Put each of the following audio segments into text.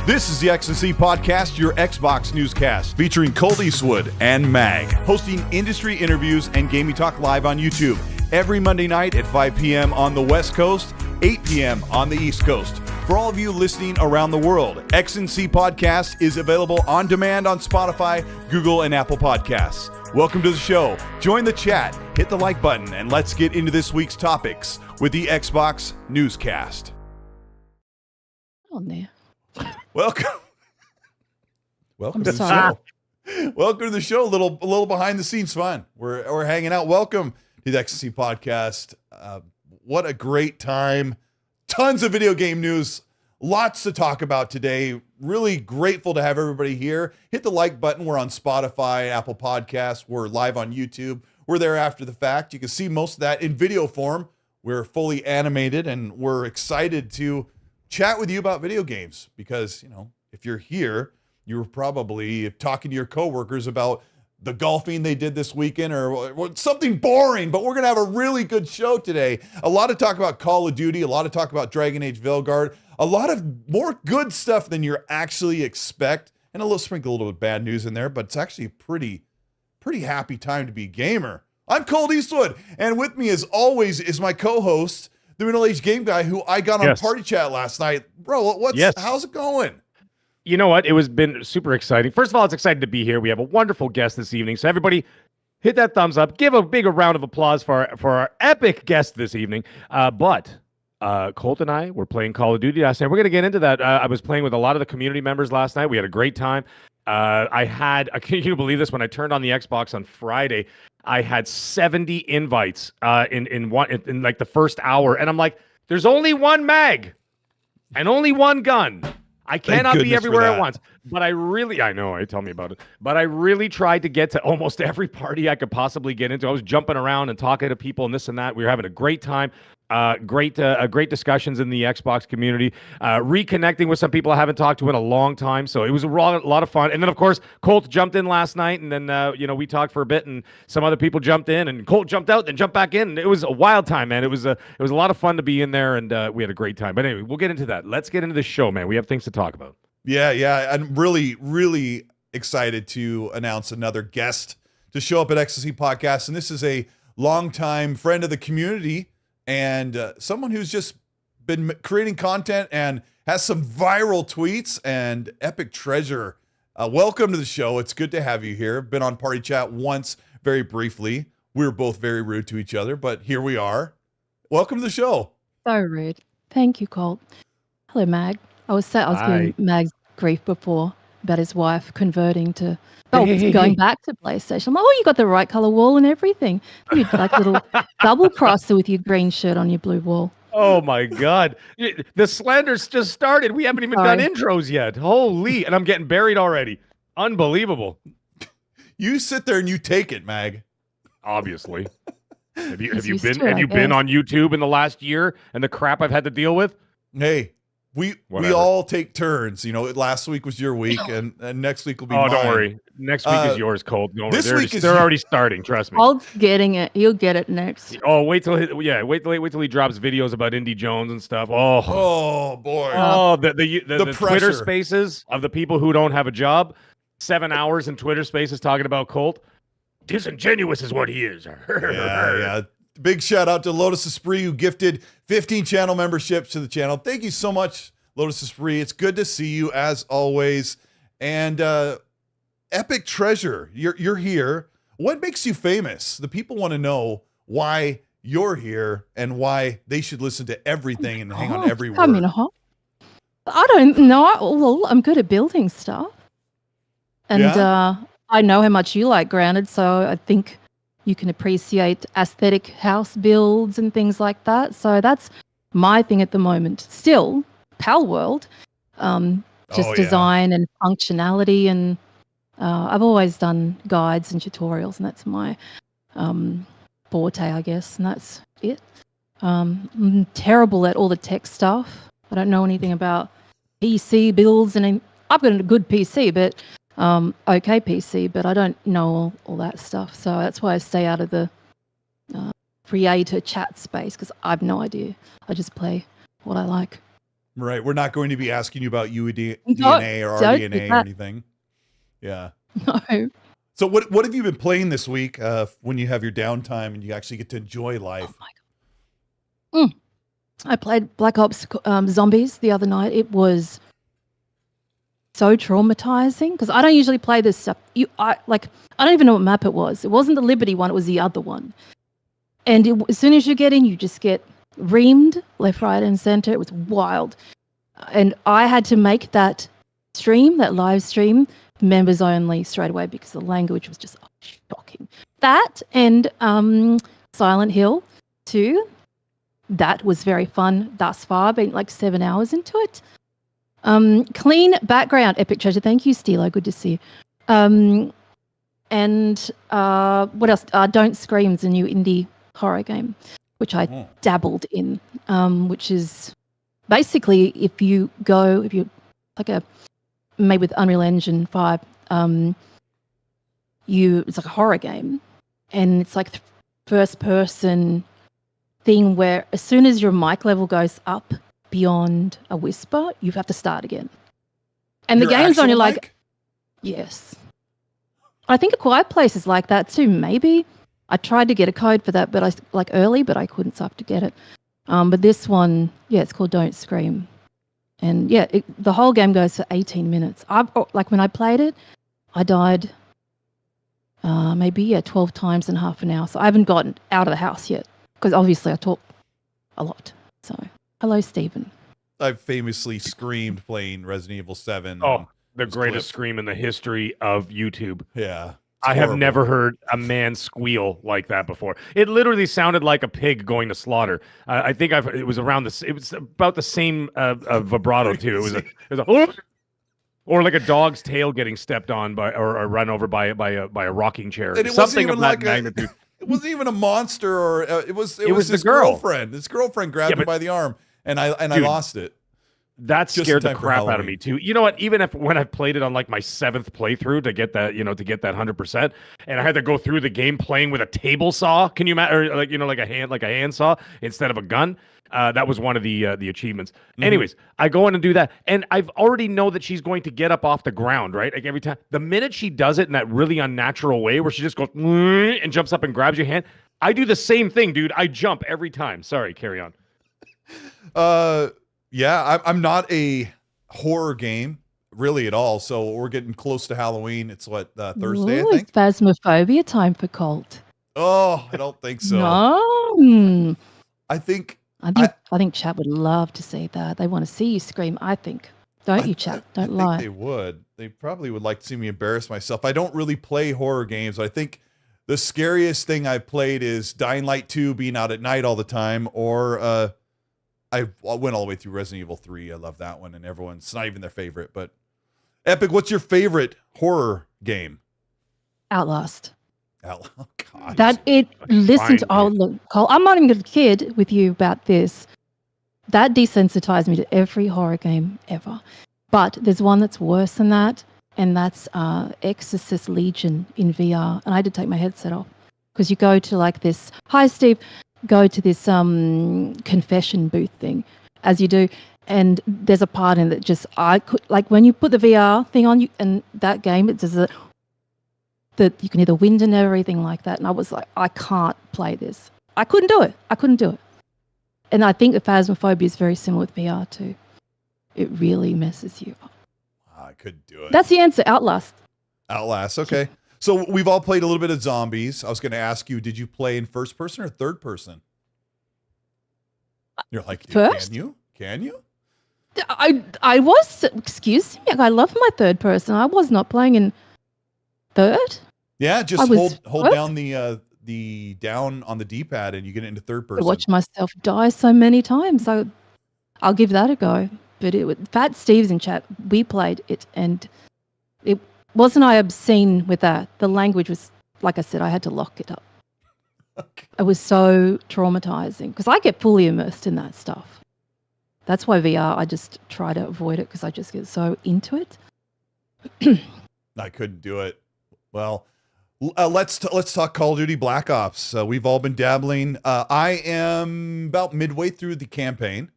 This is the X&C Podcast, your Xbox newscast, featuring Colteastwood and Mag, hosting industry interviews and gaming talk live on YouTube every Monday night at 5 p.m. on the West Coast, 8 p.m. on the East Coast. For all of you listening around the world, X&C Podcast is available on demand on Spotify, Google, and Apple Podcasts. Welcome to the show. Join the chat, hit the like button, and let's get into this week's topics with the Xbox newscast. On there. Welcome to the show. Welcome to the show. A little behind the scenes fun. We're hanging out. Welcome to the XC Podcast. What a great time. Tons of video game news. Lots to talk about today. Really grateful to have everybody here. Hit the like button. We're on Spotify, Apple Podcasts. We're live on YouTube. We're there after the fact. You can see most of that in video form. We're fully animated, and we're excited to chat with you about video games because, you know, if you're here, you're probably talking to your coworkers about the golfing they did this weekend or something boring, but we're going to have a really good show today. A lot of talk about Call of Duty, a lot of talk about Dragon Age Veilguard, a lot of more good stuff than you actually expect, and a little sprinkle a little bit of bad news in there, but it's actually a pretty happy time to be a gamer. I'm Colteastwood, and with me as always is my co-host, the middle-aged game guy who I got on Party Chat last night. Bro, how's it going? You know what? It was been super exciting. First of all, it's exciting to be here. We have a wonderful guest this evening. So everybody hit that thumbs up. Give a bigger round of applause for our epic guest this evening. But Colt and I were playing Call of Duty last night. We're going to get into that. I was playing with a lot of the community members last night. We had a great time. Can you believe this? When I turned on the Xbox on Friday, I had 70 invites in like the first hour. And I'm like, there's only one mag and only one gun. I cannot be everywhere at once. But I know, tell me about it. But I really tried to get to almost every party I could possibly get into. I was jumping around and talking to people and this and that. We were having a great time. Great discussions in the Xbox community, reconnecting with some people I haven't talked to in a long time. So it was a lot of fun. And then, of course, Colt jumped in last night, and then we talked for a bit, and some other people jumped in, and Colt jumped out, then jumped back in. And it was a wild time, man. It was a lot of fun to be in there, and we had a great time. But anyway, we'll get into that. Let's get into the show, man. We have things to talk about. Yeah. I'm really excited to announce another guest to show up at XC Podcast, and this is a longtime friend of the community. And someone who's just been creating content and has some viral tweets and epic treasure. Welcome to the show. It's good to have you here. Been on Party Chat once, very briefly. We were both very rude to each other, but here we are. Welcome to the show. So rude. Thank you, Colt. Hello, Mag. I was giving Mag's grief before about his wife converting to going back to PlayStation. I'm like, you got the right color wall and everything. You'd like a little double crosser with your green shirt on your blue wall. Oh my God. The slander's just started. We haven't even done intros yet. Holy, and I'm getting buried already. Unbelievable. You sit there and you take it, Mag. Obviously. Have you been on YouTube in the last year and the crap I've had to deal with? Hey. We all take turns. You know, last week was your week, and next week will be mine. Don't worry. Next week is yours, Colt. Don't worry. They're already starting. Trust me. Colt's getting it. He'll get it next. Oh, wait till he drops videos about Indy Jones and stuff. Oh boy. Oh, the Twitter Spaces of the people who don't have a job. 7 hours in Twitter Spaces talking about Colt. Disingenuous is what he is. Yeah. Big shout out to Lotus Esprit, who gifted 15 channel memberships to the channel. Thank you so much, Lotus Esprit. It's good to see you as always. And epic treasure, you're here. What makes you famous? The people want to know why you're here and why they should listen to everything and hang on every word. I don't know. Well, I'm good at building stuff. And I know how much you like Grounded, so I think you can appreciate aesthetic house builds and things like that. So that's my thing at the moment. Still, Pal World, design and functionality. And I've always done guides and tutorials, and that's my forte, I guess. And that's it. I'm terrible at all the tech stuff. I don't know anything about PC builds. And I've got a good PC, but okay PC, but I don't know all that stuff. So that's why I stay out of the creator chat space, because I have no idea. I just play what I like. Right. We're not going to be asking you about DNA or don't RDNA do or that. anything. Yeah. No. So what have you been playing this week when you have your downtime and you actually get to enjoy life? Oh my God. I played Black Ops Zombies the other night. It was so traumatizing because I don't usually play this stuff. I don't even know what map it was. It wasn't the Liberty one. It was the other one. And as soon as you get in, you just get reamed left, right, and center. It was wild. And I had to make that live stream, members only straight away because the language was just shocking. That and Silent Hill 2. That was very fun thus far. Been like 7 hours into it. Clean background, Epic Treasure. Thank you, Stilo. Good to see you. And what else? Don't Scream's a new indie horror game, which I dabbled in, which is basically if you like made with Unreal Engine 5, it's like a horror game, and it's like first person thing where as soon as your mic level goes up beyond a whisper, you have to start again. And the game's only like, yes. I think A Quiet Place is like that too. Maybe I tried to get a code for that, but I couldn't, so I have to get it. But this one, it's called Don't Scream, and the whole game goes for 18 minutes. When I played it, I died maybe 12 times in half an hour. So I haven't gotten out of the house yet because obviously I talk a lot. So hello, Stephen. I've famously screamed playing Resident Evil 7. Oh, the greatest scream in the history of YouTube. Yeah. I have never heard a man squeal like that before. It literally sounded like a pig going to slaughter. I think it was about the same vibrato too. It was a or like a dog's tail getting stepped on by or run over by a rocking chair. And it Something of that like magnitude. It wasn't even a monster, or it was his girlfriend. His girlfriend grabbed him by the arm, and I lost it. That scared the crap out of me too. You know what? Even when I played it on like my 7th playthrough to get that 100%, and I had to go through the game playing with a table saw. Can you imagine? Or like a hand saw instead of a gun. That was one of the achievements. Mm-hmm. Anyways, I go in and do that, and I've already know that she's going to get up off the ground, right? Like every time, the minute she does it in that really unnatural way, where she just goes and jumps up and grabs your hand, I do the same thing, dude. I jump every time. Sorry, carry on. Yeah, I'm not a horror game really at all. So we're getting close to Halloween. It's Thursday, I think. It's Phasmophobia time for Colt. Oh, I don't think so. No. I think chat would love to see that. They want to see you scream, I think. Don't you, chat? Don't lie. I think they would. They probably would like to see me embarrass myself. I don't really play horror games. I think the scariest thing I've played is Dying Light 2 being out at night all the time, or I went all the way through Resident Evil 3. I love that one, and it's not even their favorite. But Epic, what's your favorite horror game? Outlast. Oh, God. Look, Cole, I'm not even a kid with you about this. That desensitized me to every horror game ever. But there's one that's worse than that, and that's Exorcist Legion in VR. And I had to take my headset off because you go to like this, hi Steve, go to this confession booth thing as you do, and there's a part in that I could, like, when you put the VR thing on you and that game, it does that you can hear the wind and everything like that, and I was like, I can't play this. I couldn't do it. And I think the Phasmophobia is very similar with VR too. It really messes you up. I couldn't do it. That's the answer. Outlast. Okay. So we've all played a little bit of zombies. I was going to ask you, did you play in first person or third person? You're like, first? Can you? I was, excuse me, I love my third person. I was not playing in third. Yeah, just hold down the down on the D-pad and you get into third person. I watched myself die so many times. I'll give that a go. But Fat Steve's in chat. We played it, and it wasn't I obscene with that. The language was, like I said, I had to lock it up. Okay. It was so traumatizing because I get fully immersed in that stuff. That's why VR, I just try to avoid it because I just get so into it. I couldn't do it. Well, let's talk Call of Duty Black Ops. We've all been dabbling. I am about midway through the campaign,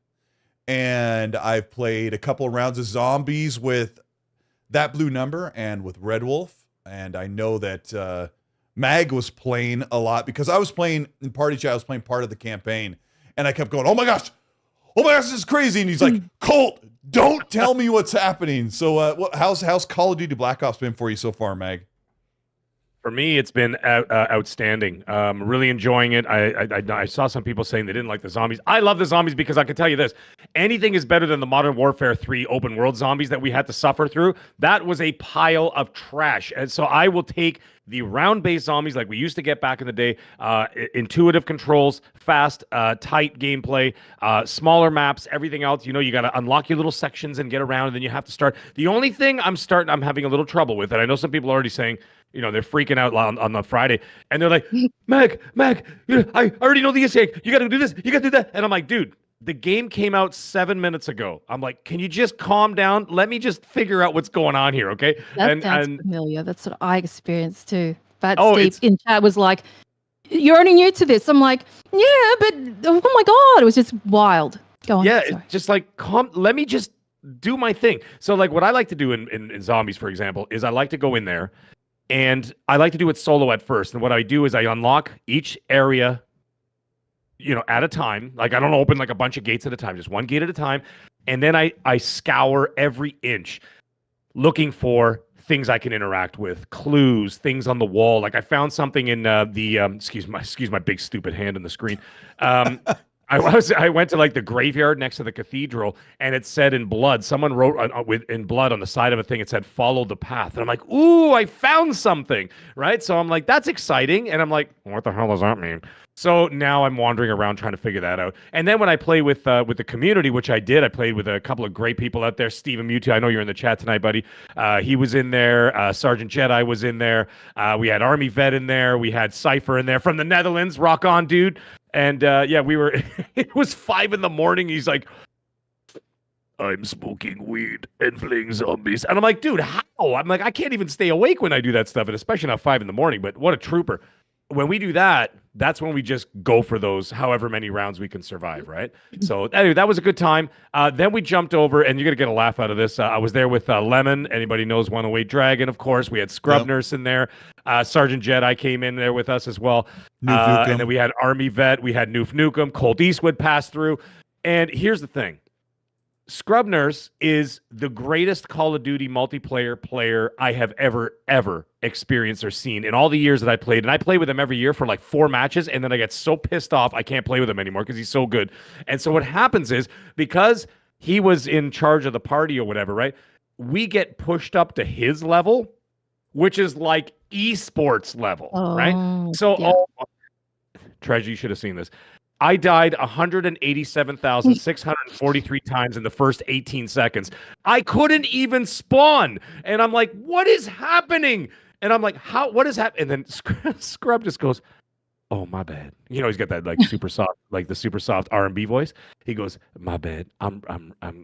and I've played a couple of rounds of zombies with that blue number and with Red Wolf. And I know that Mag was playing a lot because I was playing in party chat. I was playing part of the campaign, and I kept going, "Oh my gosh, this is crazy!" And he's like, "Colt, don't tell me what's happening." So, how's Call of Duty Black Ops been for you so far, Mag? For me, it's been outstanding. Really enjoying it. I saw some people saying they didn't like the zombies. I love the zombies because I can tell you this. Anything is better than the Modern Warfare 3 open world zombies that we had to suffer through. That was a pile of trash. And so I will take the round-based zombies like we used to get back in the day. Intuitive controls, fast, tight gameplay, smaller maps, everything else. You know, you got to unlock your little sections and get around, and then you have to start. The only thing I'm having a little trouble with, and I know some people are already saying, you know, they're freaking out on the Friday, and they're like, Mag, I already know the escape. You got to do this. You got to do that. And I'm like, dude, the game came out 7 minutes ago. I'm like, can you just calm down? Let me just figure out what's going on here, okay? That sounds familiar. That's what I experienced too. But Steve in chat was like, you're only new to this. I'm like, yeah, but oh my God, it was just wild. Go on. Yeah, it's just like, let me just do my thing. So like what I like to do in zombies, for example, is I like to go in there, and I like to do it solo at first. And what I do is I unlock each area, you know, at a time. Like I don't open like a bunch of gates at a time, just one gate at a time. And then I scour every inch looking for things I can interact with, clues, things on the wall. Like I found something in excuse my big stupid hand on the screen. I went to like the graveyard next to the cathedral, and it said in blood, someone wrote in blood on the side of a thing, it said, "Follow the path." And I'm like, ooh, I found something, right? So I'm like, that's exciting. And I'm like, what the hell does that mean? So now I'm wandering around trying to figure that out. And then when I play with the community, which I did, I played with a couple of great people out there. Steven Mewtwo, I know you're in the chat tonight, buddy. He was in there. Sergeant Jedi was in there. We had Army Vet in there. We had Cypher in there from the Netherlands. Rock on, dude. And yeah, we were, it was 5 a.m. He's like, I'm smoking weed and playing zombies. And I'm like, dude, how? I'm like, I can't even stay awake when I do that stuff. And especially not 5 a.m, but what a trooper. When we do that, that's when we just go for those however many rounds we can survive, right? So anyway, that was a good time. Then we jumped over, and you're going to get a laugh out of this. I was there with Lemon. Anybody knows 108 Dragon, of course. We had Scrub Nurse in there. Sergeant Jedi came in there with us as well. And then we had Army Vet. We had Noof Nukem. Colteastwood passed through. And here's the thing. Scrub Nurse is the greatest Call of Duty multiplayer player I have ever experienced or seen in all the years that I played. And I play with him every year for like 4 matches, and then I get so pissed off I can't play with him anymore because he's so good. And so what happens is, because he was in charge of the party or whatever, right? We get pushed up to his level, which is like esports level, right? So, yeah. Treasure, you should have seen this. I died 187,643 times in the first 18 seconds. I couldn't even spawn. And I'm like, what is happening? And I'm like, what is happening? And then Scrub just goes, oh, my bad. You know, he's got that like super soft, like the super soft R&B voice. He goes, my bad. I'm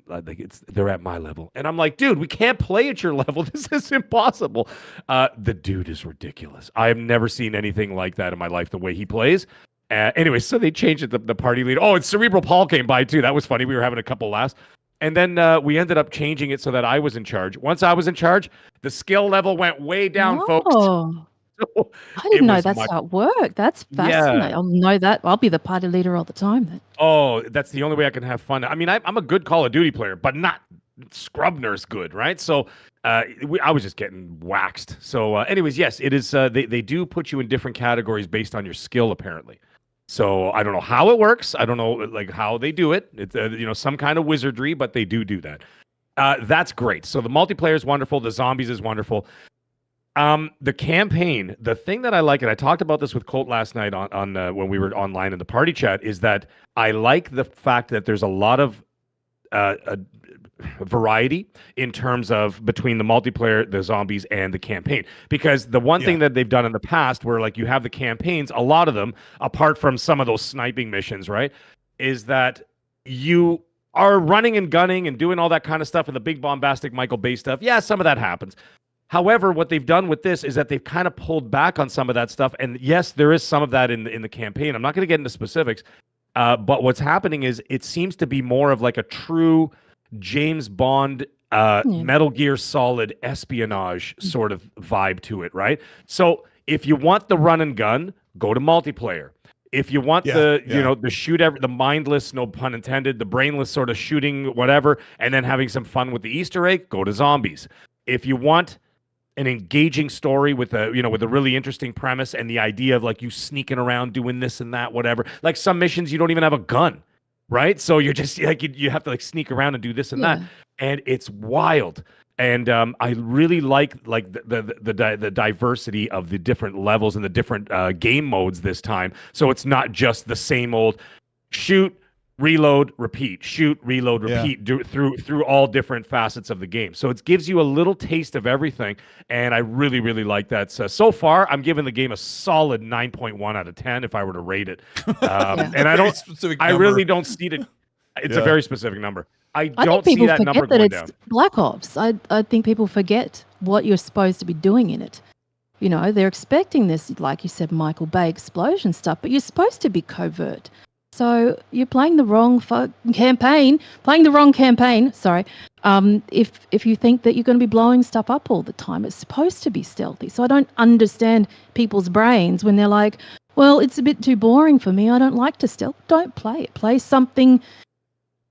like, they're at my level. And I'm like, dude, we can't play at your level. This is impossible. The dude is ridiculous. I have never seen anything like that in my life, the way he plays. Anyway, so they changed it. The party leader. Oh, and Cerebral Paul came by too. That was funny. We were having a couple laughs. And then we ended up changing it so that I was in charge. Once I was in charge, the skill level went way down, folks. So I didn't know that's how it worked. That's fascinating. Yeah. I'll know that. I'll be the party leader all the time then. Oh, that's the only way I can have fun. I mean, I'm a good Call of Duty player, but not Scrub Nurse good, right? So I was just getting waxed. So anyways, yes, it is. They do put you in different categories based on your skill, apparently. So I don't know how it works. I don't know like how they do it. It's some kind of wizardry, but they do that. That's great. So the multiplayer is wonderful. The zombies is wonderful. The campaign, the thing that I like, and I talked about this with Colt last night on when we were online in the party chat, is that I like the fact that there's a lot of variety in terms of between the multiplayer, the zombies, and the campaign. Because the one thing that they've done in the past, where like you have the campaigns, a lot of them, apart from some of those sniping missions, right, is that you are running and gunning and doing all that kind of stuff and the big bombastic Michael Bay stuff. Yeah, some of that happens. However, what they've done with this is that they've kind of pulled back on some of that stuff. And yes, there is some of that in the campaign. I'm not going to get into specifics. But what's happening is it seems to be more of like a true James Bond, Metal Gear Solid espionage sort of vibe to it, right? So if you want the run and gun, go to multiplayer. If you want the mindless, no pun intended, the brainless sort of shooting whatever, and then having some fun with the Easter egg, go to zombies. If you want an engaging story with a really interesting premise and the idea of like you sneaking around doing this and that, whatever, like some missions you don't even have a gun, right? So you're just like you have to like sneak around and do this and that, and it's wild. And I really like the diversity of the different levels and the different game modes this time. So it's not just the same old shoot, reload, repeat, shoot, reload, repeat through all different facets of the game. So it gives you a little taste of everything, and I really, really like that. So far, I'm giving the game a solid 9.1 out of 10 if I were to rate it. And I really don't see it. It's a very specific number. I don't see that number going down. Black Ops. I think people forget what you're supposed to be doing in it. You know, they're expecting this, like you said, Michael Bay explosion stuff, but you're supposed to be covert. So you're playing the wrong campaign. Sorry. If you think that you're going to be blowing stuff up all the time, it's supposed to be stealthy. So I don't understand people's brains when they're like, well, it's a bit too boring for me. I don't like to stealth. Don't play it. Play something.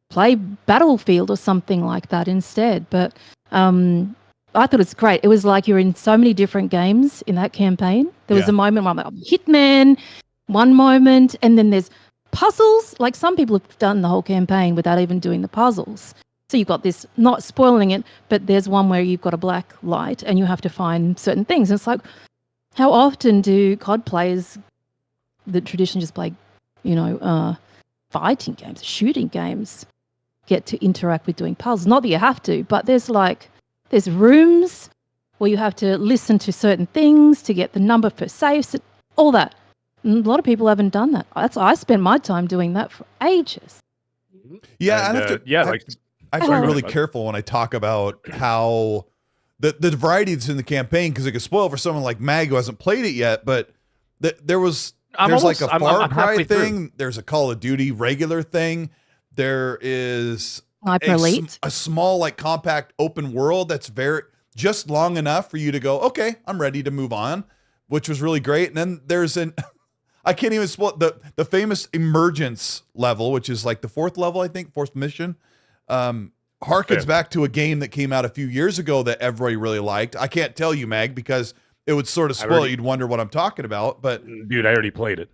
Play Battlefield or something like that instead. But I thought it's great. It was like you're in so many different games in that campaign. There was a moment where I'm like, Hitman, one moment, and then there's puzzles. Like some people have done the whole campaign without even doing the puzzles. So you've got this, not spoiling it, but there's one where you've got a black light and you have to find certain things. And it's like, how often do COD players that traditionally just play, fighting games, shooting games, get to interact with doing puzzles? Not that you have to, but there's rooms where you have to listen to certain things to get the number for safes, all that. And a lot of people haven't done that. I spent my time doing that for ages. Yeah, and I have to be really careful when I talk about how the variety that's in the campaign, because it could spoil for someone like Mag who hasn't played it yet. But there's like a Far Cry thing. There's a Call of Duty regular thing. There is a small, like, compact open world that's just long enough for you to go, okay, I'm ready to move on, which was really great. And then there's I can't even spoil the famous emergence level, which is like the fourth level, I think, fourth mission. Harkens back to a game that came out a few years ago that everybody really liked. I can't tell you, Mag, because it would sort of spoil. You'd wonder what I'm talking about. But dude, I already played it.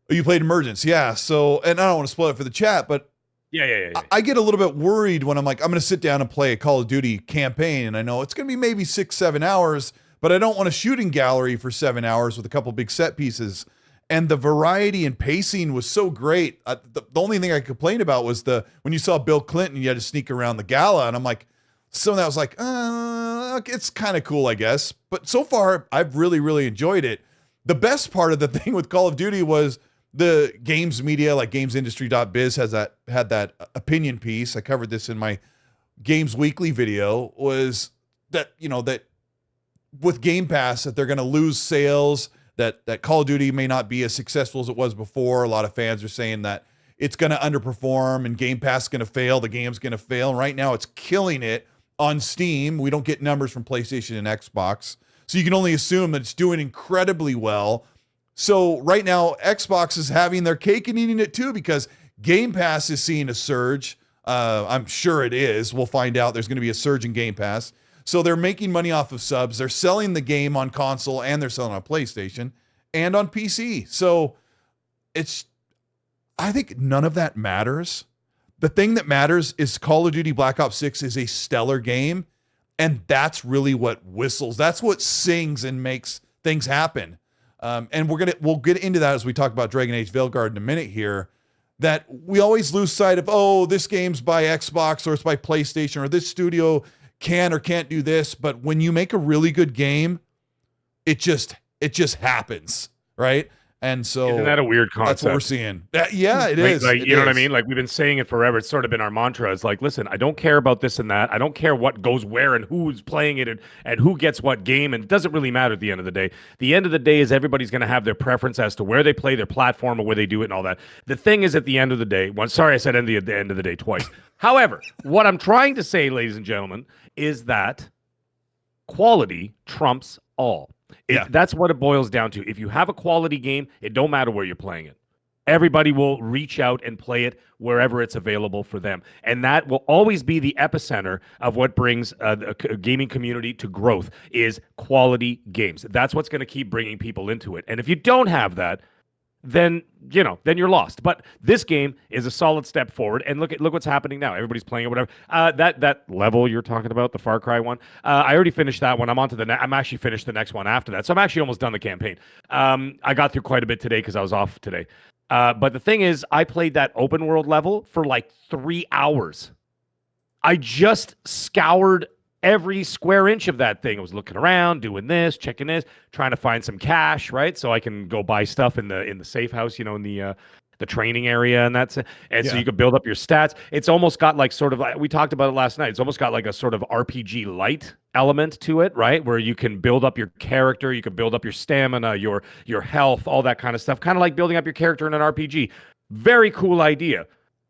You played Emergence, yeah. So, and I don't want to spoil it for the chat, but yeah. I get a little bit worried when I'm like, I'm going to sit down and play a Call of Duty campaign, and I know it's going to be maybe 6-7 hours, but I don't want a shooting gallery for 7 hours with a couple big set pieces. And the variety and pacing was so great. The only thing I complained about was when you saw Bill Clinton, you had to sneak around the gala, and I'm like, some of that was like, it's kind of cool, I guess. But so far, I've really, really enjoyed it. The best part of the thing with Call of Duty was the games media, like gamesindustry.biz had that opinion piece. I covered this in my Games Weekly video, was that, that with Game Pass, that they're going to lose sales, that Call of Duty may not be as successful as it was before. A lot of fans are saying that it's going to underperform and Game Pass is going to fail. The game's going to fail. And right now it's killing it on Steam. We don't get numbers from PlayStation and Xbox. So you can only assume that it's doing incredibly well. So right now, Xbox is having their cake and eating it too, because Game Pass is seeing a surge. I'm sure it is. We'll find out. There's going to be a surge in Game Pass. So they're making money off of subs. They're selling the game on console, and they're selling on PlayStation and on PC. So I think none of that matters. The thing that matters is Call of Duty Black Ops 6 is a stellar game. And that's really what whistles. That's what sings and makes things happen. And we'll get into that as we talk about Dragon Age Veilguard in a minute here, that we always lose sight of, this game's by Xbox or it's by PlayStation or this studio can or can't do this. But when you make a really good game, it just happens, right? And so isn't that a weird concept? That's what we're seeing. Yeah, it is. Like, you know what I mean? Like, we've been saying it forever. It's sort of been our mantra. It's like, listen, I don't care about this and that. I don't care what goes where and who's playing it and who gets what game. And it doesn't really matter at the end of the day. The end of the day is everybody's going to have their preference as to where they play, their platform, or where they do it and all that. The thing is, at the end of the day, sorry, I said at the end of the day twice. However, what I'm trying to say, ladies and gentlemen, is that quality trumps all. That's what it boils down to. If you have a quality game, it don't matter where you're playing it. Everybody will reach out and play it wherever it's available for them. And that will always be the epicenter of what brings the gaming community to growth is quality games. That's what's going to keep bringing people into it. And if you don't have that, then you're lost. But this game is a solid step forward. And look what's happening now. Everybody's playing it, whatever. That level you're talking about, the Far Cry one, I already finished that one. I'm on to I'm actually finished the next one after that. So I'm actually almost done the campaign. I got through quite a bit today because I was off today. But the thing is, I played that open world level for like 3 hours. I just scoured every square inch of that thing. I was looking around, doing this, checking this, trying to find some cash, right? So I can go buy stuff in the safe house, in the training area, and so you could build up your stats. It's almost got like sort of like we talked about it last night. It's almost got like a sort of RPG light element to it, right? Where you can build up your character, you can build up your stamina, your health, all that kind of stuff. Kind of like building up your character in an RPG. Very cool idea.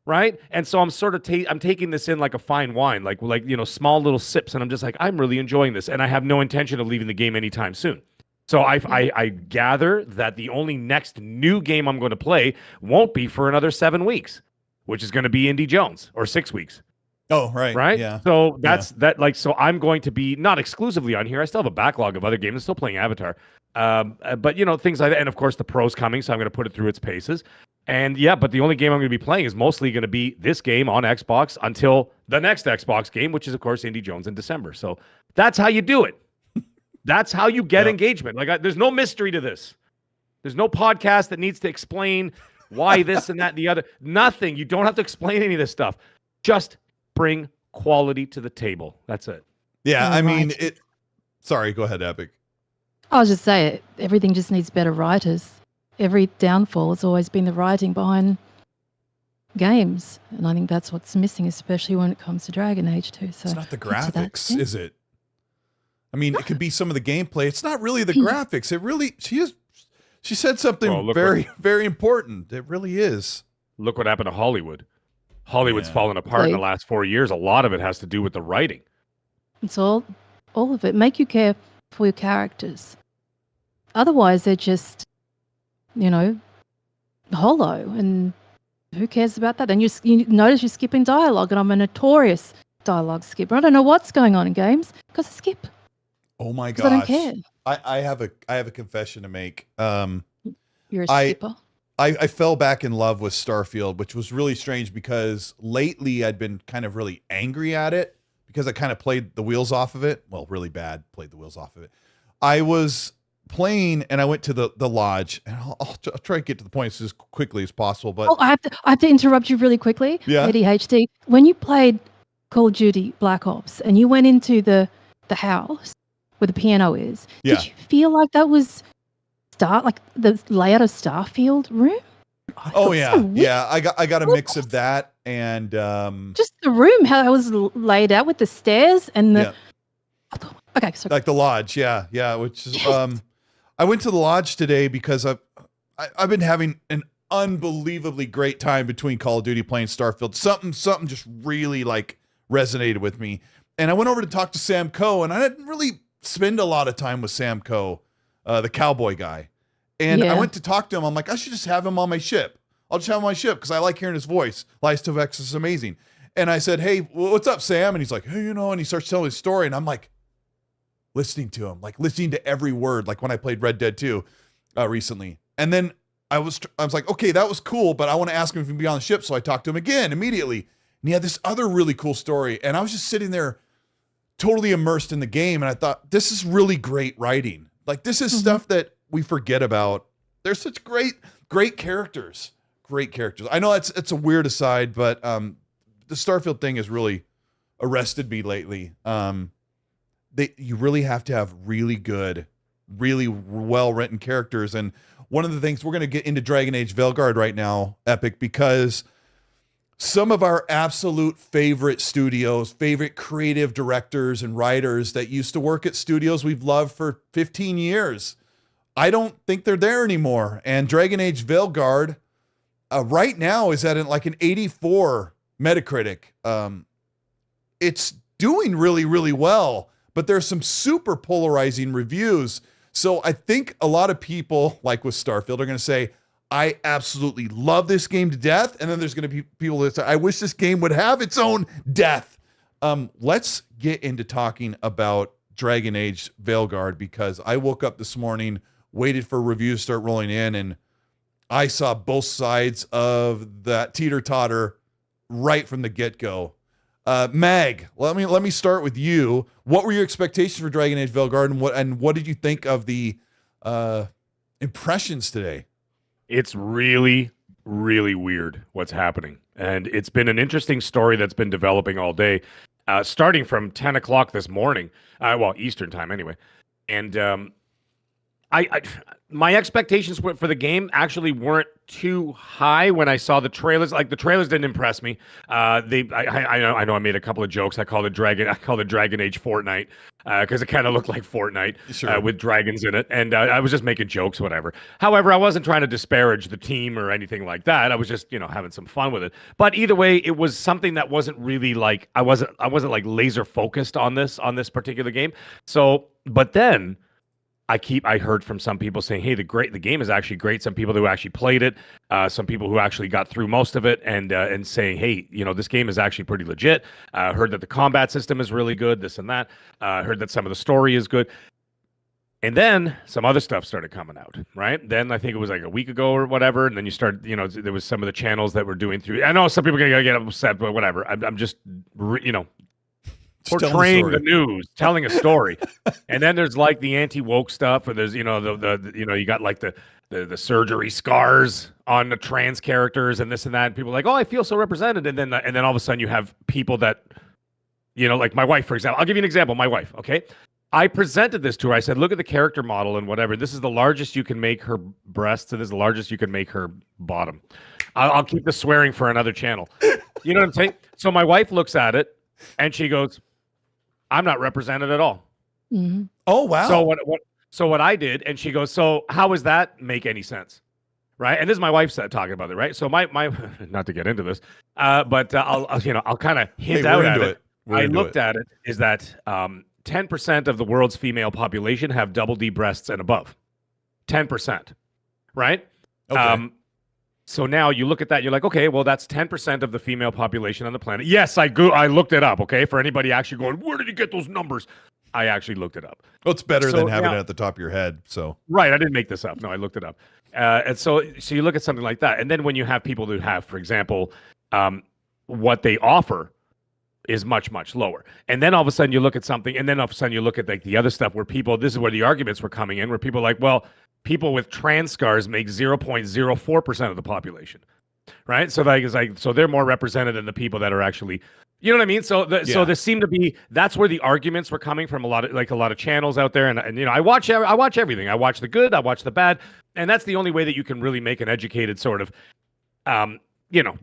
Right. And so I'm sort of I'm taking this in like a fine wine, like small little sips. And I'm just like, I'm really enjoying this. And I have no intention of leaving the game anytime soon. So I gather that the only next new game I'm going to play won't be for another 7 weeks, which is going to be Indy Jones, or 6 weeks. Oh, right. Right. Yeah. So so I'm going to be not exclusively on here. I still have a backlog of other games. I'm still playing Avatar. But things like that. And of course the Pro's coming. So I'm going to put it through its paces. And but the only game I'm going to be playing is mostly going to be this game on Xbox until the next Xbox game, which is, of course, Indy Jones in December. So that's how you do it. That's how you get engagement. Like, there's no mystery to this. There's no podcast that needs to explain why this and that and the other. Nothing. You don't have to explain any of this stuff. Just bring quality to the table. That's it. Yeah, I mean, Sorry, go ahead, Epic. I was just saying, everything just needs better writers. Every downfall has always been the writing behind games. And I think that's what's missing, especially when it comes to Dragon Age 2. So it's not the graphics, is it? I mean, it could be some of the gameplay. It's not really the graphics. It really, she said something very, very important. It really is. Look what happened to Hollywood. Hollywood's fallen apart in the last 4 years. A lot of it has to do with the writing. It's all of it. Make you care for your characters. Otherwise, they're just, hollow, and who cares about that? And you notice you're skipping dialogue, and I'm a notorious dialogue skipper. I don't know what's going on in games because I skip. Oh my gosh! I don't care. I have a confession to make. You're a skipper. I fell back in love with Starfield, which was really strange because lately I'd been kind of really angry at it because I kind of played the wheels off of it. Well, really bad. Played the wheels off of it. I was playing and I went to the lodge, and I'll try to get to the point as quickly as possible. But I have to interrupt you really quickly. Yeah. ADHD. When you played Call of Duty Black Ops and you went into the house where the piano is, did you feel like that was like the layout of Starfield room? Oh yeah, yeah. I got a mix of that and just the room, how it was laid out with the stairs and the. Okay, so like the lodge, yeah. Which is I went to the lodge today because I've been having an unbelievably great time between Call of Duty playing Starfield. Something just really like resonated with me, and I went over to talk to Sam Coe, and I didn't really spend a lot of time with Sam Coe, the cowboy guy. And I went to talk to him. I'm like, I should just have him on my ship. I'll just have him on my ship because I like hearing his voice. Lies to Vex is amazing. And I said, hey, what's up, Sam? And he's like, hey, and he starts telling his story. And I'm like, listening to him, like listening to every word, like when I played Red Dead 2 recently. And then I was like, okay, that was cool, but I want to ask him if he can be on the ship. So I talked to him again immediately. And he had this other really cool story. And I was just sitting there totally immersed in the game. And I thought, this is really great writing. Like this is stuff that we forget about. There's such great characters. Great characters. I know it's a weird aside, but the Starfield thing has really arrested me lately. You really have to have really good, really well-written characters. And one of the things we're going to get into Dragon Age Veilguard right now, Epic, because some of our absolute favorite studios, favorite creative directors and writers that used to work at studios we've loved for 15 years, I don't think they're there anymore. And Dragon Age Veilguard right now is at like an 84 Metacritic. It's doing really, really well, but there's some super polarizing reviews. So I think a lot of people, like with Starfield, are going to say, I absolutely love this game to death. And then there's going to be people that say, I wish this game would have its own death. Let's get into talking about Dragon Age Veilguard, because I woke up this morning, waited for reviews to start rolling in, and I saw both sides of that teeter-totter right from the get-go. Mag, let me start with you. What were your expectations for Dragon Age Veilguard, and what did you think of the impressions today? It's really, really weird what's happening. And it's been an interesting story that's been developing all day, starting from 10 o'clock this morning, well, Eastern time anyway. And my expectations for the game actually weren't too high when I saw the trailers. Like, the trailers didn't impress me. I know I made a couple of jokes. I called it Dragon Age Fortnite because it kind of looked like Fortnite, sure, with dragons in it. And I was just making jokes, whatever. However, I wasn't trying to disparage the team or anything like that. I was just, having some fun with it. But either way, it was something that wasn't really like, I wasn't like laser focused on this particular game. So, but then I heard from some people saying, hey, the game is actually great. Some people who actually played it, some people who actually got through most of it, and saying, hey, this game is actually pretty legit. Heard that the combat system is really good, this and that. Heard that some of the story is good. And then some other stuff started coming out, right? Then I think it was like a week ago or whatever, and then you start, there was some of the channels that were doing through. I know some people are going to get upset, but whatever. I'm just, portraying the news, telling a story. And then there's like the anti-woke stuff, or there's you got like the surgery scars on the trans characters and this and that, and people are like, oh, I feel so represented. And then all of a sudden you have people that, like my wife, for example. I'll give you an example. My wife, okay, I presented this to her. I said, look at the character model and whatever. This is the largest you can make her breasts, and this is the largest you can make her bottom. I'll keep the swearing for another channel. You know what I'm saying? So my wife looks at it and she goes, I'm not represented at all. Mm-hmm. Oh, wow. So what I did, and she goes, so how does that make any sense? Right. And this is my wife talking about it. Right. So my not to get into this, but I'll kind of hint out at it. I looked at it is that 10% of the world's female population have double D breasts and above. 10%. Right. Okay. So now you look at that, you're like, okay, well, that's 10% of the female population on the planet. Yes, I looked it up, okay? For anybody actually going, where did you get those numbers? I actually looked it up. Well, it's better than having it at the top of your head, so. Right, I didn't make this up. No, I looked it up. And so you look at something like that, and then when you have people who have, for example, what they offer is much, much lower. And then all of a sudden you look at something, and then all of a sudden you look at like the other stuff where people, this is where the arguments were coming in, where people are like, well, people with trans scars make 0.04% of the population, right? So so they're more represented than the people that are actually, you know what I mean? So there seemed to be, that's where the arguments were coming from. A lot of channels out there, and I watch everything. I watch the good, I watch the bad, and that's the only way that you can really make an educated sort of,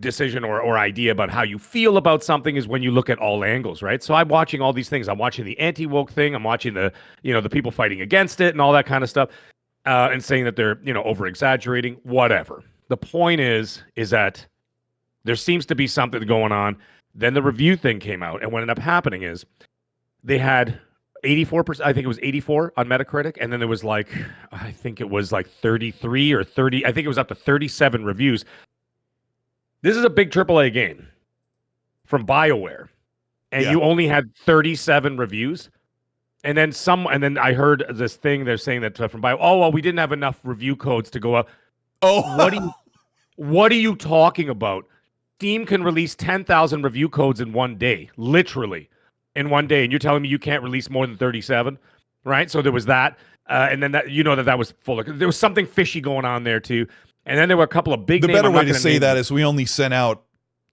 decision or idea about how you feel about something is when you look at all angles, right? So I'm watching all these things. I'm watching the anti-woke thing. I'm watching the people fighting against it and all that kind of stuff. And saying that they're, over-exaggerating, whatever. The point is that there seems to be something going on. Then the review thing came out, and what ended up happening is they had 84%, I think it was 84 on Metacritic, and then there was I think it was 33 or 30, I think it was up to 37 reviews. This is a big AAA game from BioWare, and you only had 37 reviews. And then I heard this thing they're saying that from Bio. Oh, well, we didn't have enough review codes to go up. Oh, what are you talking about? Steam can release 10,000 review codes in one day, literally in one day, and you're telling me you can't release more than 37, right? So there was that, and then that was full of. There was something fishy going on there too, and then there were a couple of big. The better way to say that is we only sent out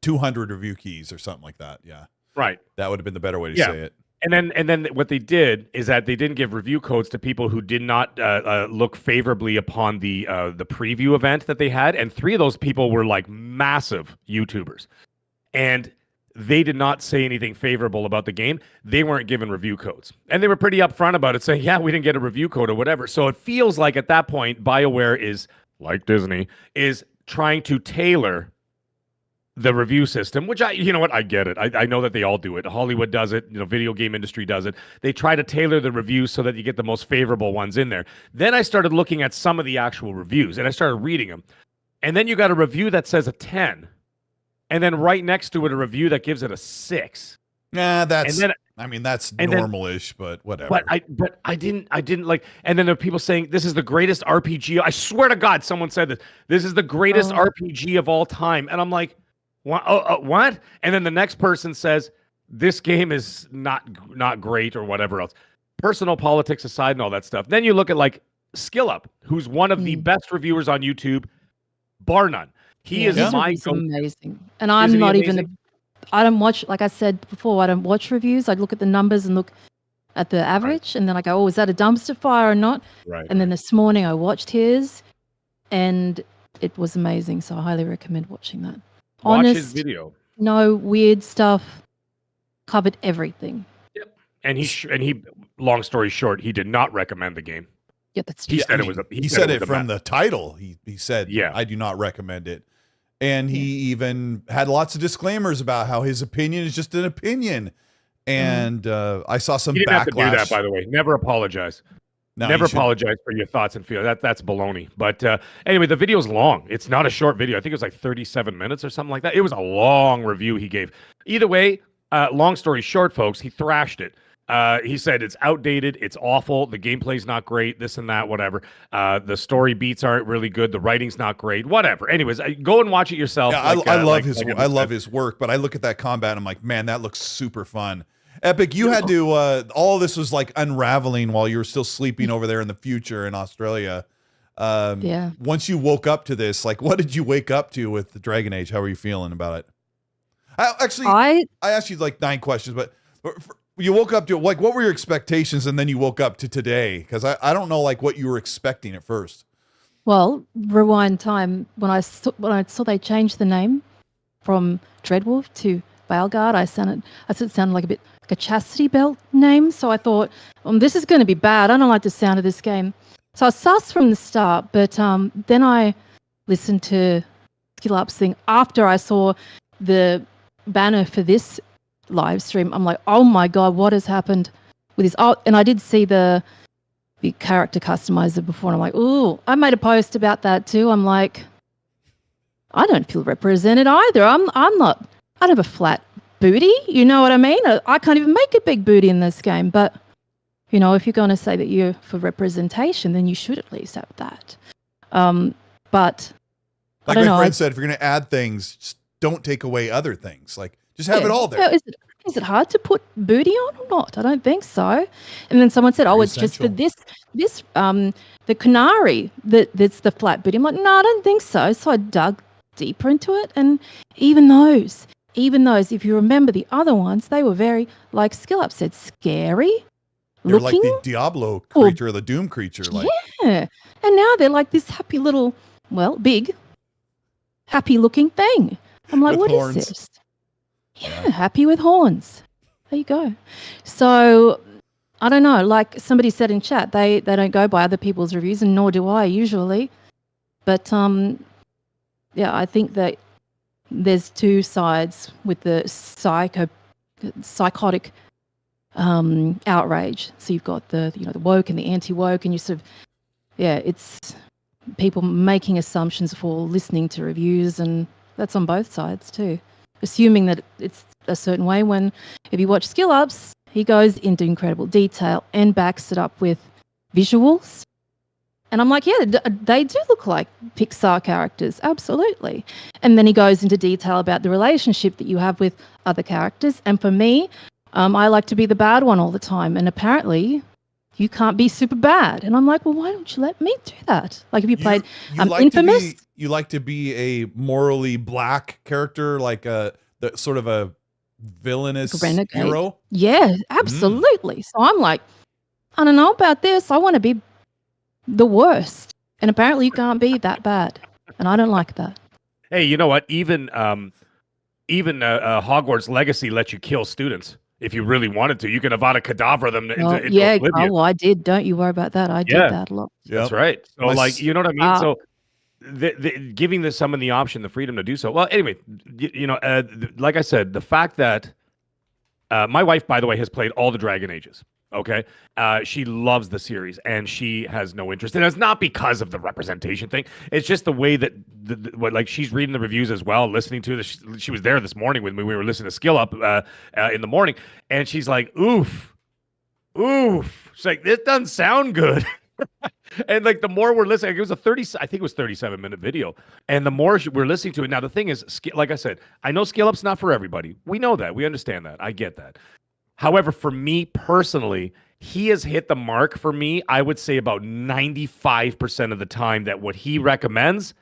200 review keys or something like that. Yeah, right. That would have been the better way to say it. And then what they did is that they didn't give review codes to people who did not look favorably upon the preview event that they had, and 3 of those people were like massive YouTubers, and they did not say anything favorable about the game. They weren't given review codes, and they were pretty upfront about it, saying, "Yeah, we didn't get a review code or whatever." So it feels like at that point, BioWare is like Disney is trying to tailor the review system, which you know what, I get it. I know that they all do it. Hollywood does it. Video game industry does it. They try to tailor the reviews so that you get the most favorable ones in there. Then I started looking at some of the actual reviews, and I started reading them. And then you got a review that says a 10, and then right next to it, a review that gives it a 6. Nah, that's normal-ish, but whatever. But I didn't like. And then there are people saying this is the greatest RPG. I swear to God, someone said this. This is the greatest RPG of all time, and I'm like, what? And then the next person says this game is not great or whatever else. Personal politics aside and all that stuff. Then you look at like SkillUp, who's one of the best reviewers on YouTube, bar none. He is amazing. And I'm not even. I don't watch, like I said before, I don't watch reviews. I look at the numbers and look at the average, and then I go, "Oh, is that a dumpster fire or not?" Right. And then this morning I watched his, and it was amazing. So I highly recommend watching that. Watch his video. No weird stuff. Covered everything. Yep. And he long story short, he did not recommend the game. Yeah, that's true. He said it from the title. He said, "Yeah, I do not recommend it." And he even had lots of disclaimers about how his opinion is just an opinion. And I saw some backlash. You didn't have to do that, by the way. Never apologize. No, never apologize for your thoughts and feelings. That's baloney. But anyway, the video's long. It's not a short video. I think it was like 37 minutes or something like that. It was a long review he gave. Either way, long story short, folks, he thrashed it. He said it's outdated, it's awful, the gameplay's not great, this and that, whatever. The story beats aren't really good, the writing's not great, whatever. Anyways, go and watch it yourself. Yeah, I love his work, but I look at that combat and I'm like, man, that looks super fun. Epic, you had to, all this was like unraveling while you were still sleeping over there in the future in Australia. Yeah. Once you woke up to this, like, what did you wake up to with the Dragon Age? How were you feeling about it? I asked you like 9 questions, but you woke up to, like, what were your expectations, and then you woke up to today? Because I don't know, like, what you were expecting at first. Well, rewind time. When I saw they changed the name from Dreadwolf to Veilguard, I said it sounded like a bit like a chastity belt name. So I thought, this is going to be bad. I don't like the sound of this game. So I was sus from the start, but then I listened to SkillUp's thing after I saw the banner for this live stream. I'm like, oh my God, what has happened with this? Oh, and I did see the character customizer before, and I'm like, ooh, I made a post about that too. I'm like, I don't feel represented either. I don't have a flat booty. You know what I mean? I can't even make a big booty in this game. But, you know, if you're going to say that you're for representation, then you should at least have that. But like my friend said, if you're going to add things, just don't take away other things. Like, just have it all there. Is it hard to put booty on or not? I don't think so. And then someone said, it's just for this the canary that's the flat booty. I'm like, no, I don't think so. So I dug deeper into it, and even those, if you remember the other ones, they were very, like SkillUp said, scary. They're looking, like the Diablo creature or the Doom creature. Like. Yeah. And now they're like this happy little, big, happy looking thing. I'm like, what is this? Yeah, happy with horns. There you go. So, I don't know. Like somebody said in chat, they don't go by other people's reviews, and nor do I usually. But, I think that there's 2 sides with the psychotic outrage. So you've got the woke and the anti-woke, and you sort of, it's people making assumptions for listening to reviews, and that's on both sides too. Assuming that it's a certain way, when if you watch SkillUp's, he goes into incredible detail and backs it up with visuals. And I'm like, they do look like Pixar characters, absolutely. And then he goes into detail about the relationship that you have with other characters. And for me, I like to be the bad one all the time. And apparently, you can't be super bad. And I'm like, well, why don't you let me do that? Like if you played Infamous. You like to be a morally black character, like the sort of a villainous Renegade. hero. Yeah, absolutely. So I'm like, I don't know about this. I want to be the worst. And apparently you can't be that bad. And I don't like that. Hey, you know what? Even Hogwarts Legacy lets you kill students if you really wanted to. You can Avada Kedavra them into oblivion. I did. Don't you worry about that. I did that a lot. That's right. So, like, you know what I mean? So, giving someone the option, the freedom to do so. Well, anyway, like I said, the fact that my wife, by the way, has played all the Dragon Ages. Okay. She loves the series and she has no interest. And it's not because of the representation thing. It's just the way that like she's reading the reviews as well, listening to this. She was there this morning with me. We were listening to Skill Up in the morning and she's like, oof. She's like, this doesn't sound good. And like the more we're listening, it was I think it was 37-minute video. And the more we're listening to it. Now, the thing is, like I said, I know Skill Up's not for everybody. We know that. We understand that. I get that. However, for me personally, he has hit the mark for me, I would say about 95% of the time that what he recommends,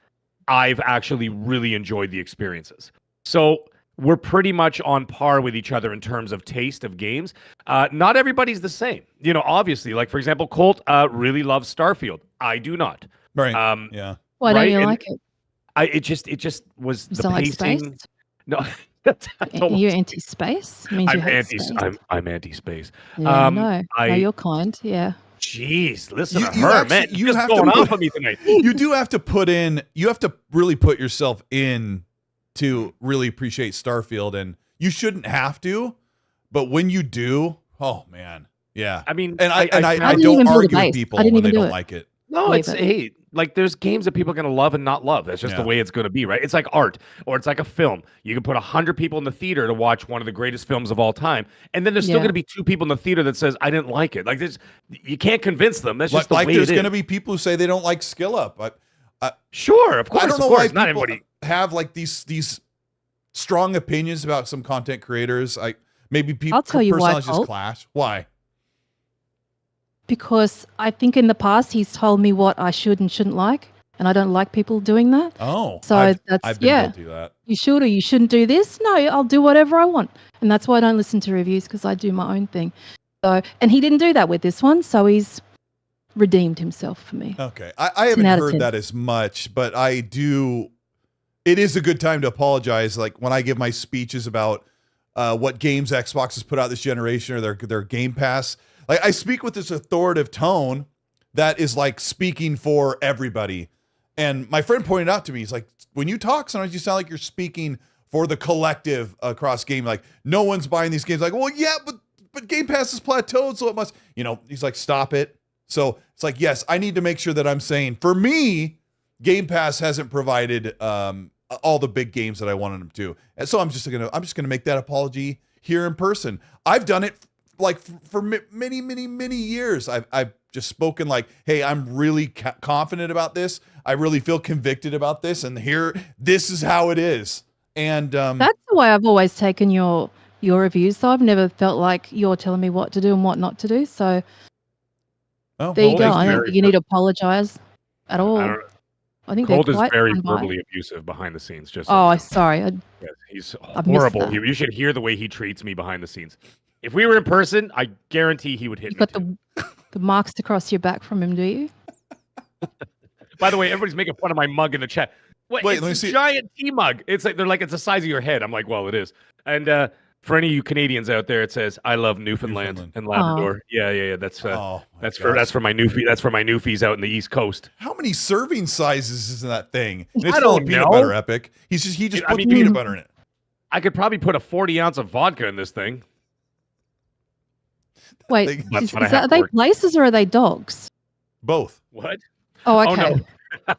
I've actually really enjoyed the experiences. So we're pretty much on par with each other in terms of taste of games. Not everybody's the same. You know, obviously, like, for example, Colt really loves Starfield. I do not. Right. Yeah. Why don't you like it? It just was the pacing. Like space? No. You're anti-space? Means you hate space. I'm anti-space. Yeah, no, you're kind. Yeah. Jeez, listen to her, man. You just going off on me tonight. You do have to put in. You have to really put yourself in to really appreciate Starfield, and you shouldn't have to, but when you do, oh man, yeah. I mean, and I don't argue with people when they don't like it. No, like there's games that people are going to love and not love. That's just the way it's going to be, right? It's like art or it's like a film. You can put 100 people in the theater to watch one of the greatest films of all time. And then there's still going to be 2 people in the theater that says, I didn't like it. Like you can't convince them. That's just the way it is. There's going to be people who say they don't like Skill Up. Sure, of course. I don't know why not people everybody have like these strong opinions about some content creators. Maybe people, I'll tell you why, just clash. Why? Because I think in the past he's told me what I should and shouldn't like, and I don't like people doing that. Oh, so I've been guilty of that. You should or you shouldn't do this. No, I'll do whatever I want, and that's why I don't listen to reviews because I do my own thing. So, and he didn't do that with this one, so he's redeemed himself for me. Okay, I haven't heard that as much, but I do. It is a good time to apologize. Like when I give my speeches about what games Xbox has put out this generation or their Game Pass. Like I speak with this authoritative tone that is like speaking for everybody. And my friend pointed out to me, he's like, when you talk, sometimes you sound like you're speaking for the collective across game. Like no one's buying these games. Like, well, yeah, but Game Pass is plateaued, so it must, he's like, stop it. So it's like, yes, I need to make sure that I'm saying, for me, Game Pass hasn't provided all the big games that I wanted them to. And so I'm just gonna make that apology here in person. I've done it like for many, many, many years. I've just spoken like, hey, I'm really confident about this. I really feel convicted about this. And this is how it is. And that's the way I've always taken your reviews. So I've never felt like you're telling me what to do and what not to do. So there you go. I don't think you need to apologize at all. I think Colt is very verbally abusive behind the scenes. Sorry. Yes, he's horrible. You should hear the way he treats me behind the scenes. If we were in person, I guarantee he would hit me. You got the marks across your back from him, do you? By the way, everybody's making fun of my mug in the chat. Wait, let me see. Giant tea mug. It's like it's the size of your head. I'm like, well, it is. And for any of you Canadians out there, it says, "I love Newfoundland and Labrador." Oh. Yeah. That's for my Newfie. That's for my Newfies out in the East Coast. How many serving sizes is in that thing? It's I don't know. Peanut butter epic. He just puts peanut butter in it. I could probably put a 40 ounce of vodka in this thing. Wait, are they places or are they dogs? Both. What? Oh, okay. Oh,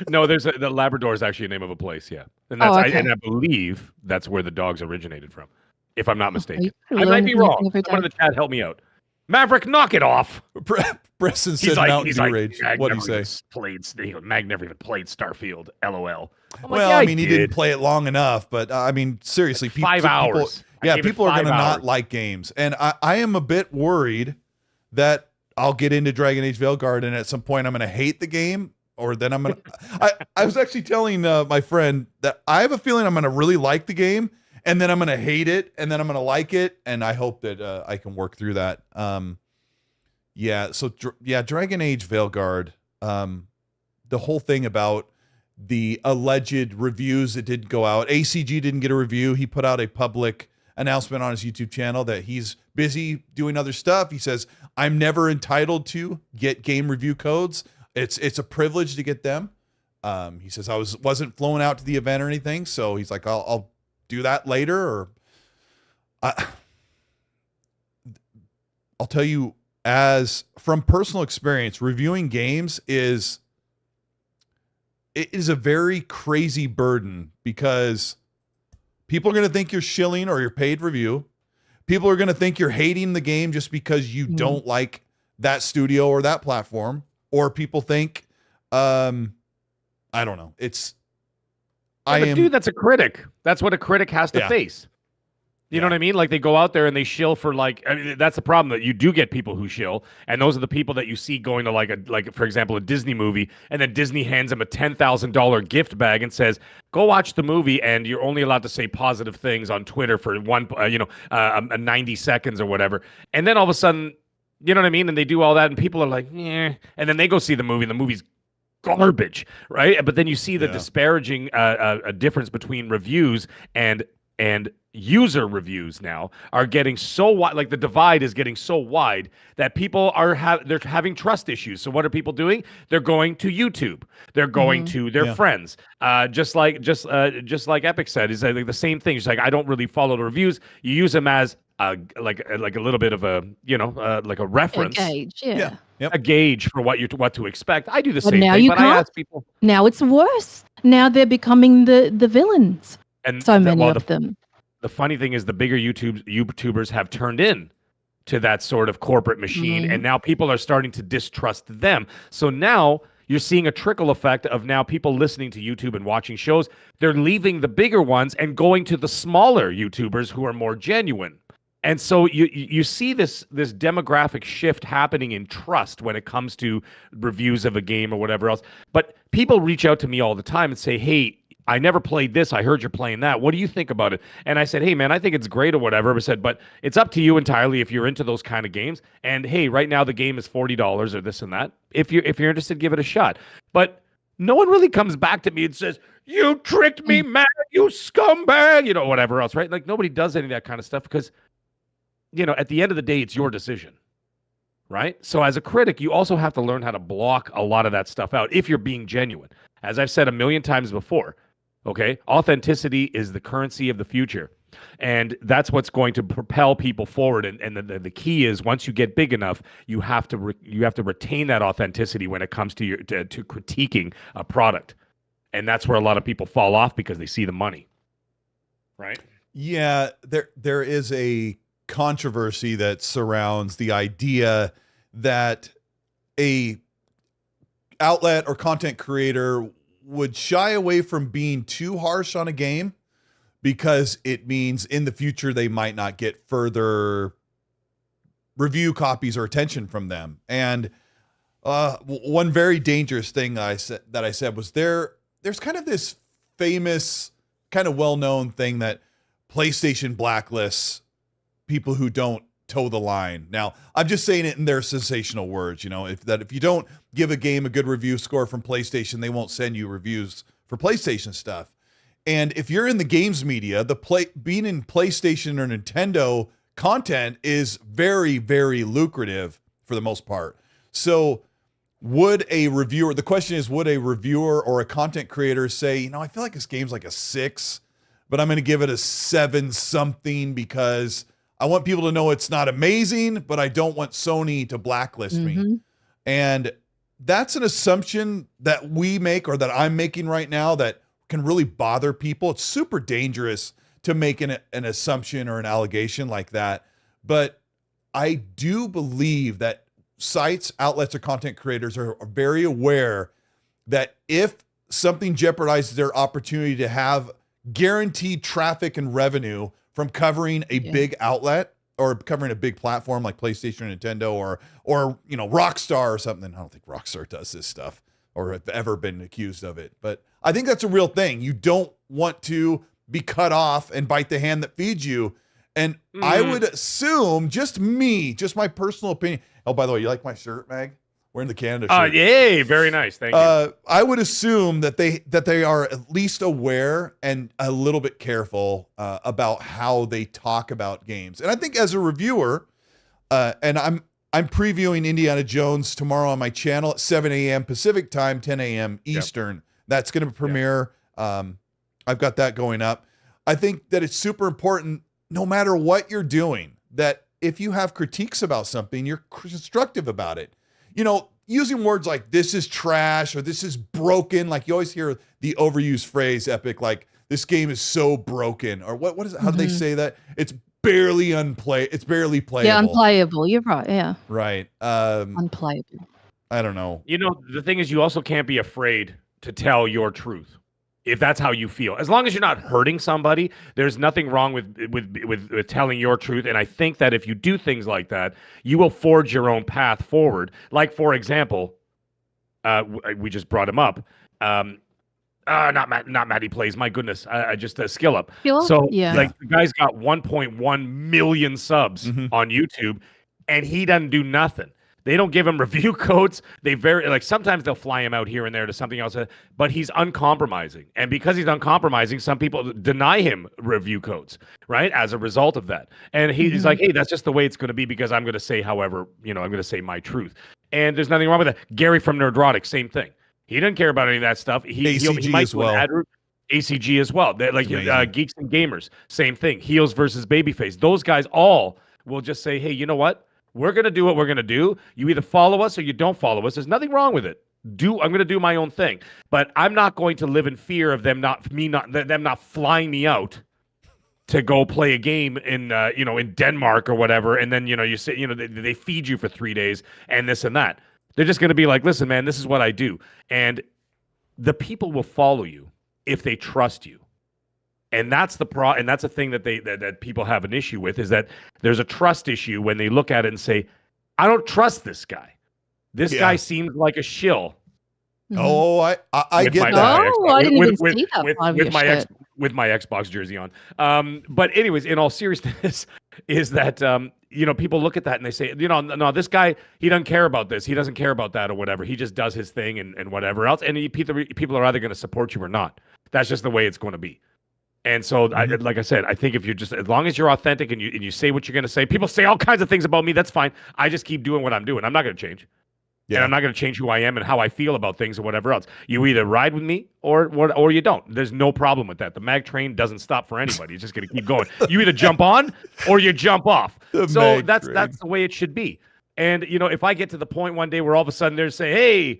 no. There's the Labrador is actually a name of a place. Yeah, and that's I believe that's where the dogs originated from. If I'm not mistaken. I might be wrong. Someone in the chat help me out. Maverick, knock it off. Preston said Mountain Dew Rage. What do you say? Mag never even played Starfield. LOL. He didn't play it long enough, but seriously. 5 hours. People are going to not like games. And I am a bit worried that I'll get into Dragon Age Veilguard and at some point I'm going to hate the game, or then I'm going to... I was actually telling my friend that I have a feeling I'm going to really like the game, and then I'm going to hate it, and then I'm going to like it, and I hope that I can work through that. Dragon Age Veilguard, the whole thing about the alleged reviews that didn't go out. ACG didn't get a review. He put out a public announcement on his YouTube channel that he's busy doing other stuff. He says, I'm never entitled to get game review codes. It's a privilege to get them. He says, I wasn't flown out to the event or anything. So he's like, I'll do that later. Or I'll tell you, as from personal experience, reviewing games is a very crazy burden, because people are going to think you're shilling or you're paid review. People are going to think you're hating the game just because you don't like that studio or that platform. Or people think, I don't know. Dude, that's a critic. That's what a critic has to face. You know what I mean? Like, they go out there and they shill for, like, I mean, that's the problem, that you do get people who shill, and those are the people that you see going to like for example, a Disney movie, and then Disney hands them a $10,000 gift bag and says, go watch the movie, and you're only allowed to say positive things on Twitter for 90 seconds or whatever. And then all of a sudden, you know what I mean? And they do all that, and people are like, yeah. And then they go see the movie, and the movie's garbage, right? But then you see the disparaging difference between reviews and user reviews now are getting so wide. Like, the divide is getting so wide that people are they're having trust issues. So what are people doing? They're going to YouTube. They're going to their friends. Just like Epic said, is like the same thing. It's like, I don't really follow the reviews. You use them as like a little bit of a like a reference, a gauge, a gauge for what to expect. I do the same now thing, you but can't. I ask people. Now it's worse. Now they're becoming the villains. And so many of them. The funny thing is, the bigger YouTubers have turned in to that sort of corporate machine, and now people are starting to distrust them. So now you're seeing a trickle effect of now people listening to YouTube and watching shows. They're leaving the bigger ones and going to the smaller YouTubers who are more genuine. And so you see this demographic shift happening in trust when it comes to reviews of a game or whatever else. But people reach out to me all the time and say, hey, I never played this. I heard you're playing that. What do you think about it? And I said, hey, man, I think it's great or whatever. I said, but it's up to you entirely if you're into those kind of games. And hey, right now the game is $40 or this and that. If you're interested, give it a shot. But no one really comes back to me and says, you tricked me, man, you scumbag, whatever else, right? Like, nobody does any of that kind of stuff because, at the end of the day, it's your decision, right? So as a critic, you also have to learn how to block a lot of that stuff out if you're being genuine. As I've said a million times before, okay, authenticity is the currency of the future. And that's what's going to propel people forward. And the key is, once you get big enough, you have to retain that authenticity when it comes to to critiquing a product. And that's where a lot of people fall off because they see the money. Right? Yeah, there is a controversy that surrounds the idea that a outlet or content creator would shy away from being too harsh on a game because it means in the future they might not get further review copies or attention from them. And one very dangerous thing that I said was there's kind of this famous, kind of well-known thing that PlayStation blacklists people who don't toe the line. Now, I'm just saying it in their sensational words, if you don't give a game a good review score from PlayStation, they won't send you reviews for PlayStation stuff. And if you're in the games media, being in PlayStation or Nintendo content is very, very lucrative for the most part. So the question is, would a reviewer or a content creator say, I feel like this game's like a 6, but I'm going to give it a 7 something because I want people to know it's not amazing, but I don't want Sony to blacklist me. And that's an assumption that we make, or that I'm making right now, that can really bother people. It's super dangerous to make an assumption or an allegation like that. But I do believe that sites, outlets, or content creators are very aware that if something jeopardizes their opportunity to have guaranteed traffic and revenue from covering a big outlet or covering a big platform like PlayStation or Nintendo or Rockstar or something. I don't think Rockstar does this stuff or have ever been accused of it, but I think that's a real thing. You don't want to be cut off and bite the hand that feeds you. And I would assume, just my personal opinion. Oh, by the way, you like my shirt, Mag? Wearing the Canada shirt. Yay, very nice. Thank you. I would assume that they are at least aware and a little bit careful about how they talk about games. And I think as a reviewer, and I'm previewing Indiana Jones tomorrow on my channel at 7 a.m. Pacific time, 10 a.m. Eastern. Yep. That's going to premiere. Yep. I've got that going up. I think that it's super important, no matter what you're doing, that if you have critiques about something, you're constructive about it. You know, using words like this is trash or this is broken, like you always hear the overused phrase, Epic, like this game is so broken, or what is it? How do they say that? It's barely playable. Yeah, unplayable. You're right. Yeah. Right. Unplayable. I don't know. You know, the thing is, you also can't be afraid to tell your truth. If that's how you feel, as long as you're not hurting somebody, there's nothing wrong with telling your truth. And I think that if you do things like that, you will forge your own path forward. Like, for example, we just brought him up. Not Matty Plays. My goodness, I just Skill Up. So like the guy's got 1.1 million subs on YouTube, and he doesn't do nothing. They don't give him review codes. They sometimes they'll fly him out here and there to something else, but he's uncompromising. And because he's uncompromising, some people deny him review codes, right? As a result of that. And he's like, hey, that's just the way it's going to be because I'm going to say, however, I'm going to say my truth. And there's nothing wrong with that. Gary from Nerdrotic, same thing. He doesn't care about any of that stuff. He might as well. ACG as well. Like Geeks and Gamers, same thing. Heels versus Babyface. Those guys all will just say, hey, you know what? We're going to do what we're going to do. You either follow us or you don't follow us. There's nothing wrong with it. I'm going to do my own thing. But I'm not going to live in fear of them not flying me out to go play a game in in Denmark or whatever. And then, you say, they feed you for 3 days and this and that. They're just going to be like, listen, man, this is what I do. And the people will follow you if they trust you. And that's and that's a thing that that people have an issue with, is that there's a trust issue when they look at it and say, I don't trust this guy. This guy seems like a shill. Oh, I get that. I didn't even see that with my Xbox jersey on. But anyways, in all seriousness, is that people look at that and they say, no, this guy, he doesn't care about this. He doesn't care about that or whatever. He just does his thing and whatever else. And people are either going to support you or not. That's just the way it's going to be. And so, like I said, I think if you're just, as long as you're authentic and you say what you're going to say, people say all kinds of things about me. That's fine. I just keep doing what I'm doing. I'm not going to change. Yeah. And I'm not going to change who I am and how I feel about things or whatever else. You either ride with me or you don't. There's no problem with that. The mag train doesn't stop for anybody. It's just going to keep going. You either jump on or you jump off. So that's the way it should be. And, if I get to the point one day where all of a sudden they're saying, hey,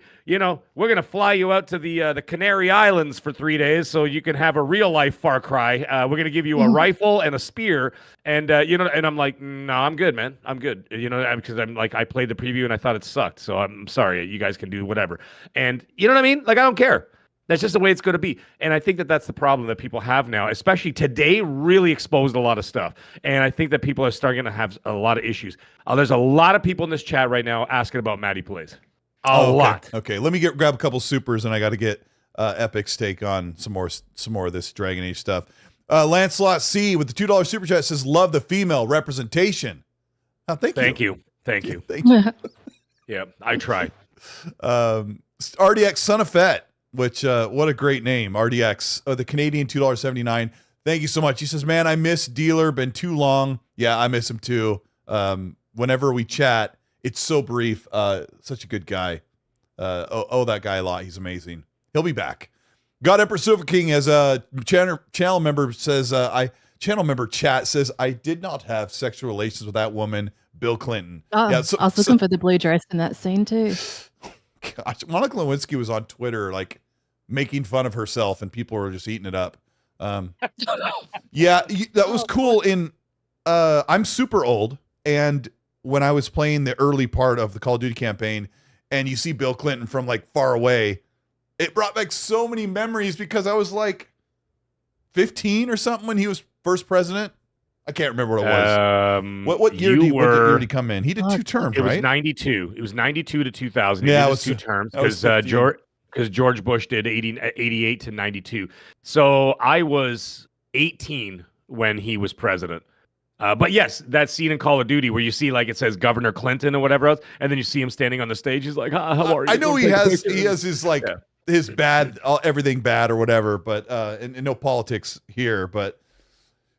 we're going to fly you out to the Canary Islands for 3 days so you can have a real life Far Cry. We're going to give you a rifle and a spear. And, and I'm like, no, I'm good, man. I'm good. Because I'm like, I played the preview and I thought it sucked. So I'm sorry. You guys can do whatever. And you know what I mean? Like, I don't care. That's just the way it's going to be. And I think that that's the problem that people have now, especially today, really exposed a lot of stuff. And I think that people are starting to have a lot of issues. There's a lot of people in this chat right now asking about Matty Plays. A lot. Okay, let me grab a couple supers, and I got to get Epic's take on some more of this Dragon Age stuff. Lancelot C with the $2 super chat says, love the female representation. Thank you. Thank you. Yeah, I try. RDX Son of Fett. Which, what a great name, RDX, the Canadian $2.79. Thank you so much. He says, man, I miss Dealer, been too long. Yeah, I miss him too. Whenever we chat, it's so brief. Such a good guy. That guy a lot. He's amazing. He'll be back. God Emperor Silver King, as a channel member says, channel member chat says, I did not have sexual relations with that woman, Bill Clinton. Oh, yeah, I was looking for the blue dress in that scene too. Gosh, Monica Lewinsky was on Twitter, like, making fun of herself, and people were just eating it up. Yeah, that was cool. I'm super old, and when I was playing the early part of the Call of Duty campaign, and you see Bill Clinton from like far away, it brought back so many memories because I was like 15 or something when he was first president. I can't remember what it was. What year did he come in? He did 2 terms, right? It was 92. It was 92 to 2000. Yeah, it was 2 terms because George Bush did 88 to 92. So I was 18 when he was president. But yes, that scene in Call of Duty where you see like it says Governor Clinton or whatever else, and then you see him standing on the stage. He's like, "How are you?" I know he has his like his bad everything bad or whatever, but and no politics here. But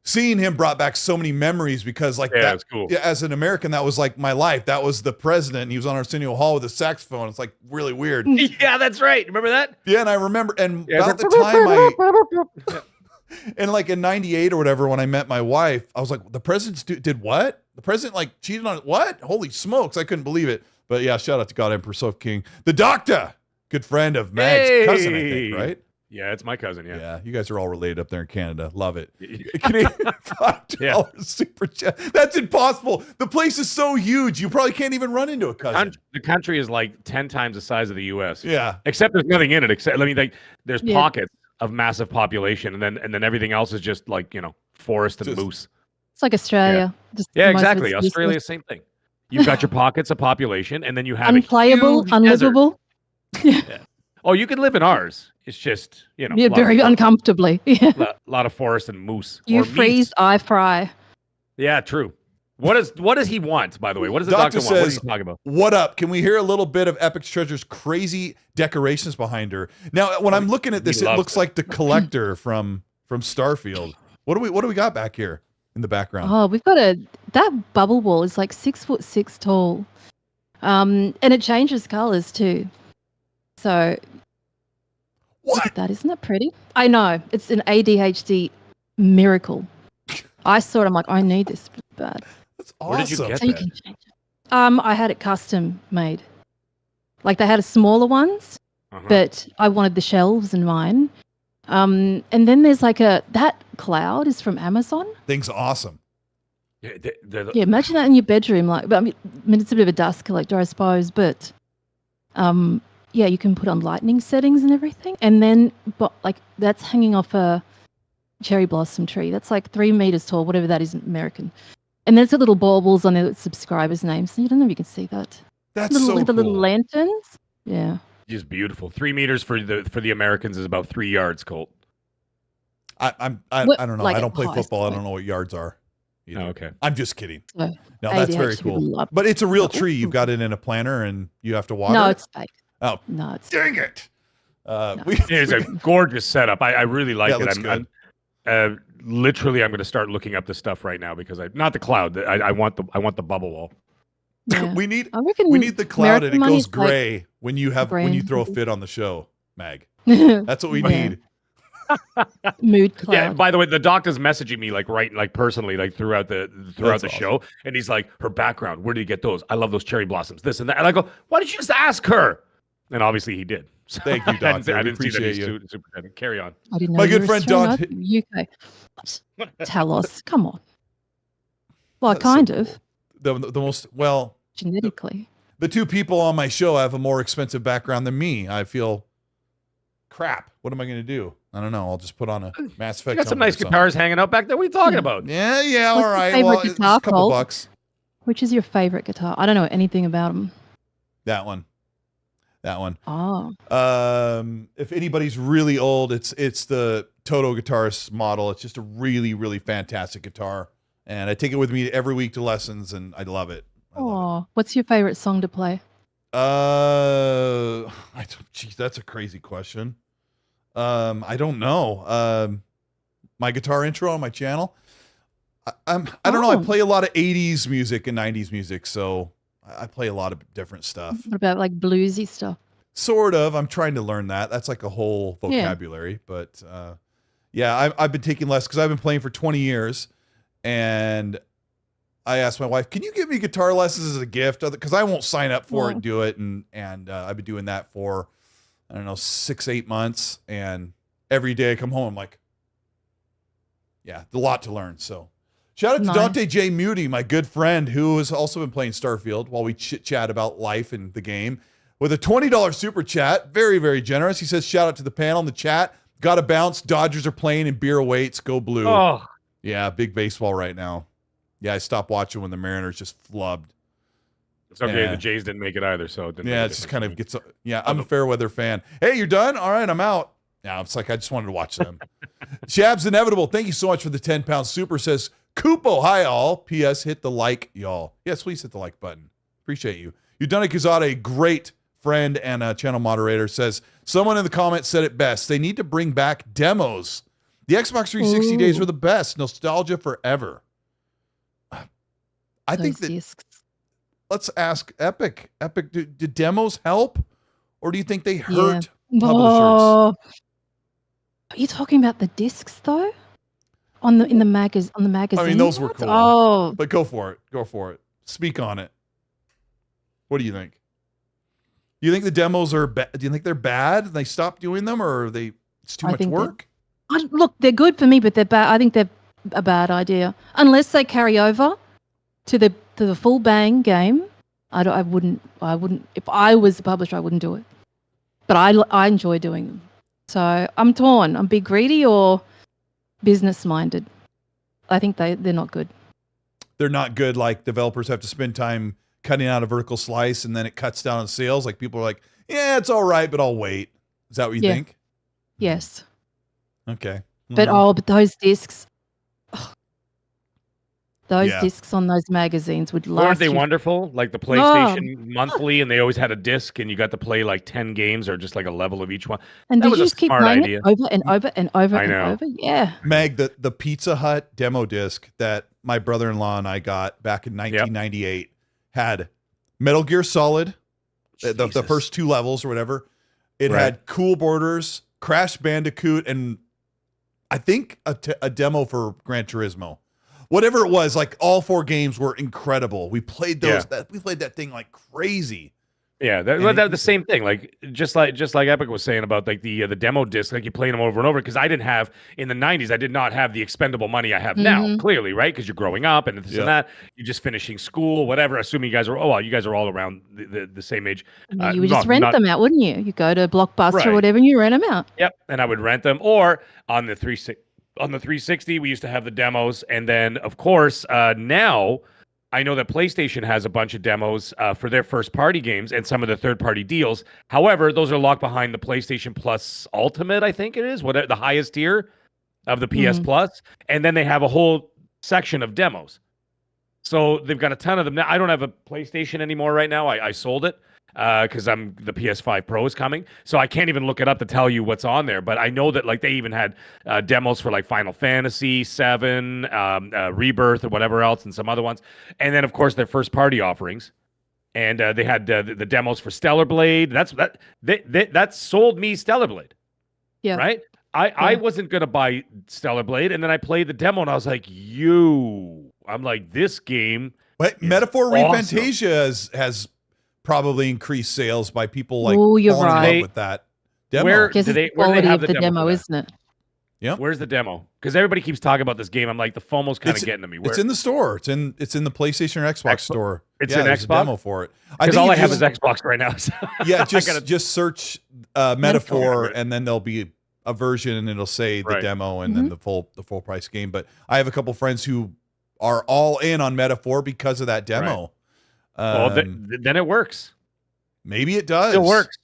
seeing him brought back so many memories because like that's cool. Yeah, as an American, that was like my life. That was the president. And he was on Arsenio Hall with a saxophone. It's like really weird. Yeah, that's right. Remember that? Yeah, and I remember, and about the time and like in 98 or whatever, when I met my wife, I was like, the president did what? The president like cheated on what? Holy smokes. I couldn't believe it. But yeah, shout out to God Emperor Sof King. The doctor, good friend of Mag's cousin, I think, right? Yeah, it's my cousin, yeah. Yeah, you guys are all related up there in Canada. Love it. Canadian $5 super chat. That's impossible. The place is so huge, you probably can't even run into a cousin. The country is like 10 times the size of the U.S. Yeah. Except there's nothing in it. Except, I mean, like, there's pockets of massive population, and then everything else is just like, you know, forest and moose. It's like Australia. Yeah, exactly. Australia, same thing. You've got your pockets of population, and then you have unplayable, unlivable. Yeah. Oh, you can live in ours. It's just, you know, very uncomfortably. Yeah. A lot of forest and moose. You freeze, I fry. Yeah, true. What does he want, by the way? What does the doctor want? What is he talking about? What up? Can we hear a little bit of Epic Treasure's crazy decorations behind her? Now, when I'm looking at this, it looks like the collector from Starfield. What do we got back here in the background? Oh, we've got that bubble wall is like 6'6" tall. And it changes colors too. So what? Look at that, isn't that pretty? I know. It's an ADHD miracle. I saw it, I'm like, I need this bad. That's awesome. Where did you get that? You can change it. I had it custom made. Like they had smaller ones, but I wanted the shelves in mine. And then there's like that cloud is from Amazon. Thing's awesome. Yeah, imagine that in your bedroom. Like, I mean, it's a bit of a dust collector, I suppose, but yeah, you can put on lightning settings and everything. And then, but like that's hanging off a cherry blossom tree. That's like 3 meters tall, whatever that is in American. And there's the little baubles on the subscribers' names. I don't know if you can see that. That's so cool. The little lanterns. Yeah. Just beautiful. 3 meters for the Americans is about 3 yards, Colt. I don't know. Like I don't play football. I don't know what yards are. Oh, okay. I'm just kidding. So, no, that's very cool. But it's a real tree. You've got it in a planter and you have to water it? No, it's fake. Oh, no, it's dang it. It's a gorgeous setup. I really like it. Looks good. Literally, I'm going to start looking up this stuff right now because not the cloud. I want the bubble wall. Yeah. we need the cloud and it goes gray when you throw a fit on the show, Mag. That's what we need. Mood cloud. Yeah. By the way, the doctor's messaging me like personally throughout the show, and he's like, her background. Where did you get those? I love those cherry blossoms. This and that. And I go, why did you just ask her? And obviously he did. So thank you, Doctor. I didn't see that he's super. Carry on. I didn't know. My good friend Danta. UK. Tell us. Come on. Well, that's kind of. Cool. The most genetically. The two people on my show have a more expensive background than me. I feel crap. What am I going to do? I don't know. I'll just put on a Mass Effect. You got some nice guitars hanging out back there. What are you talking about? Yeah. All right. Well, it's a couple bucks. Which is your favorite guitar? I don't know anything about them. That one. Oh. If anybody's really old, it's the Toto Guitarist model. It's just a really, really fantastic guitar. And I take it with me every week to lessons, and I love it. What's your favorite song to play? Geez, that's a crazy question. I don't know. My guitar intro on my channel. I don't know. I play a lot of 80s music and 90s music, so I play a lot of different stuff. What about like bluesy stuff? Sort of. I'm trying to learn that. That's like a whole vocabulary. Yeah. But I've been taking lessons because I've been playing for 20 years. And I asked my wife, can you give me guitar lessons as a gift? Because I won't sign up for it and do it. And I've been doing that for, 6-8 months. And every day I come home, I'm like, a lot to learn. So shout out to Dante J. Muty, my good friend, who has also been playing Starfield while we chit-chat about life and the game. With a $20 super chat, very, very generous. He says, shout out to the panel in the chat. Got to bounce. Dodgers are playing and beer awaits. Go blue. Oh. Yeah, big baseball right now. Yeah, I stopped watching when the Mariners just flubbed. It's okay. The Jays didn't make it either, so it didn't it just kind of gets. Yeah, I'm a fair weather fan. Hey, you're done? All right, I'm out. Now it's like I just wanted to watch them. Shab's Inevitable, thank you so much for the 10-pound super. Says Kupo, hi all. P.S. Hit the like, y'all. Yes, please hit the like button. Appreciate you. Udana Kazada, a great friend and a channel moderator, says someone in the comments said it best. They need to bring back demos. The Xbox 360 days were the best. Nostalgia forever. I think that discs. Let's ask Epic. Epic, do demos help, or do you think they hurt publishers? Oh, are you talking about the discs though? On the magazine. I mean, those were cool. Oh, But go for it. Go for it. Speak on it. What do you think? Do you think the demos are bad? Do you think they're bad? They stopped doing them, or are they? It's too much work. Look, they're good for me, but they're bad. I think they're a bad idea unless they carry over to the full bang game. I wouldn't. If I was the publisher, I wouldn't do it. But I enjoy doing them. So I'm torn. I'm be greedy or business minded. I think they're not good. They're not good. Like developers have to spend time cutting out a vertical slice, and then it cuts down on sales. Like people are like, yeah, it's all right, but I'll wait. Is that what you think? Yes. Okay. But but those discs. Those discs on those magazines would last. Weren't they wonderful? Like the PlayStation monthly, and they always had a disc, and you got to play like 10 games or just like a level of each one. And that did was you a just keep smart playing idea. it over and over and over and over? Yeah. Meg, the Pizza Hut demo disc that my brother-in-law and I got back in 1998 had Metal Gear Solid, the first 2 levels or whatever. It had Cool Borders, Crash Bandicoot, and I think a demo for Gran Turismo. Whatever it was, like all 4 games were incredible. We played those. We played that thing like crazy. Yeah, that's the same thing. Like just like Epic was saying about like the demo disc, like you played them over and over. Because I didn't have in the '90s, I did not have the expendable money I have now. Clearly, right? Because you're growing up and this and that. You're just finishing school, whatever. Assuming you guys are you guys are all around the same age. You would just rent them out, wouldn't you? You go to Blockbuster or whatever, and you rent them out. Yep, and I would rent them, or on the 360, we used to have the demos, and then of course now. I know that PlayStation has a bunch of demos for their first-party games and some of the third-party deals. However, those are locked behind the PlayStation Plus Ultimate, I think it is, the highest tier of the PS Plus. And then they have a whole section of demos. So they've got a ton of them. Now, I don't have a PlayStation anymore right now. I sold it because the PS5 Pro is coming. So I can't even look it up to tell you what's on there. But I know that like they even had demos for like Final Fantasy 7, Rebirth, or whatever else, and some other ones. And then, of course, their first-party offerings. And they had the demos for Stellar Blade. That sold me Stellar Blade. Yeah. Right? I wasn't going to buy Stellar Blade. And then I played the demo, and I was like, I'm like, this game. But Metaphor awesome. Refantasia has probably increased sales by people like falling in love with that demo. Where do they have the demo isn't it? Yeah. Where's the demo? Because everybody keeps talking about this game. I'm like, the FOMO's kind of getting to me. It's in the store. It's in the PlayStation or Xbox store. It's an Xbox? A demo for it. Because all I have is Xbox right now. So yeah, just search Metaphor, and then there'll be a version, and it'll say the demo and then the full price game. But I have a couple friends who are all in on Metaphor because of that demo. Well, then it works. Maybe it does. It works.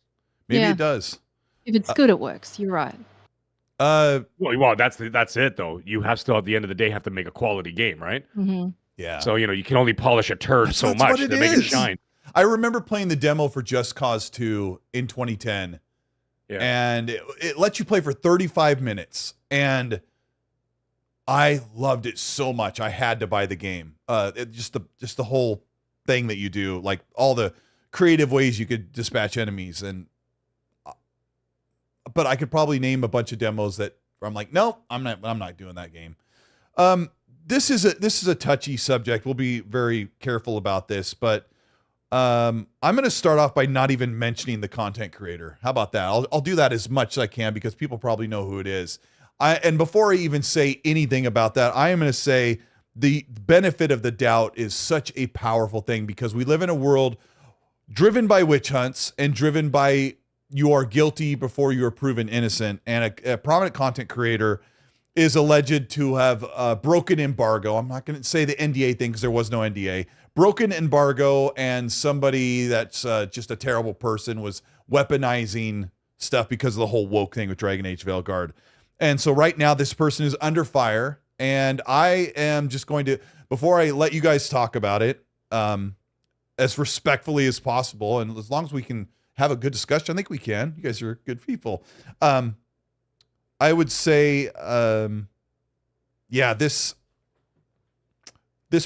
Maybe it does. If it's good, it works. You're right. Well, that's it though. You have still at the end of the day have to make a quality game, right? Mm-hmm. Yeah. So you can only polish a turd so much to make it shine. I remember playing the demo for Just Cause 2 in 2010, and it lets you play for 35 minutes, and I loved it so much. I had to buy the game. Just the whole thing that you do, like all the creative ways you could dispatch enemies, but I could probably name a bunch of demos that I'm like, no, I'm not doing that game. This is a touchy subject. We'll be very careful about this, but I'm going to start off by not even mentioning the content creator. How about that? I'll do that as much as I can because people probably know who it is. And before I even say anything about that, I am going to say the benefit of the doubt is such a powerful thing because we live in a world driven by witch hunts and driven by you are guilty before you are proven innocent. And a prominent content creator is alleged to have broken embargo. I'm not going to say the NDA thing because there was no NDA. Broken embargo, and somebody that's just a terrible person was weaponizing stuff because of the whole woke thing with Dragon Age Veilguard. And so right now this person is under fire, and I am just going to, before I let you guys talk about it, as respectfully as possible, and as long as we can have a good discussion, I think we can. You guys are good people. I would say, yeah, this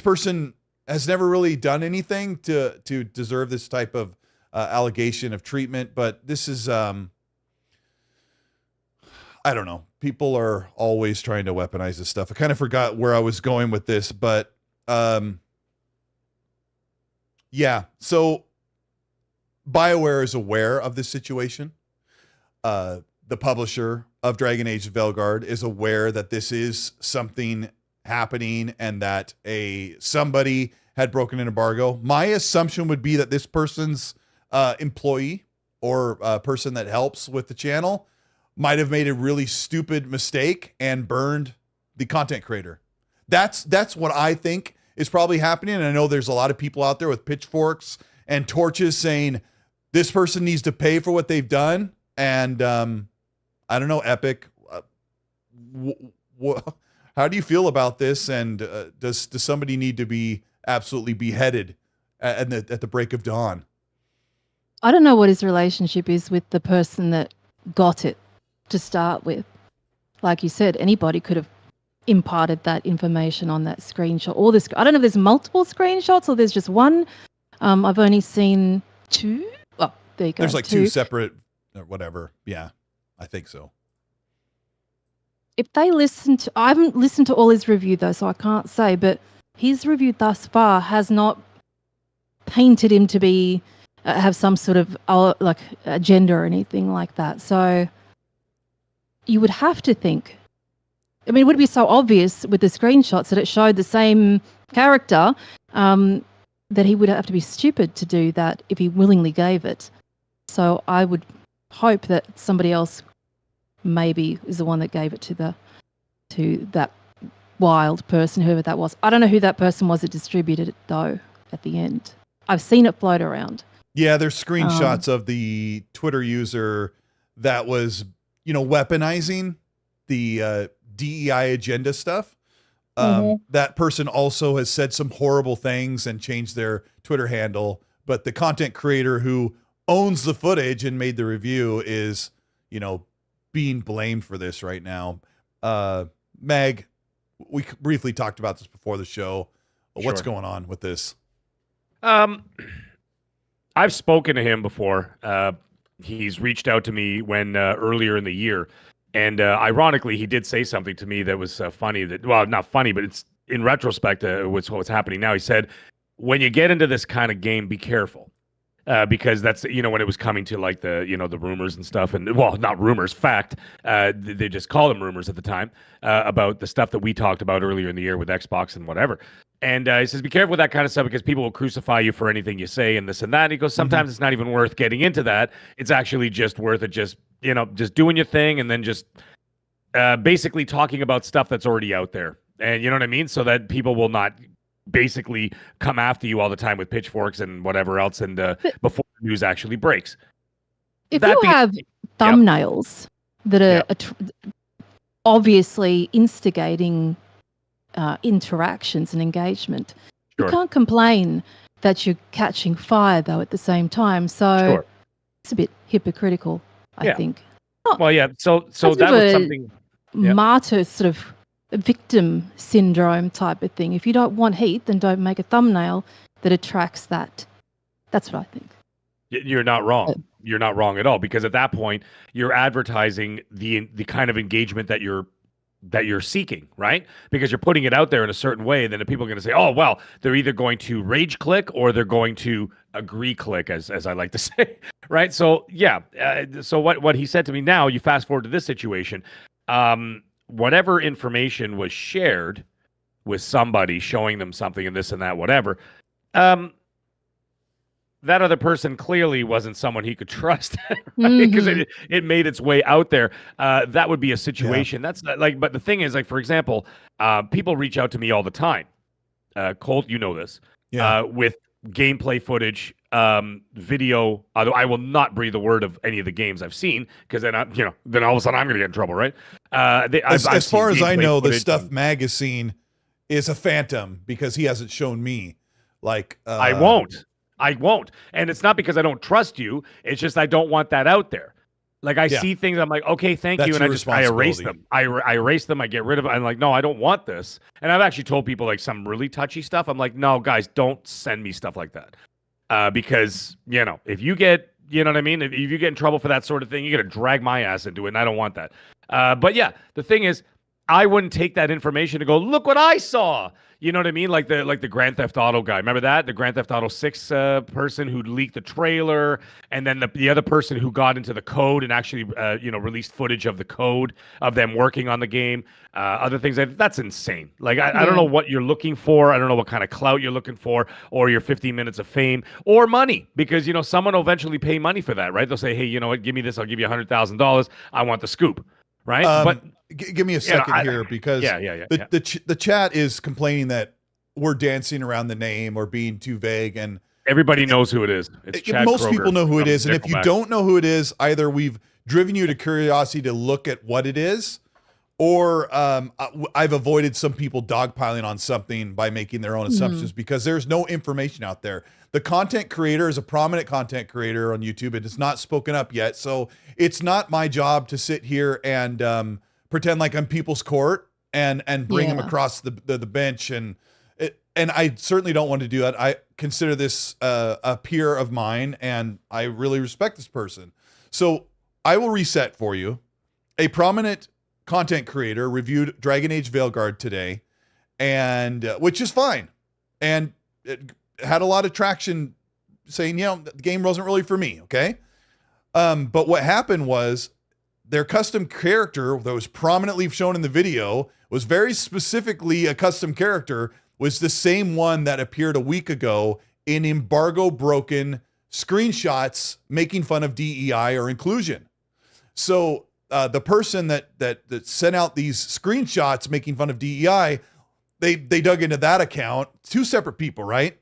person has never really done anything to deserve this type of allegation of treatment, but this is, I don't know. People are always trying to weaponize this stuff. I kind of forgot where I was going with this, but yeah. So BioWare is aware of this situation. The publisher of Dragon Age Veilguard is aware that this is something happening and that somebody had broken an embargo. My assumption would be that this person's employee or person that helps with the channel might have made a really stupid mistake and burned the content creator. That's what I think is probably happening. And I know there's a lot of people out there with pitchforks and torches saying this person needs to pay for what they've done. And I don't know, Epic, how do you feel about this? And does somebody need to be absolutely beheaded at the break of dawn? I don't know what his relationship is with the person that got it to start with. Like you said, anybody could have imparted that information on that screenshot. Or this, I don't know if there's multiple screenshots or there's just one. I've only seen two. Oh, there you go. There's like two separate, or whatever. Yeah, I think so. If they I haven't listened to all his review though, so I can't say, but his review thus far has not painted him to be, have some sort of like agenda or anything like that. So you would have to think, I mean, it would be so obvious with the screenshots that it showed the same character, that he would have to be stupid to do that if he willingly gave it. So I would hope that somebody else maybe is the one that gave it to that wild person, whoever that was. I don't know who that person was that distributed it though at the end. I've seen it float around. Yeah, there's screenshots of the Twitter user that was, weaponizing the DEI agenda stuff. That person also has said some horrible things and changed their Twitter handle, but the content creator who owns the footage and made the review is, being blamed for this right now. Meg, we briefly talked about this before the show. What's going on with this? I've spoken to him before. He's reached out to me when earlier in the year. And ironically, he did say something to me that was funny. Not funny, but it's in retrospect, what's happening now. He said, when you get into this kind of game, be careful. Because that's, when it was coming to like the rumors and stuff, and not rumors, fact, they just called them rumors at the time, about the stuff that we talked about earlier in the year with Xbox and whatever. And he says, be careful with that kind of stuff because people will crucify you for anything you say and this and that. And he goes, sometimes it's not even worth getting into that. It's actually just worth it. Just doing your thing and then just basically talking about stuff that's already out there. And you know what I mean? So that people will not basically come after you all the time with pitchforks and whatever else, and before the news actually breaks. If you have thumbnails that are obviously instigating interactions and engagement, you can't complain that you're catching fire though at the same time. So it's a bit hypocritical, I think. So that was something martyr sort of victim syndrome type of thing. If you don't want heat, then don't make a thumbnail that attracts that. That's what I think. You're not wrong. You're not wrong at all, because at that point you're advertising the kind of engagement that you're seeking, right? Because you're putting it out there in a certain way, and then the people are going to say, oh, well, they're either going to rage click or they're going to agree click, as I like to say, right? So so what he said to me now, you fast forward to this situation, whatever information was shared with somebody showing them something and this and that, whatever, that other person clearly wasn't someone he could trust, right? Because it made its way out there. That would be a situation. That's like, but the thing is, like, for example, people reach out to me all the time. Colt, you know this, with gameplay footage, video. Although I will not breathe a word of any of the games I've seen, because then then all of a sudden I'm going to get in trouble, right? As far as I know, the Stuff and magazine is a phantom because he hasn't shown me. Like I won't, and it's not because I don't trust you. It's just I don't want that out there. Like I see things, I'm like, okay, thank you, and I erase them. I erase them. I get rid of it. I'm like, no, I don't want this. And I've actually told people like some really touchy stuff. I'm like, no, guys, don't send me stuff like that, because if you get, what I mean, if you get in trouble for that sort of thing, you're gonna drag my ass into it, and I don't want that. But yeah, the thing is, I wouldn't take that information to go, look what I saw. You know what I mean? Like the Grand Theft Auto guy. Remember that? The Grand Theft Auto 6 person who leaked the trailer, and then the other person who got into the code and actually released footage of the code of them working on the game. Other things that's insane. Like I don't know what you're looking for. I don't know what kind of clout you're looking for, or your 15 minutes of fame or money, because someone will eventually pay money for that, right? They'll say, hey, you know what? Give me this. I'll give you $100,000. I want the scoop. Right, but give me a second here, because the chat is complaining that we're dancing around the name or being too vague, and everybody knows who it is. It's Chad most Kroger people know who it is, and if you Nickelback. don't know who it is, either we've driven you to curiosity to look at what it is, or I've avoided some people dogpiling on something by making their own assumptions because there's no information out there. The content creator is a prominent content creator on YouTube. It has not spoken up yet. So it's not my job to sit here and pretend like I'm people's court and bring him across the bench. And I certainly don't want to do that. I consider this a peer of mine, and I really respect this person. So I will reset for you. A prominent content creator reviewed Dragon Age Veilguard today, and which is fine. And it had a lot of traction saying, the game wasn't really for me. Okay. But what happened was their custom character that was prominently shown in the video was very specifically a custom character, was the same one that appeared a week ago in embargo broken screenshots making fun of DEI or inclusion. So the person that sent out these screenshots making fun of DEI, they dug into that account, two separate people, right?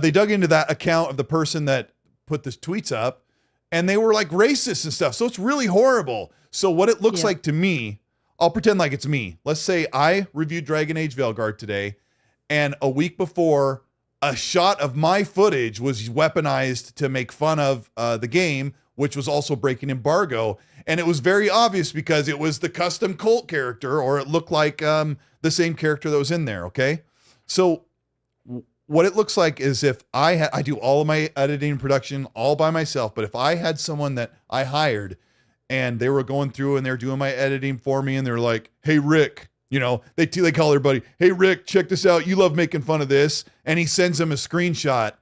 They dug into that account of the person that put this tweets up, and they were like racist and stuff. So it's really horrible. So what it looks like to me, I'll pretend like it's me. Let's say I reviewed Dragon Age Veilguard today, and a week before, a shot of my footage was weaponized to make fun of the game, which was also breaking embargo. And it was very obvious because it was the custom Colt character, or it looked like the same character that was in there. Okay. So what it looks like is if I do all of my editing and production all by myself, but if I had someone that I hired and they were going through and they're doing my editing for me, and they're like, hey, Rick, they call their buddy, hey, Rick, check this out. You love making fun of this. And he sends them a screenshot.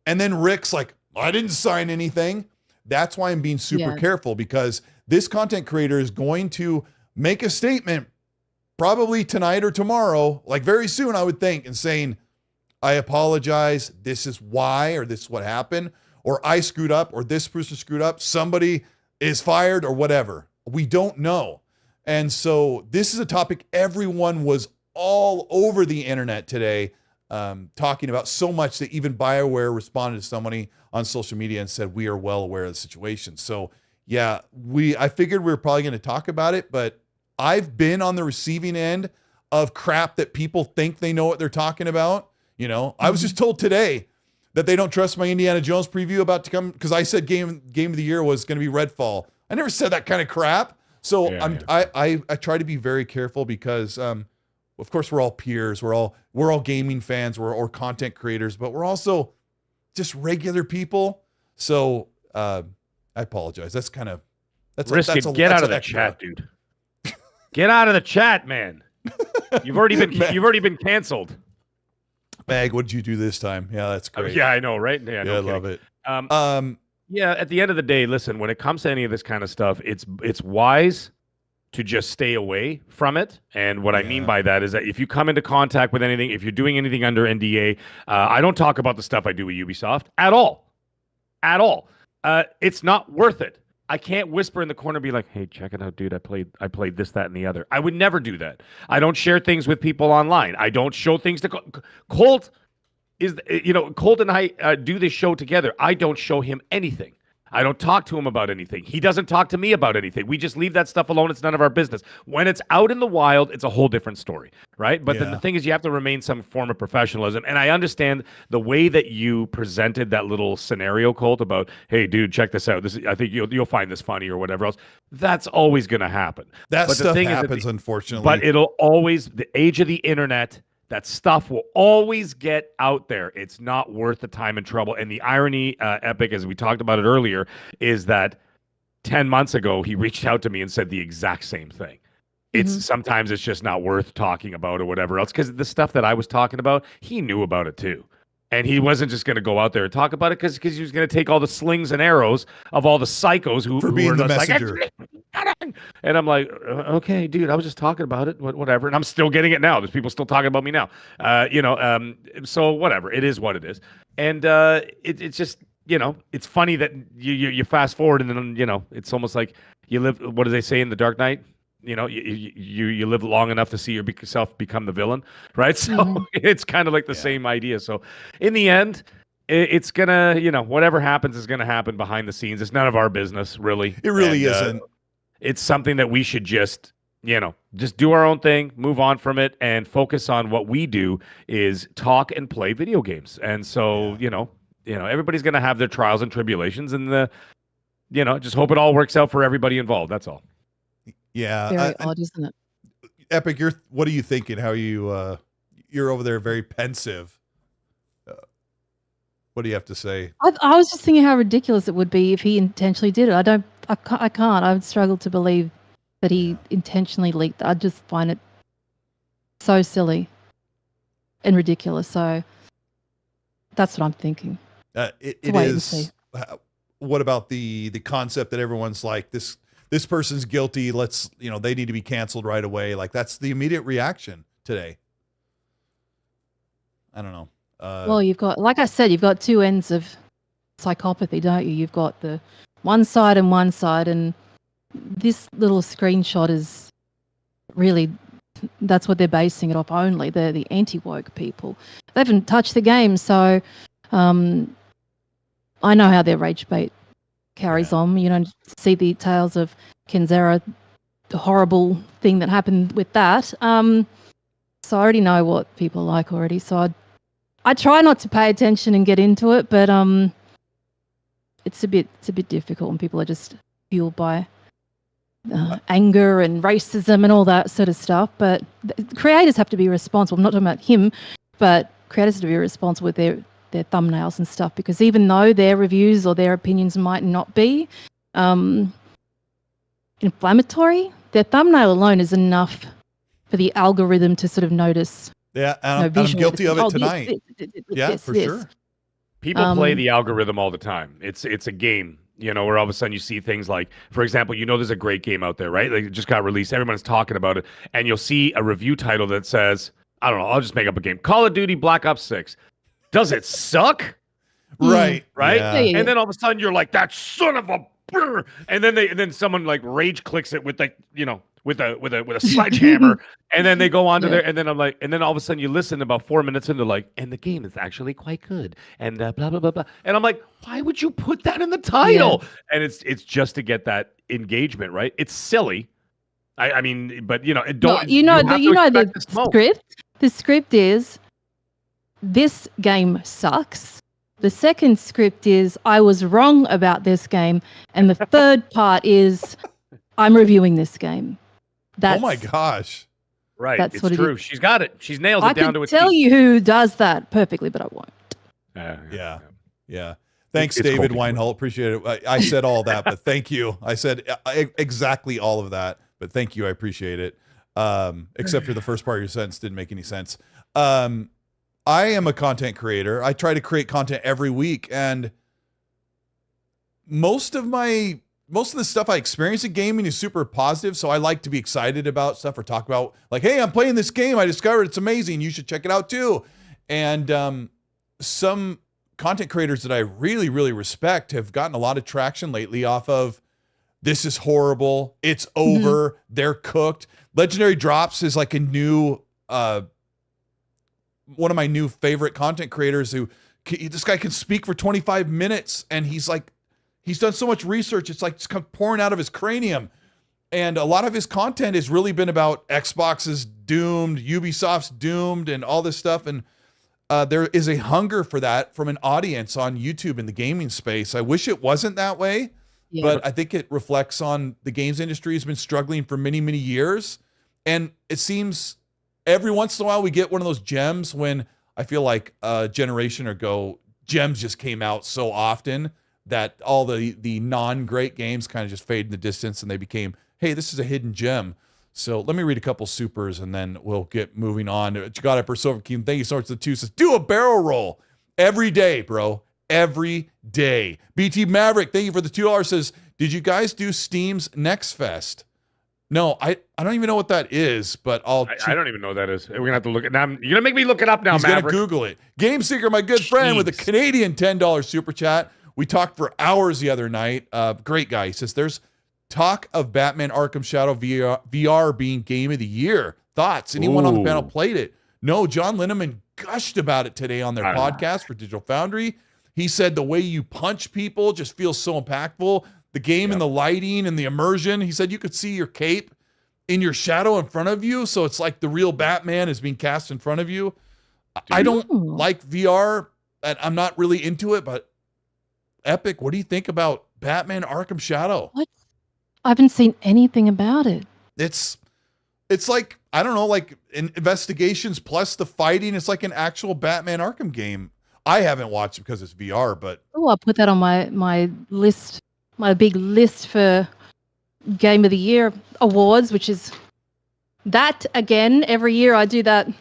And then Rick's like, I didn't sign anything. That's why I'm being super careful, because this content creator is going to make a statement probably tonight or tomorrow, like very soon, I would think, and saying, I apologize. This is why, or this is what happened, or I screwed up, or this person screwed up. Somebody is fired, or whatever. We don't know. And so this is a topic everyone was all over the internet today talking about, so much that even BioWare responded to somebody on social media and said, we are well aware of the situation. So yeah, I figured we were probably going to talk about it, but I've been on the receiving end of crap that people think they know what they're talking about. I was just told today that they don't trust my Indiana Jones preview about to come, because I said game of the year was going to be Redfall. I never said that kind of crap. So I try to be very careful, because of course we're all peers, we're all gaming fans, we're content creators, but we're also just regular people. So I apologize. That's Riskin, get out of the chat, dude. Get out of the chat, man. You've already been canceled. Mag, what did you do this time? Yeah, that's great. Yeah, I know, right? Yeah, I love it. Yeah, at the end of the day, listen, when it comes to any of this kind of stuff, it's wise to just stay away from it. And what I mean by that is that if you come into contact with anything, if you're doing anything under NDA, I don't talk about the stuff I do with Ubisoft at all. At all. It's not worth it. I can't whisper in the corner and be like, hey, check it out, dude. I played this, that, and the other. I would never do that. I don't share things with people online. I don't show things to Colt. is, Colt and I do this show together. I don't show him anything. I don't talk to him about anything. He doesn't talk to me about anything. We just leave that stuff alone. It's none of our business. When it's out in the wild, it's a whole different story, right? But then the thing is, you have to remain some form of professionalism. And I understand the way that you presented that little scenario, Colt, about, hey, dude, check this out. I think you'll find this funny or whatever else. That's always going to happen. That stuff happens, unfortunately. But it'll always, the age of the internet, that stuff will always get out there. It's not worth the time and trouble. And the irony, Epic, as we talked about it earlier, is that 10 months ago, he reached out to me and said the exact same thing. Sometimes it's just not worth talking about or whatever else, because the stuff that I was talking about, he knew about it too. And he wasn't just going to go out there and talk about it because he was going to take all the slings and arrows of all the psychos who being were the just messenger. And I'm like, okay, dude, I was just talking about it, whatever. And I'm still getting it now. There's people still talking about me now. So whatever. It is what it is. And it's just, it's funny that you fast forward and then, it's almost like you live, what do they say in The Dark Knight? You live long enough to see yourself become the villain, right? So it's kind of like the same idea. So in the end, it's gonna, whatever happens is gonna happen behind the scenes. It's none of our business, really. It really isn't. It's something that we should just do our own thing, move on from it, and focus on what we do is talk and play video games. And so, everybody's gonna have their trials and tribulations, and just hope it all works out for everybody involved. That's all. Yeah. Very odd, isn't it? Epic, what are you thinking? How you're over there very pensive. What do you have to say? I was just thinking how ridiculous it would be if he intentionally did it. I can't. I would struggle to believe that he intentionally leaked. I just find it so silly and ridiculous. So that's what I'm thinking. It is. What about the concept that everyone's like, this person's guilty. They need to be canceled right away. Like, that's the immediate reaction today. I don't know. Well, you've got two ends of psychopathy, don't you? You've got the one side, and this little screenshot is really, that's what they're basing it off only. They're the anti-woke people. They haven't touched the game, so I know how their rage bait carries on. See the tales of Kenzera, the horrible thing that happened with that. So I already know what people like already. So I try not to pay attention and get into it, but it's a bit difficult when people are just fueled by anger and racism and all that sort of stuff. But creators have to be responsible. I'm not talking about him, but creators have to be responsible with their thumbnails and stuff, because even though their reviews or their opinions might not be inflammatory, their thumbnail alone is enough for the algorithm to sort of notice. Yeah, and I'm guilty of it tonight. For sure. People play the algorithm all the time. It's a game, where all of a sudden you see things like, for example, there's a great game out there, right? Like, it just got released. Everyone's talking about it. And you'll see a review title that says, I don't know, I'll just make up a game. Call of Duty Black Ops 6. Does it suck? Right. Yeah. And then all of a sudden you're like, that son of a brr. And then someone like rage clicks it with like, with a sledgehammer, and then they go on to there, and then I'm like, and then all of a sudden you listen about 4 minutes into, like, and the game is actually quite good, and blah blah blah blah, and I'm like, why would you put that in the title? And it's just to get that engagement, right? It's silly. I mean, but the script. The script is, this game sucks. The second script is, I was wrong about this game, and the third part is, I'm reviewing this game. Oh my gosh. Right. That's what true. She's got it. She's nailed it down to a T. I can tell you who does that perfectly, but I won't. Yeah. Thanks, David Weinhold. Appreciate it. I said all that, but thank you. I said exactly all of that, but thank you. I appreciate it. Except for the first part of your sentence didn't make any sense. I am a content creator. I try to create content every week, and most of the stuff I experience in gaming is super positive, so I like to be excited about stuff or talk about, like, hey, I'm playing this game. I discovered it's amazing. You should check it out too. And some content creators that I really, really respect have gotten a lot of traction lately off of, this is horrible, it's over, they're cooked. Legendary Drops is like a new one of my new favorite content creators who this guy can speak for 25 minutes and he's done so much research. It's like it's pouring out of his cranium. And a lot of his content has really been about Xbox's doomed, Ubisoft's doomed, and all this stuff. And there is a hunger for that from an audience on YouTube in the gaming space. I wish it wasn't that way, but I think it reflects on the games industry has been struggling for many, many years. And it seems every once in a while we get one of those gems when I feel like a generation ago, gems just came out so often that all the non-great games kind of just fade in the distance and they became, hey, this is a hidden gem. So let me read a couple supers and then we'll get moving on. Chagata Persover King, thank you so much to the 2 says, do a barrel roll every day, bro. Every day. BT Maverick, thank you for the $2 says, did you guys do Steam's Next Fest? No, I don't even know what that is, but I don't even know what that is. We're going to have to look it now. You're going to make me look it up now, He's Maverick. He's going to Google it. Game Seeker, my good friend with a Canadian $10 super chat. We talked for hours the other night. Great guy. He says, there's talk of Batman Arkham Shadow VR being game of the year. Thoughts? Anyone on the panel played it? No, John Linneman gushed about it today on their podcast for Digital Foundry. He said the way you punch people just feels so impactful. The game and the lighting and the immersion. He said you could see your cape in your shadow in front of you. So it's like the real Batman is being cast in front of you. I don't like VR and I'm not really into it, but Epic, what do you think about Batman Arkham Shadow? What? I haven't seen anything about it. It's like, I don't know, like investigations plus the fighting. It's like an actual Batman Arkham game. I haven't watched it because it's VR, but I'll put that on my list, my big list for Game of the Year awards, which is that again. Every year I do that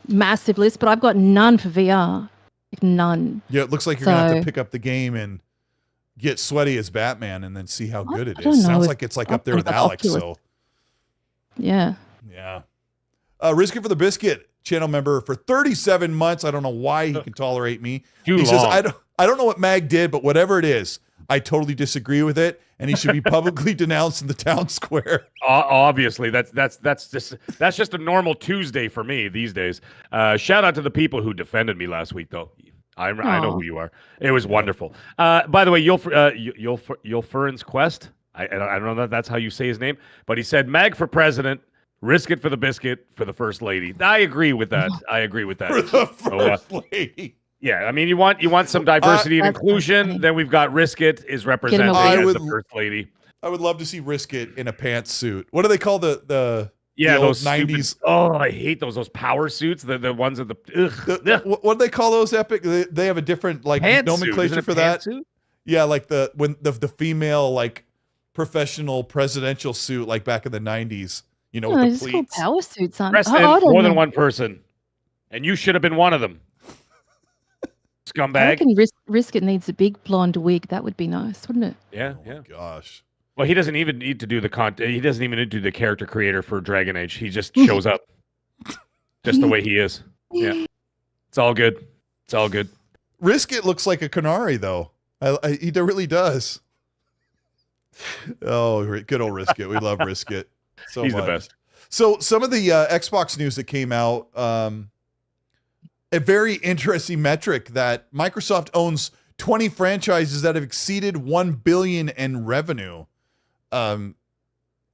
massive list, but I've got none for VR. Like none. Yeah, it looks like you're gonna have to pick up the game and get sweaty as Batman and then see how good it is. Sounds like it's like up there with Alex. So yeah. Risk It for the Biscuit, channel member for 37 months. I don't know why he can tolerate me. He says, I don't know what Mag did, but whatever it is, I totally disagree with it, and he should be publicly denounced in the town square. Obviously, that's just a normal Tuesday for me these days. Shout out to the people who defended me last week, though. I know who you are. It was wonderful. By the way, Yulfurin's Quest. I don't know that that's how you say his name, but he said Mag for president, risk it for the biscuit for the first lady. I agree with that. For the first lady. Yeah, I mean, you want some diversity and inclusion. Funny. Then we've got Risk It is represented as the first lady. I would love to see Risk It in a pantsuit. What do they call the those 90s? Stupid, I hate those power suits. The ones of what do they call those, Epic? They have a different nomenclature for that. Suit? Yeah, like the female like professional presidential suit like back in the 90s. You know, with the pleats. Power suits on more than one person, and you should have been one of them. Scumbag. I reckon Risk It needs a big blonde wig. That would be nice, wouldn't it? Yeah. Gosh. Well, he doesn't even need to do the content. He doesn't even need to do the character creator for Dragon Age. He just shows up, just the way he is. Yeah, it's all good. It's all good. Risk It looks like a Canary, though. He really does. Oh, good old Risk It. We love Risk It so He's much. The best. So some of the Xbox news that came out. A very interesting metric that Microsoft owns 20 franchises that have exceeded 1 billion in revenue. I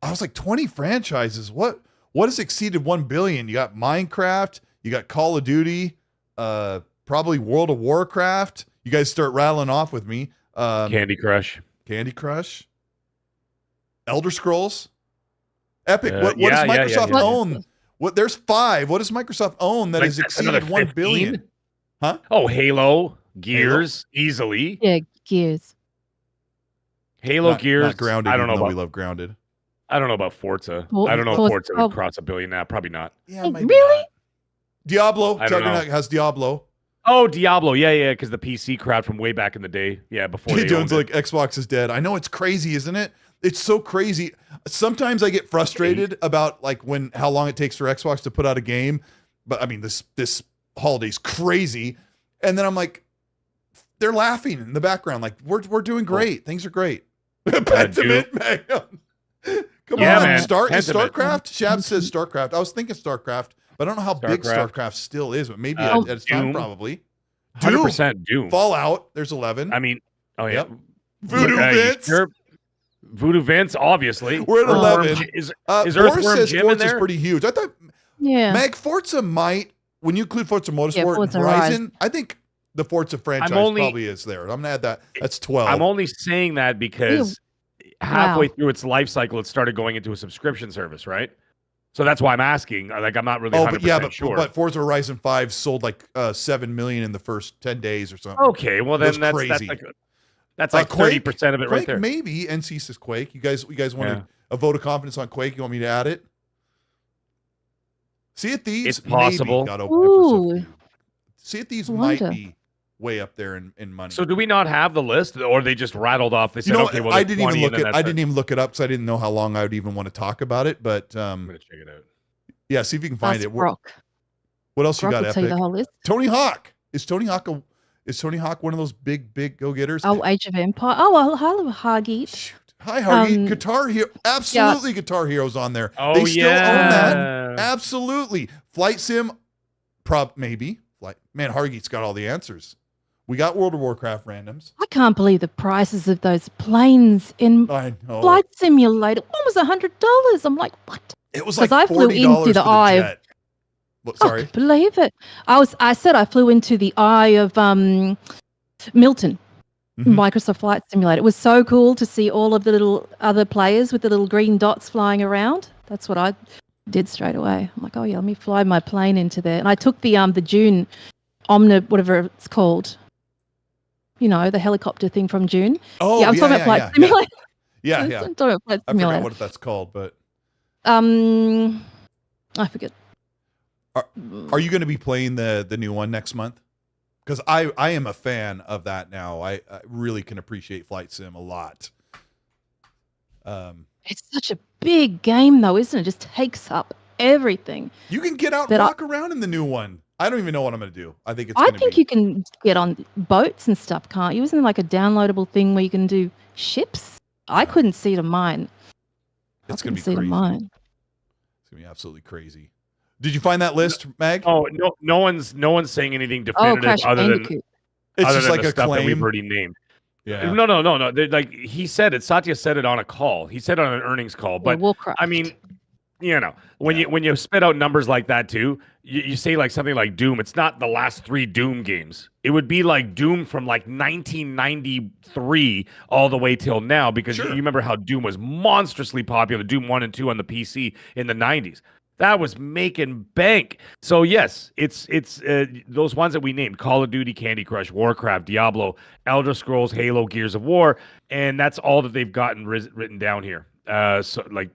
was like, 20 franchises? What has exceeded 1 billion? You got Minecraft, you got Call of Duty, probably World of Warcraft. You guys start rattling off with me. Candy Crush, Elder Scrolls, Epic. What does Microsoft own? There's 5. What does Microsoft own that has exceeded 1 billion? Huh? Oh, Halo, Gears, easily. Yeah, Gears. Gears. Not Grounded. I don't know. We love Grounded. I don't know about Forza. I don't know if Forza would cross 1 billion now. Probably not. Yeah, maybe really? Not. Diablo. Juggernaut has Diablo. Oh, Diablo. Yeah, because the PC crowd from way back in the day. Yeah, before they owned it. Like Xbox is dead. I know it's crazy, isn't it? It's so crazy. Sometimes I get frustrated about like how long it takes for Xbox to put out a game. But I mean, this holiday's crazy. And then I'm like, they're laughing in the background. Like we're doing great. Things are great. Pentiment, man. Come on. Man. StarCraft? Shab says StarCraft. I was thinking StarCraft. But I don't know how big StarCraft still is, but maybe at its time, probably. 100% Doom. Fallout, there's 11. I mean, oh yeah. Yep. Voodoo Vince. Sure? Voodoo Vince, obviously. We're at 11. Is Boris Earthworm says Jim in Forza's there? pretty huge. I thought, Mag, Forza might, when you include Forza Motorsport and Horizon, I think the Forza franchise probably is there. I'm going to add that. That's 12. I'm only saying that because halfway through its life cycle, it started going into a subscription service, right? So that's why I'm asking. Like, I'm not really 100% sure. But Forza Horizon 5 sold like 7 million in the first 10 days or something. Okay, well then that's crazy. That's like 30% of it right there. Maybe NC says Quake. You guys wanted a vote of confidence on Quake? You want me to add it? Sea of Thieves, it's possible. Sea of Thieves might be way up there in money. So do we not have the list, or they just rattled off? They said, okay, well, I didn't even look it up because I didn't know how long I would even want to talk about it. But I'm gonna check it out. Yeah, see if you can find it. What else you got? Epic? The whole list. Tony Hawk. Is Tony Hawk one of those big go-getters? Oh, Age of Empire. Oh, well, hello, Huggy. Shoot. Hi, Hargy. Guitar Hero. Absolutely, Guitar Hero's on there. Oh, they still own that. Absolutely. Flight Sim. Maybe. Man, Hargeet's got all the answers. We got World of Warcraft randoms. I can't believe the prices of those planes in Flight Simulator. One was $100. I'm like, what? It was like $40 for the jet. Sorry. I can't believe it. I said I flew into the eye of Milton. Microsoft Flight Simulator. It was so cool to see all of the little other players with the little green dots flying around. That's what I did straight away. I'm like, oh yeah, let me fly my plane into there. And I took the June whatever it's called. You know, the helicopter thing from June. Oh, yeah, I'm talking about Flight Simulator. Yeah. I'm talking about Flight Simulator. I forgot what that's called, but I forget. Are you going to be playing the new one next month? Because I am a fan of that now. I really can appreciate Flight Sim a lot. It's such a big game, though, isn't it? It just takes up everything. You can get out and walk around in the new one. I don't even know what I'm going to do. I think you can get on boats and stuff, can't you? Isn't there like a downloadable thing where you can do ships? I couldn't see to mine. It's going to be crazy. It's going to be absolutely crazy. Did you find that list, Mag? Oh, no one's saying anything definitive other than it's just like a stuff claim that we've already named. Yeah. No. Like he said it. Satya said it on a call. He said it on an earnings call. But I mean, you know, when you spit out numbers like that too, you say like something like Doom. It's not the last 3 Doom games. It would be like Doom from like 1993 all the way till now, because you remember how Doom was monstrously popular. Doom 1 and 2 on the PC in the 90s. That was making bank. So yes, it's those ones that we named: Call of Duty, Candy Crush, Warcraft, Diablo, Elder Scrolls, Halo, Gears of War, and that's all that they've gotten written down here. So like,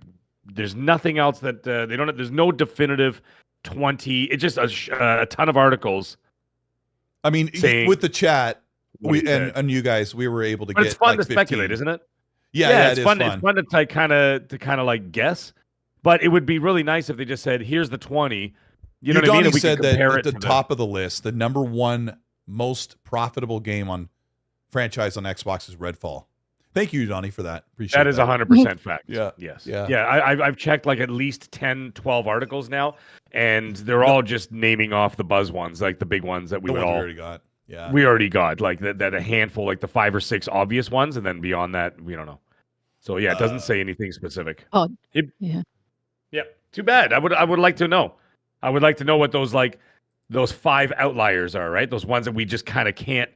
there's nothing else that they don't have. There's no definitive 20. It's just a ton of articles. I mean, with the chat, and you guys, we were able to get. It's fun like to 15. speculate, isn't it? Yeah, it's fun. It's fun to kind of like guess. But it would be really nice if they just said, "Here's the 20." You know what I mean? And we said can compare that it at the top of the list, the number 1 most profitable game on franchise on Xbox is Redfall. Thank you, Donnie, for that. Appreciate that. That is 100% fact. Yeah. Yes. Yeah. I've checked like at least 10, 12 articles now, and they're all just naming off the buzz ones, like the big ones that we already got. Yeah. We already got like that a handful, like the 5 or 6 obvious ones, and then beyond that, we don't know. So yeah, it doesn't say anything specific. Oh, yeah. Yeah, too bad. I would like to know. I would like to know what those 5 outliers are, right? Those ones that we just kind of can't,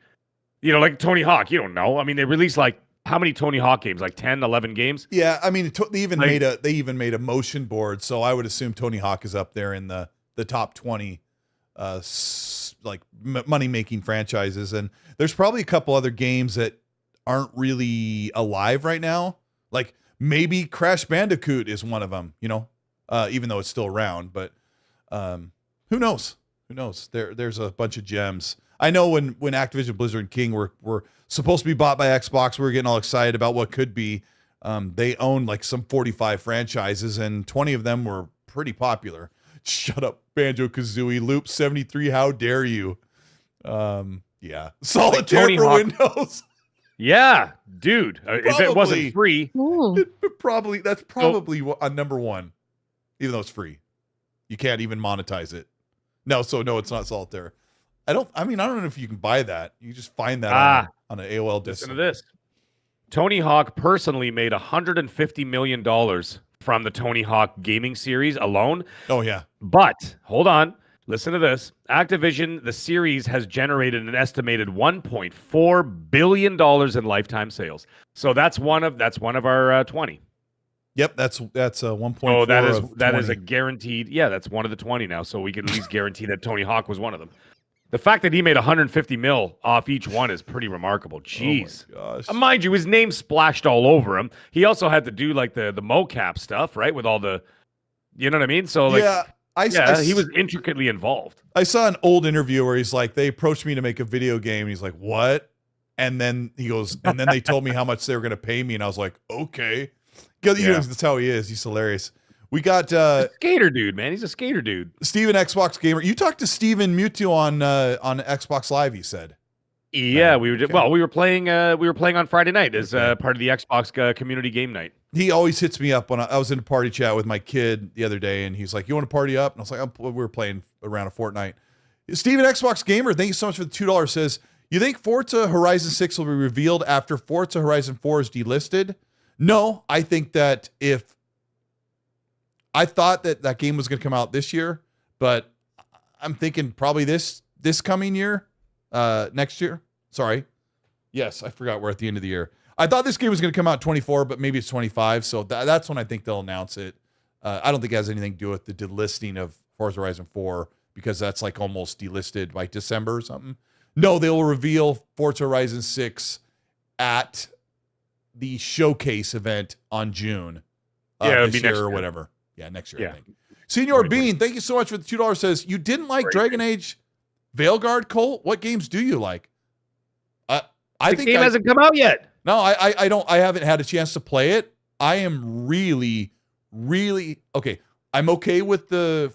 like Tony Hawk. You don't know. I mean, they released like how many Tony Hawk games? Like 10, 11 games? Yeah, I mean, they even made a motion board, so I would assume Tony Hawk is up there in the top 20 money making franchises, and there's probably a couple other games that aren't really alive right now. Like maybe Crash Bandicoot is one of them, even though it's still around, but who knows? There's a bunch of gems. I know when Activision Blizzard and King were supposed to be bought by Xbox, we were getting all excited about what could be. They own like some 45 franchises, and 20 of them were pretty popular. Shut up, Banjo-Kazooie, Loop 73, how dare you? Yeah. Solitaire for Windows. Yeah, dude. If it wasn't free. That's probably a number 1, even though it's free. You can't even monetize it. No, it's not solitaire. I don't know if you can buy that. You just find that on an AOL disc. Listen to this. Tony Hawk personally made $150 million from the Tony Hawk gaming series alone. Oh, yeah. But, hold on. Listen to this. Activision, the series has generated an estimated $1.4 billion in lifetime sales. So that's one of our 20. Yep, that's 1.4. Oh, that is a guaranteed. Yeah, that's one of the 20 now. So we can at least guarantee that Tony Hawk was one of them. The fact that he made 150 mil off each one is pretty remarkable. Jeez. Oh my gosh. Mind you, his name splashed all over him. He also had to do like the mocap stuff, right? With all the, you know what I mean? So like, he was intricately involved. I saw an old interview where he's like, they approached me to make a video game. And he's like, what? And then he goes, and then they told me how much they were going to pay me. And I was like, okay. That's how he is. He's hilarious. We got skater dude, man. He's a skater dude. Steven, Xbox gamer. You talked to Steven Mewtwo on Xbox Live. You said, yeah, we were. Okay. Well, we were playing on Friday night as part of the Xbox community game night. He always hits me up when I was in a party chat with my kid the other day, and he's like, "You want to party up?" And I was like, "We were playing around a Fortnite." Steven, Xbox gamer. Thank you so much for the $2. Says, you think Forza Horizon 6 will be revealed after Forza Horizon 4 is delisted? No, I think that I thought that game was going to come out this year, but I'm thinking probably this coming year, next year. Sorry. Yes, I forgot we're at the end of the year. I thought this game was going to come out 24, but maybe it's 25. So that's when I think they'll announce it. I don't think it has anything to do with the delisting of Forza Horizon 4 because that's like almost delisted by December or something. No, they will reveal Forza Horizon 6 at the showcase event on June. It'll this be year next or year. whatever. Yeah, next year, I think. Senior Bean, thank you so much for the $2. Says, you didn't like Dragon Age Veilguard, Colt? What games do you like? I think the game hasn't come out yet. No, I haven't had a chance to play it. I am really, really okay. I'm okay with the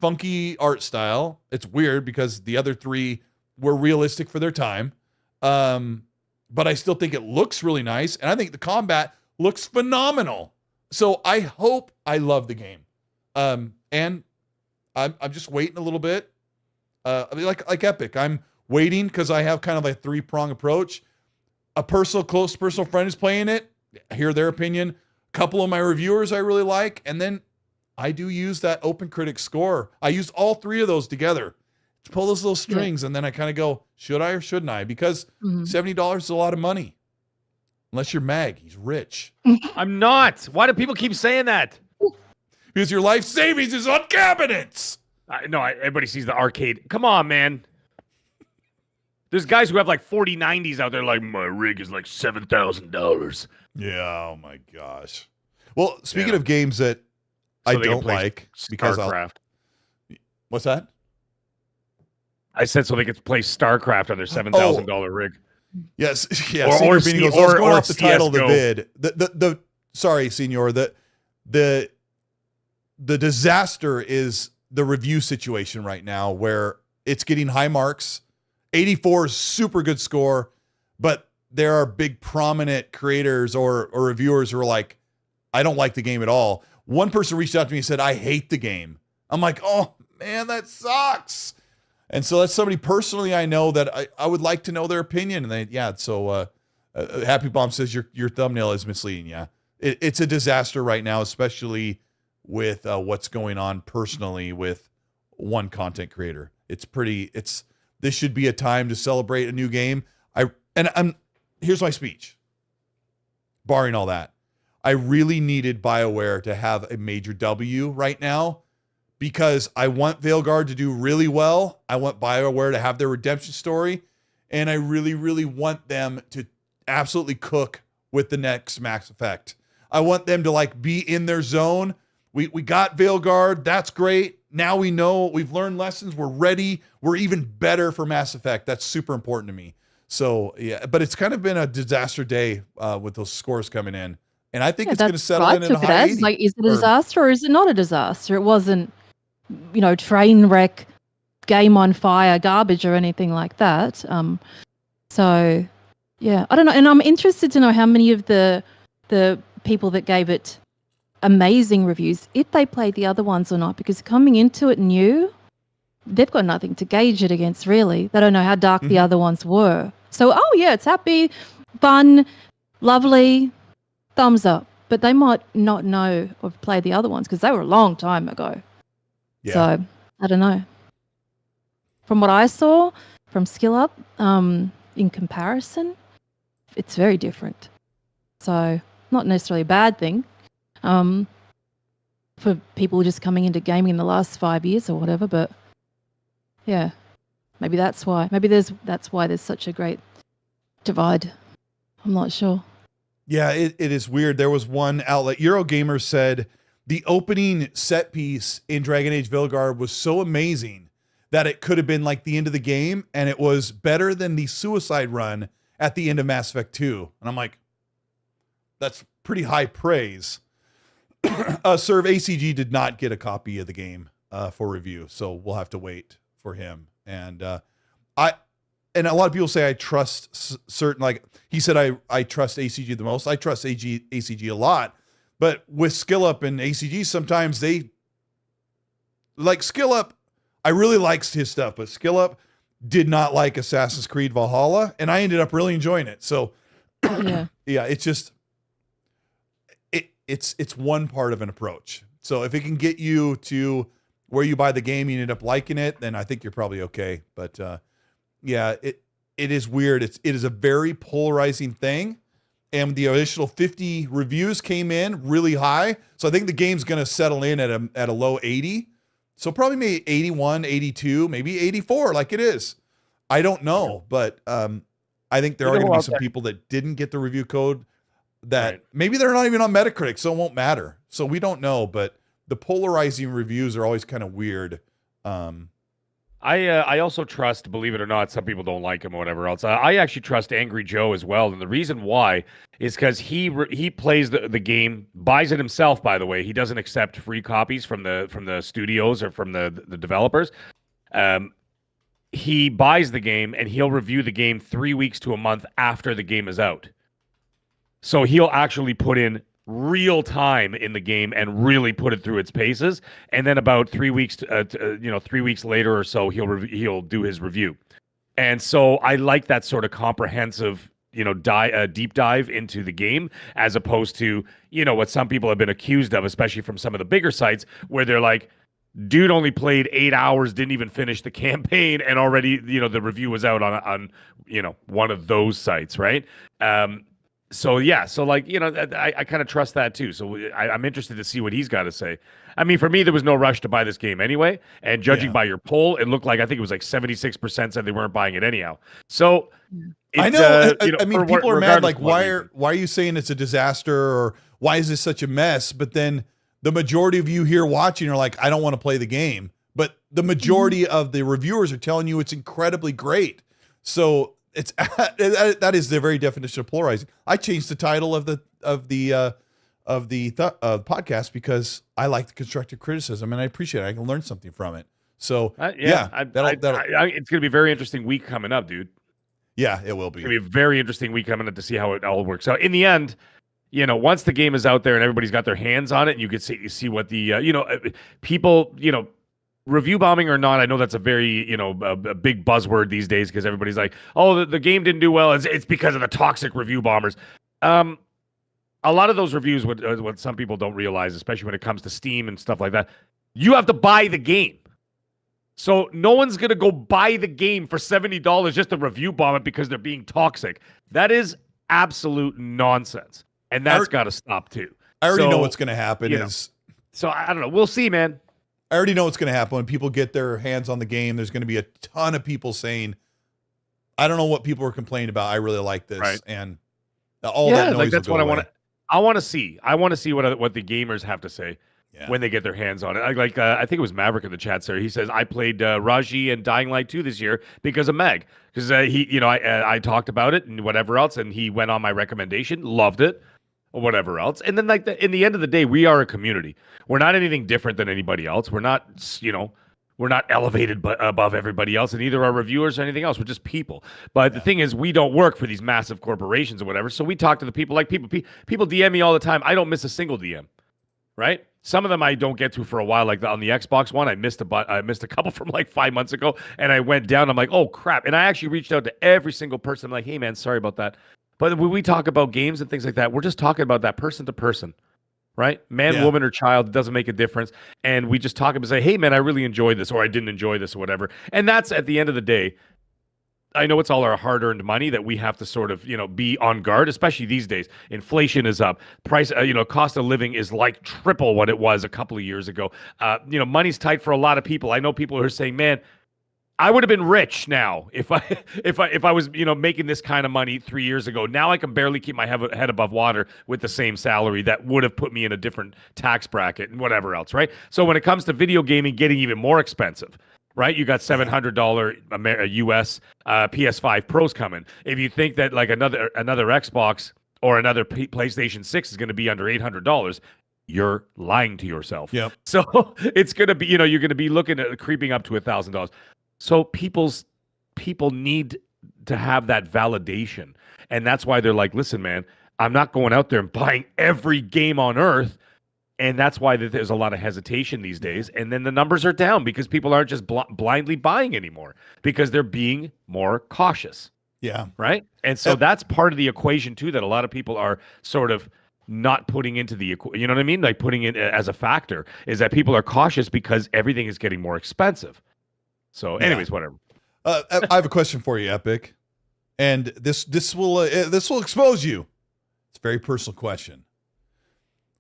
funky art style. It's weird because the other three were realistic for their time. But I still think it looks really nice, and I think the combat looks phenomenal. So I hope I love the game. And I'm just waiting a little bit. Like Epic, I'm waiting because I have kind of a 3-prong approach. A close personal friend is playing it. I hear their opinion. A couple of my reviewers I really like. And then I do use that Open Critic score. I use all 3 of those together to pull those little strings. And then I kind of go, should I or shouldn't I? Because $70 is a lot of money. Unless you're Mag, he's rich. I'm not. Why do people keep saying that? Because your life savings is on cabinets. Everybody sees the arcade. Come on, man. There's guys who have like 4090s out there like, my rig is like $7,000. Yeah, oh my gosh. Well, speaking of games that I don't like, because StarCraft. What's that? I said so they could play StarCraft on their $7,000 rig. Yes, yeah. Or going off the title of the vid. Sorry, Senor. The disaster is the review situation right now, where it's getting high marks. 84 is super good score, but there are big prominent creators or reviewers who are like, I don't like the game at all. One person reached out to me and said, I hate the game. I'm like, oh man, that sucks. And so that's somebody personally I know that I would like to know their opinion. And so Happy Bomb says your thumbnail is misleading. Yeah, it's a disaster right now, especially with what's going on personally with one content creator. This should be a time to celebrate a new game. Here's my speech. Barring all that, I really needed BioWare to have a major W right now, because I want Veilguard to do really well. I want BioWare to have their redemption story. And I really, really want them to absolutely cook with the next Mass Effect. I want them to be in their zone. We got Veilguard. That's great. Now we know, we've learned lessons. We're ready. We're even better for Mass Effect. That's super important to me. So yeah, but it's kind of been a disaster day with those scores coming in. And I think it's going to settle in a high 80. Is it a disaster or is it not a disaster? It wasn't, train wreck, game on fire, garbage or anything like that. So yeah, I don't know. And I'm interested to know how many of the people that gave it amazing reviews if they played the other ones or not, because coming into it new, they've got nothing to gauge it against, really. They don't know how dark the other ones were. So, oh yeah, it's happy, fun, lovely, thumbs up. But they might not know or play the other ones because they were a long time ago. Yeah. So, I don't know. From what I saw from Skill Up, in comparison, it's very different. So, not necessarily a bad thing. For people just coming into gaming in the last 5 years or whatever, but yeah, maybe that's why. Maybe that's why there's such a great divide. I'm not sure. Yeah, it is weird. There was one outlet, Eurogamer, said the opening set piece in Dragon Age Veilguard was so amazing that it could have been like the end of the game, and it was better than the suicide run at the end of Mass Effect 2. And I'm like, that's pretty high praise. Serve ACG did not get a copy of the game for review, so we'll have to wait for him. And and a lot of people say I trust certain, like he said, I trust ACG the most. I trust ACG a lot, but with Skill Up and ACG, sometimes they like Skill Up. I really liked his stuff, but Skill Up did not like Assassin's Creed Valhalla, and I ended up really enjoying it. So yeah, it's just it's one part of an approach. So if it can get you to where you buy the game, you end up liking it, then I think you're probably okay. But yeah, it is weird. It is a very polarizing thing. And the initial 50 reviews came in really high. So I think the game's going to settle in at a low 80. So probably maybe 81, 82, maybe 84 like it is. I don't know, but I think there are going to be some people that didn't get the review code that maybe they're not even on Metacritic, so it won't matter. So we don't know, but the polarizing reviews are always kind of weird. I also trust, believe it or not, some people don't like him or whatever else. I actually trust Angry Joe as well, and the reason why is because he plays the game, buys it himself. By the way, he doesn't accept free copies from the studios or from the developers. He buys the game and he'll review the game 3 weeks to a month after the game is out. So he'll actually put in real time in the game and really put it through its paces, and then about 3 weeks 3 weeks later or so he'll do his review. And so I like that sort of comprehensive deep dive into the game, as opposed to what some people have been accused of, especially from some of the bigger sites, where they're like, dude only played 8 hours, didn't even finish the campaign, and already the review was out on one of those sites, right? So yeah, so like I kind of trust that too. So I'm interested to see what he's got to say. I mean, for me, there was no rush to buy this game anyway. And judging by your poll, it looked like, I think it was like 76% said they weren't buying it anyhow. So I know. I mean, people are mad. Like, why are you saying it's a disaster, or why is this such a mess? But then the majority of you here watching are like, I don't want to play the game. But the majority of the reviewers are telling you it's incredibly great. So that is the very definition of polarizing. I changed the title of the podcast because I like the constructive criticism and I appreciate it. I can learn something from it. So it's going to be a very interesting week coming up, dude. Yeah, it will be. It's going to be a very interesting week coming up to see how it all works out. In the end, once the game is out there and everybody's got their hands on it, and you can see what the people review bombing or not, I know that's a very, a big buzzword these days because everybody's like, oh, the game didn't do well. It's because of the toxic review bombers. A lot of those reviews, what some people don't realize, especially when it comes to Steam and stuff like that, you have to buy the game. So no one's going to go buy the game for $70 just to review bomb it because they're being toxic. That is absolute nonsense. And that's got to stop too. I already know what's going to happen So I don't know. We'll see, man. I already know what's going to happen when people get their hands on the game. There's going to be a ton of people saying, I don't know what people are complaining about. I really like this. Right. And all that noise like that's will go what away. I want to see. I want to see what the gamers have to say when they get their hands on it. I think it was Maverick in the chat, sir. He says, I played Raji and Dying Light 2 this year because of Meg. Because I talked about it and whatever else, and he went on my recommendation, loved it, or whatever else. And then in the end of the day, we are a community. We're not anything different than anybody else. We're not, we're not elevated above everybody else, and neither are reviewers or anything else. We're just people. But the thing is, we don't work for these massive corporations or whatever. So we talk to the people. Like people DM me all the time. I don't miss a single DM. right? Some of them I don't get to for a while, like on the Xbox One. I missed a couple from like 5 months ago, and I went down. I'm like, oh crap! And I actually reached out to every single person. I'm like, hey man, sorry about that. But when we talk about games and things like that, we're just talking about that person to person, right? Man, woman, or child, it doesn't make a difference. And we just talk and say, hey man, I really enjoyed this, or I didn't enjoy this, or whatever. And that's at the end of the day. I know it's all our hard-earned money that we have to sort of, be on guard, especially these days. Inflation is up. Cost of living is like triple what it was a couple of years ago. Money's tight for a lot of people. I know people who are saying, man, I would have been rich now if I was, making this kind of money 3 years ago. Now I can barely keep my head above water with the same salary that would have put me in a different tax bracket and whatever else, right? So when it comes to video gaming getting even more expensive, right? You got $700 US PS5 Pros coming. If you think that like another Xbox or another PlayStation 6 is going to be under $800, you're lying to yourself. Yep. So it's going to be, you're going to be looking at creeping up to $1,000. So people need to have that validation. And that's why they're like, listen, man, I'm not going out there and buying every game on earth. And that's why there's a lot of hesitation these days. And then the numbers are down because people aren't just blindly buying anymore because they're being more cautious. Yeah. Right. And so that's part of the equation, too, that a lot of people are sort of not putting into the equation. You know what I mean? Like putting it as a factor is that people are cautious because everything is getting more expensive. So anyways, whatever. I have a question for you, Epic. And this will expose you. It's a very personal question.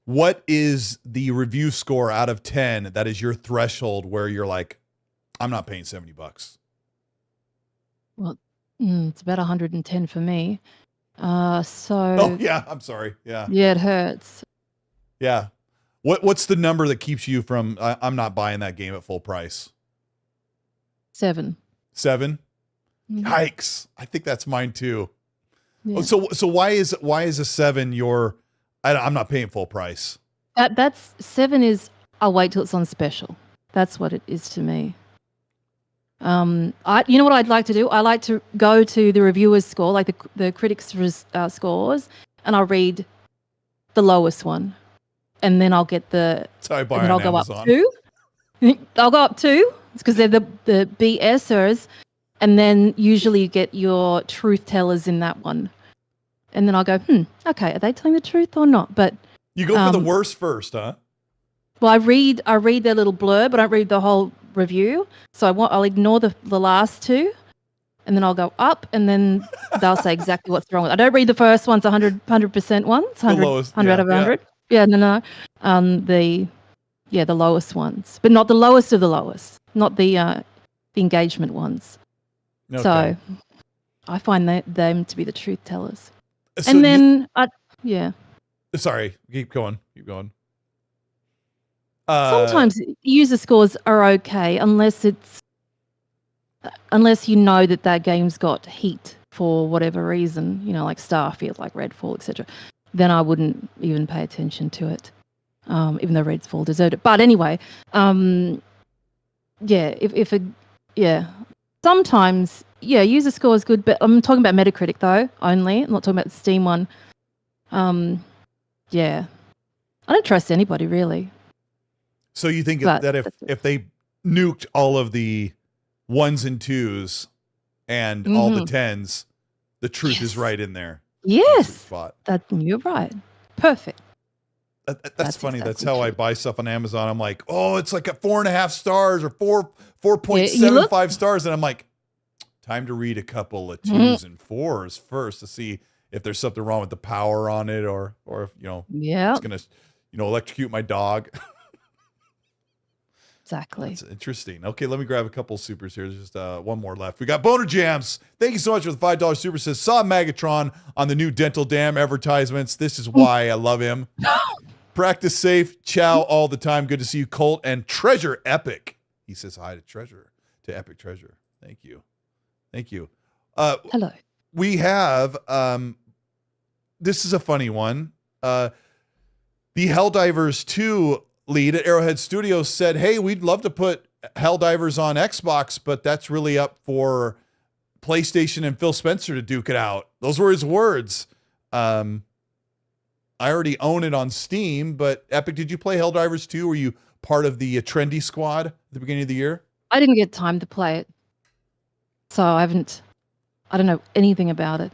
What is the review score out of 10 that is your threshold where you're like, I'm not paying $70? Well, it's about 110 for me. Oh yeah, I'm sorry. Yeah, it hurts. Yeah. What's the number that keeps you from? I'm not buying that game at full price. 7. 7. Yikes! I think that's mine too. Yeah. So why is a 7 your? I'm not paying full price. That's 7 is I'll wait till it's on special. That's what it is to me. You know what I'd like to do? I like to go to the reviewers' score, like the critics' scores, and I'll read the lowest one, and then I'll get the. So I buy and then on I'll Amazon. go up 2. I'll go up 2 because they're the BSers, and then usually you get your truth tellers in that one. And then I'll go, okay, are they telling the truth or not? But you go for the worst first, huh? Well, I read their little blurb, but I don't read the whole review. So I'll ignore the last 2, and then I'll go up, and then they'll say exactly what's wrong with it. I don't read the first ones, 100% ones, 100, lowest, 100 out of 100. Yeah, no. The lowest ones, but not the lowest of the lowest, not the engagement ones. Okay. So I find them to be the truth tellers. So and then, Sorry, keep going. Sometimes user scores are okay unless you know that game's got heat for whatever reason, like Starfield, like Redfall, etc. Then I wouldn't even pay attention to it, even though Redfall deserved it. But anyway, sometimes user score is good, but I'm talking about Metacritic though only. I'm not talking about the Steam one. I don't trust anybody really. So you think that if they nuked all of the 1s and 2s and all the 10s, the truth is right in there. Yes, spot. You're right. Perfect. That's funny. Exactly that's how true. I buy stuff on Amazon. I'm like, oh, it's like a 4.5 stars or 4.75 stars, and I'm like, time to read a couple of 2s and 4s first to see if there's something wrong with the power on it, or if it's gonna electrocute my dog. Exactly. That's interesting. Okay, let me grab a couple supers here. There's just one more left. We got Boner Jams. Thank you so much for the $5 super. Says, saw Megatron on the new Dental Dam advertisements. This is why I love him. Practice safe. Ciao all the time. Good to see you, Colt. And Treasure Epic. He says hi to Epic Treasure. Thank you. Hello. We have, this is a funny one. The Helldivers 2 lead at Arrowhead Studios said, hey, we'd love to put Helldivers on Xbox, but that's really up for PlayStation and Phil Spencer to duke it out. Those were his words. I already own it on Steam, but Epic, did you play Helldivers 2? Were you part of the trendy squad at the beginning of the year? I didn't get time to play it. So I don't know anything about it.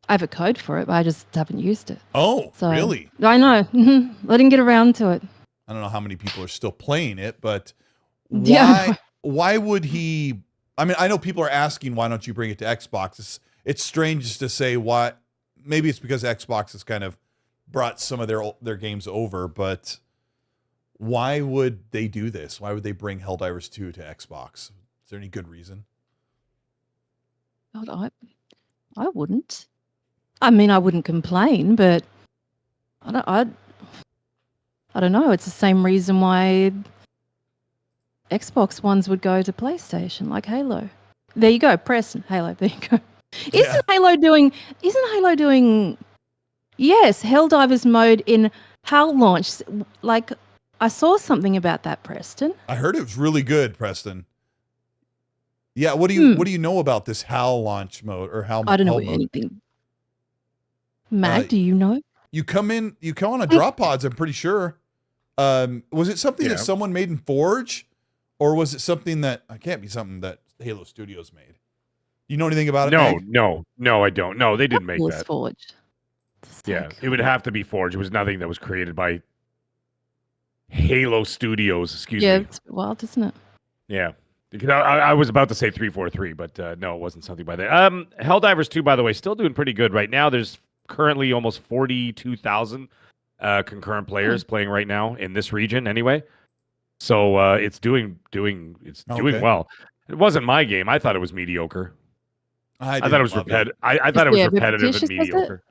I have a code for it, but I just haven't used it. Oh, really? I know. I didn't get around to it. I don't know how many people are still playing it, but Yeah. why would he? I mean, I know people are asking, why don't you bring it to Xbox? It's strange to say why. Maybe it's because Xbox has kind of brought some of their games over, but why would they do this? Why would they bring Helldivers 2 to Xbox? Is there any good reason? God, I wouldn't. I mean, I wouldn't complain, but I don't know. It's the same reason why Xbox ones would go to PlayStation, like Halo. There you go, Preston. Halo. There you go. Isn't Halo doing? Yes, Helldivers mode in HAL launch. Like, I saw something about that, Preston. I heard it was really good, Preston. Yeah, what do you know about this HAL launch mode or HAL? I don't know mode? anything. Mag, do you know? You come on a drop pods, I'm pretty sure. Was it something that someone made in Forge? Or was it something that can't be something that Halo Studios made? You know anything about it? No, I don't. No, they didn't make that. Forged. Yeah, it would have to be Forge. It was nothing that was created by Halo Studios. Excuse me. Yeah, it's wild, isn't it? Yeah. Because I was about to say 343, but no, it wasn't something by that. Helldivers 2, by the way, still doing pretty good right now. There's currently almost 42,000 concurrent players playing right now in this region anyway. So it's doing well. It wasn't my game. I thought it was mediocre. I thought it was repetitive. I thought it was repetitive and mediocre.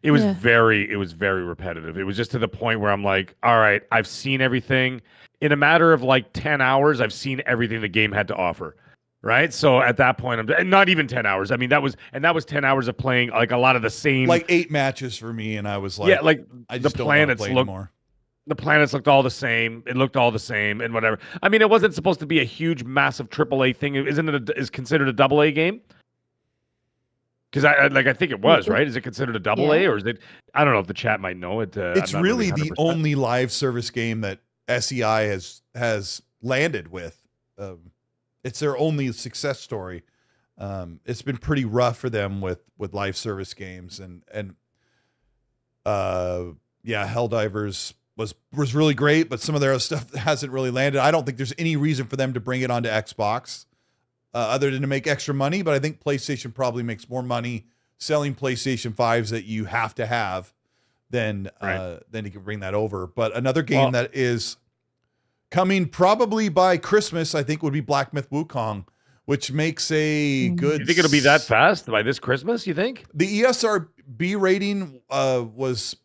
It was very repetitive. It was just to the point where I'm like, all right, I've seen everything. In a matter of like 10 hours, I've seen everything the game had to offer. Right? So at that point, and not even 10 hours. I mean, that was 10 hours of playing like a lot of the same. Like 8 matches for me, and I was like, I just don't want to play anymore. The planets looked all the same. It looked all the same and whatever. I mean, it wasn't supposed to be a huge, massive AAA thing. Isn't it is considered a AA game? Because I think it was, right? Is it considered a AA or is it? I don't know if the chat might know it. It's really the only live service game that SEI has landed with. It's their only success story. It's been pretty rough for them with live service games and Helldivers was really great, but some of their other stuff hasn't really landed. I don't think there's any reason for them to bring it onto Xbox other than to make extra money, but I think PlayStation probably makes more money selling PlayStation 5s that you have to have than you can bring that over. But another game that is coming probably by Christmas, I think, would be Black Myth Wukong, which makes a good... You think it'll be that fast by this Christmas, you think? The ESRB rating was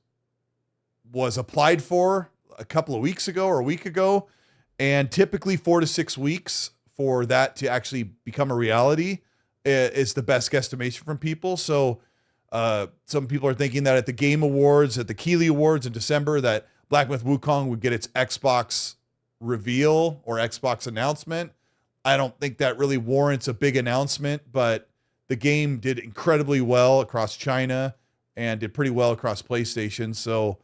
applied for a couple of weeks ago or a week ago, and typically 4 to 6 weeks for that to actually become a reality is the best guesstimation from people. So some people are thinking that at the Game Awards, at the Keighley Awards in December, that Black Myth Wukong would get its Xbox reveal or Xbox announcement. I don't think that really warrants a big announcement, but the game did incredibly well across China and did pretty well across PlayStation. So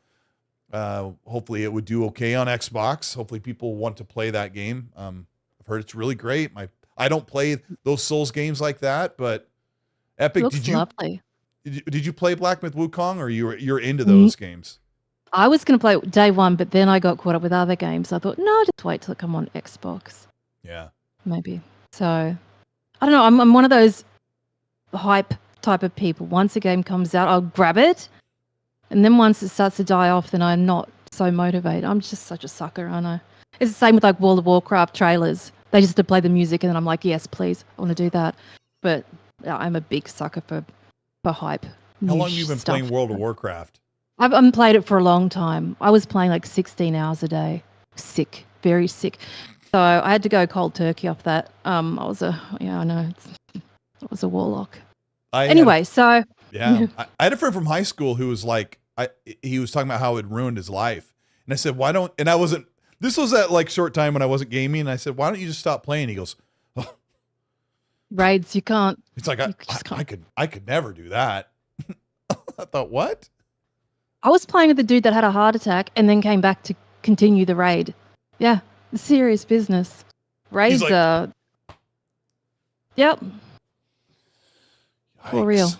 hopefully it would do okay on Xbox. Hopefully people want to play that game. I've heard it's really great. I don't play those Souls games like that, but Epic, did you play Black Myth Wukong, or you're into those games? I was going to play day one, but then I got caught up with other games. I thought, no, just wait till it come on Xbox. Yeah, maybe. So I don't know. I'm one of those hype type of people. Once a game comes out, I'll grab it, and then once it starts to die off, then I'm not so motivated. I'm just such a sucker, aren't I? It's the same with like World of Warcraft trailers. They just to play the music, and then I'm like, yes, please, I want to do that. But I'm a big sucker for hype. How long have you been playing World of Warcraft? I've played it for a long time. I was playing like 16 hours a day. Sick, very sick. So I had to go cold turkey off that. I was a warlock. I had a friend from high school who was like, he was talking about how it ruined his life. And I said, this was that like short time when I wasn't gaming. And I said, why don't you just stop playing? He goes, oh. Raids, you can't. It's like, I could never do that. I thought, what? I was playing with the dude that had a heart attack and then came back to continue the raid. Yeah, serious business. Raids like, are... Yep. Yikes. For real.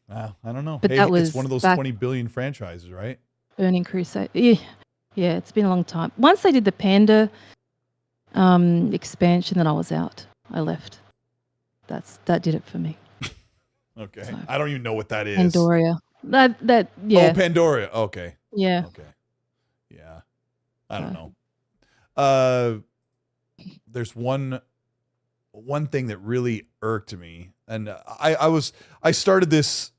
Wow, I don't know. But hey, that was it's one of those back- 20 billion franchises, right? Burning Crusade. Yeah, it's been a long time. Once they did the Panda expansion, then I was out. I left. That did it for me. Okay. So, I don't even know what that is. Pandoria. That yeah. Oh, Pandora. Okay. Yeah. Okay. Yeah. I don't know. There's one thing that really irked me, and I started this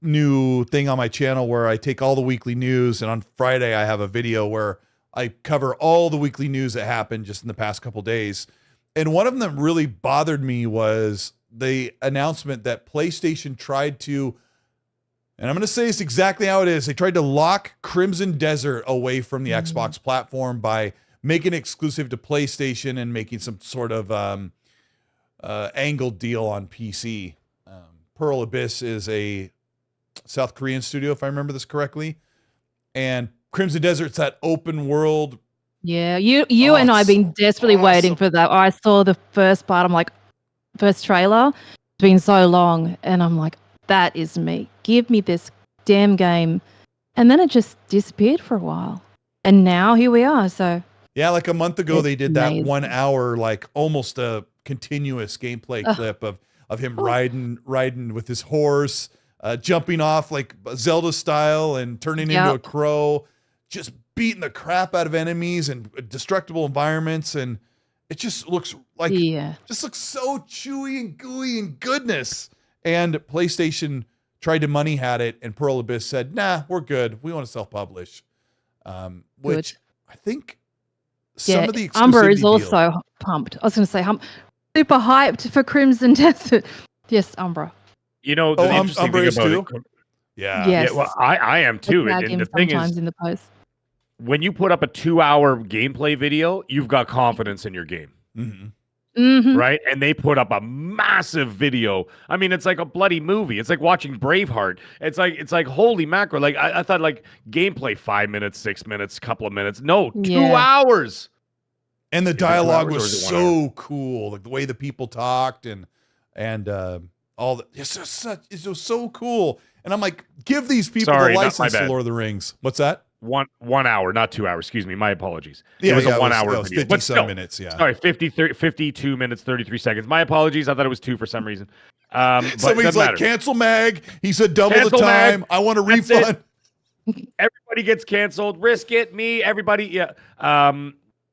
new thing on my channel where I take all the weekly news, and on Friday I have a video where I cover all the weekly news that happened just in the past couple days. And one of them that really bothered me was the announcement that PlayStation tried to, and I'm going to say this exactly how it is, they tried to lock Crimson Desert away from the Xbox platform by making it exclusive to PlayStation and making some sort of angled deal on PC. Pearl Abyss is a South Korean studio, if I remember this correctly. And Crimson Desert's that open world. Yeah, you and I have been desperately waiting for that. I saw the first part. I'm like, first trailer. It's been so long, and I'm like, that is me. Give me this damn game. And then it just disappeared for a while, and now here we are. So yeah, like a month ago, they did that amazing. 1 hour, like almost a continuous gameplay clip of him riding with his horse, jumping off like Zelda style and turning into a crow, just beating the crap out of enemies and destructible environments, and it just looks like just looks so chewy and gooey and goodness. And PlayStation tried to money hat it, and Pearl Abyss said, "Nah, we're good. We want to self-publish," which I think some of the exclusivity Umber is also pumped. I was going to say super hyped for Crimson Desert. Yes, Umbra. You know, the interesting Umbra thing is about too? it, Yeah. Yes. Yeah, well, I am too. And the thing is, in the post. when you put up a 2-hour gameplay video, you've got confidence in your game. Right? And they put up a massive video. I mean, it's like a bloody movie. It's like watching Braveheart. It's like holy mackerel. Like I thought like gameplay 5 minutes, 6 mints, couple of minutes. No, 2 hours. And the dialogue was so cool. Like the way the people talked and all that. It's just so cool. And I'm like, give these people the license to Lord of the Rings. What's that? 1 hour, not 2 hours. Excuse me. My apologies. Yeah, it was a 1 hour video. 50 but still, minutes, yeah. Sorry, 52 minutes, 33 seconds. My apologies. I thought it was 2 for some reason. But somebody's like, cancel Mag. He said double the time. I want a refund. Everybody gets canceled. Risk it. Me, everybody. Yeah.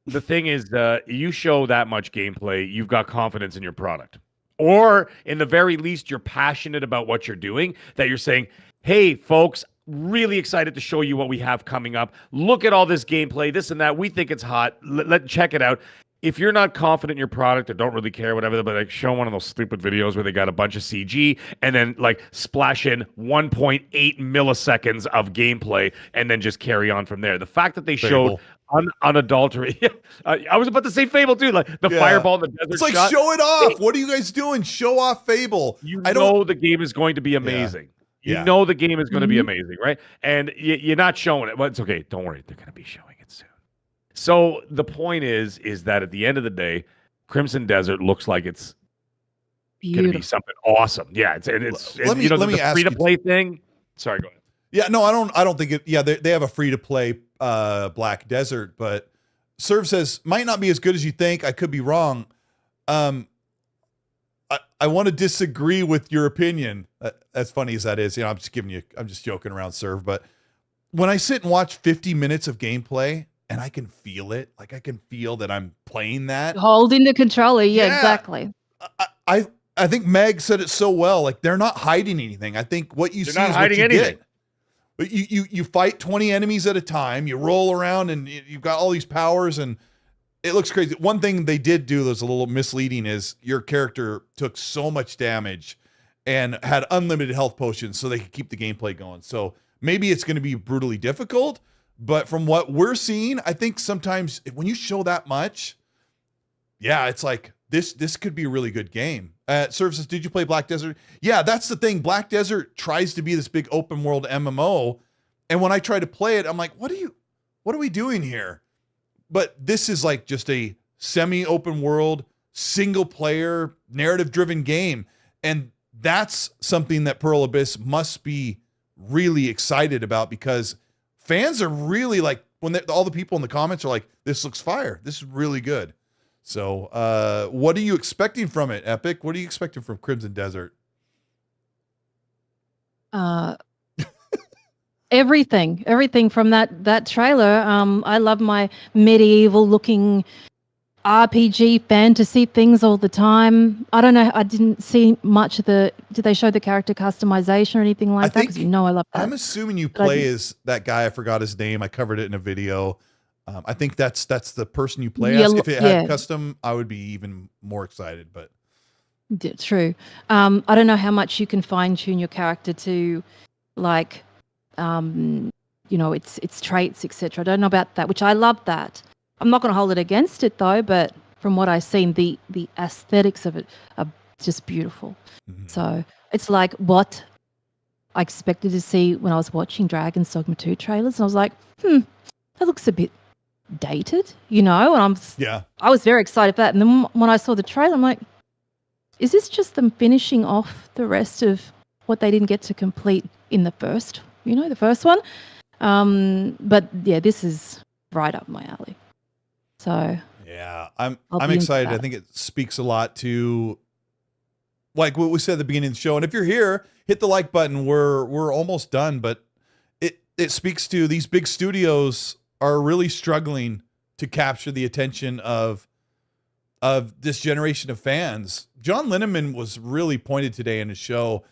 The thing is, you show that much gameplay, you've got confidence in your product. Or, in the very least, you're passionate about what you're doing, that you're saying, hey, folks, really excited to show you what we have coming up. Look at all this gameplay, this and that. We think it's hot. Let's check it out. If you're not confident in your product or don't really care, whatever, but like show one of those stupid videos where they got a bunch of CG and then like splash in 1.8 milliseconds of gameplay and then just carry on from there. The fact that they showed unadulterated. I was about to say Fable too, like the fireball in the desert. It's like shot. Show it off. What are you guys doing? Show off Fable. I know the game is going to be amazing. You know the game is going to be amazing, right? And you're not showing it. Well, it's okay. Don't worry. They're going to be showing it soon. So the point is that at the end of the day, Crimson Desert looks like it's going to be something awesome. Yeah, let me the free to play thing. Sorry, go ahead. Yeah, no, I don't think it. Yeah, they have a free to play Black Desert, but Serve says might not be as good as you think. I could be wrong. I want to disagree with your opinion. As funny as that is, I'm just joking around, Serve. But when I sit and watch 50 minutes of gameplay and I can feel it, like I can feel that I'm playing that. Holding the controller, exactly. I think Meg said it so well. Like they're not hiding anything. I think what you see is what you get. But you fight 20 enemies at a time. You roll around and you've got all these powers and it looks crazy. One thing they did do that's a little misleading is your character took so much damage and had unlimited health potions so they could keep the gameplay going. So maybe it's going to be brutally difficult, but from what we're seeing, I think sometimes when you show that much, it's like this could be a really good game. Services, did you play Black Desert? Yeah, that's the thing. Black Desert tries to be this big open world MMO, And when I try to play it, I'm like, what are we doing here? But this is like just a semi-open world, single player, narrative driven game. And that's something that Pearl Abyss must be really excited about, because fans are really like, when all the people in the comments are like, this looks fire. This is really good. So what are you expecting from it, Epic? What are you expecting from Crimson Desert? Everything from that trailer. I love my medieval looking RPG fantasy things all the time. I don't know. I didn't see much of did they show the character customization or anything like that? Because I love that. I'm assuming you play as that guy. I forgot his name. I covered it in a video. I think that's the person you play as. If it had custom, I would be even more excited. But yeah, true. I don't know how much you can fine tune your character to, like, its traits, etc. I don't know about that, which I love that. I'm not going to hold it against it though, but from what I've seen, the aesthetics of it are just beautiful. Mm-hmm. So it's like what I expected to see when I was watching Dragon's Dogma 2 trailers, and I was like, that looks a bit dated, and I was very excited for that. And then when I saw the trailer, I'm like, is this just them finishing off the rest of what they didn't get to complete in the first one? But yeah, this is right up my alley. So yeah, I'm excited. I think it speaks a lot to, like what we said at the beginning of the show. And if you're here, hit the like button. We're almost done, but it speaks to these big studios are really struggling to capture the attention of this generation of fans. John Linneman was really pointed today in his show.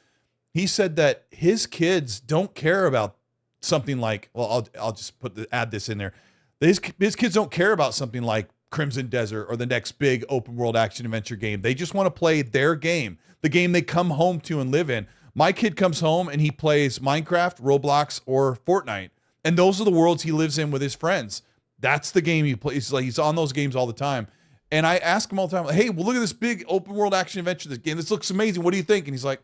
He said that his kids don't care about something like, well, I'll just add this in there. His kids don't care about something like Crimson Desert or the next big open world action adventure game. They just want to play their game, the game they come home to and live in. My kid comes home and he plays Minecraft, Roblox, or Fortnite. And those are the worlds he lives in with his friends. That's the game he plays. Like, he's on those games all the time. And I ask him all the time, hey, well, look at this big open world action adventure, this game. This looks amazing. What do you think? And he's like,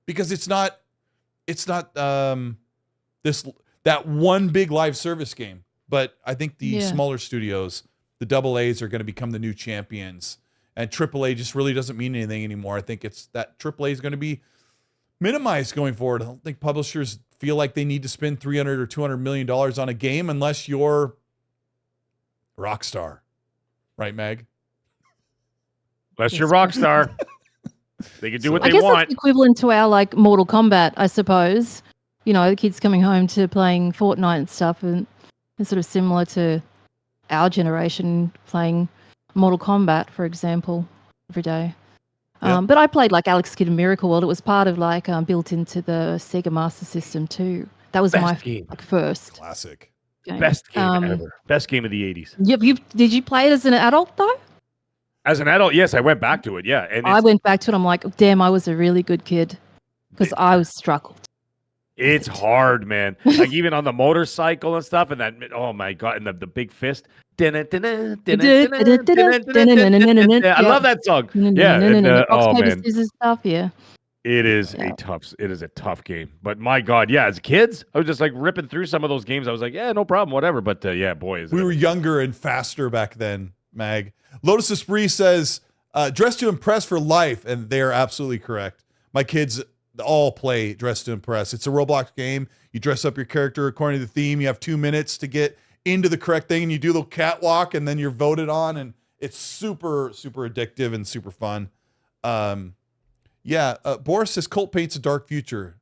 because it's not that one big live service game. But I think the smaller studios, the AA's, are going to become the new champions. And AAA just really doesn't mean anything anymore. I think it's that AAA is going to be minimized going forward. I don't think publishers feel like they need to spend $300 or $200 million on a game unless you're Rockstar. Right, Meg? Unless you're Rockstar. They can do what they want. I guess that's equivalent to our, like, Mortal Kombat, I suppose. The kids coming home to playing Fortnite and stuff, and it's sort of similar to our generation playing Mortal Kombat, for example, every day. But I played like Alex Kidd in Miracle World. It was part of like built into the Sega Master System too. That was my first classic game. Best game ever. Best game of the 80s. Did you play it as an adult though? As an adult, yes, I went back to it. Yeah, and I went back to it. I'm like, damn, I was a really good kid because I was struggled. It's hard, man. Like even on the motorcycle and stuff, and that, oh my god, and the big fist. I love that song. Yeah, and, oh man, stuff. Yeah, it is a tough game. But my god, yeah, as kids, I was just like ripping through some of those games. I was like, yeah, no problem, whatever. But yeah, boy, we were younger and faster back then. Mag Lotus Esprit says, "Dress to Impress for life," and they are absolutely correct. My kids all play Dress to Impress. It's a Roblox game. You dress up your character according to the theme. You have 2 minutes to get into the correct thing, and you do the catwalk, and then you're voted on, and it's super, super addictive and super fun. Boris says Colt paints a dark future.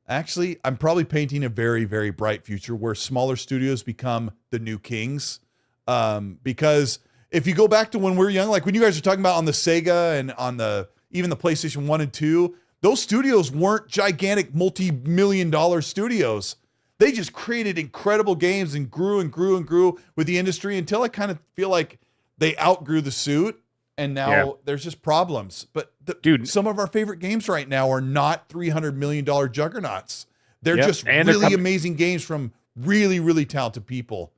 Actually, I'm probably painting a very, very bright future where smaller studios become the new kings. Because if you go back to when we were young, like when you guys are talking about on the Sega and on even the PlayStation 1 and 2, those studios weren't gigantic multi-million-dollar studios. They just created incredible games and grew and grew and grew with the industry until I kind of feel like they outgrew the suit, and now there's just problems. But some of our favorite games right now are not $300 million juggernauts. They're just really amazing games from really, really talented people.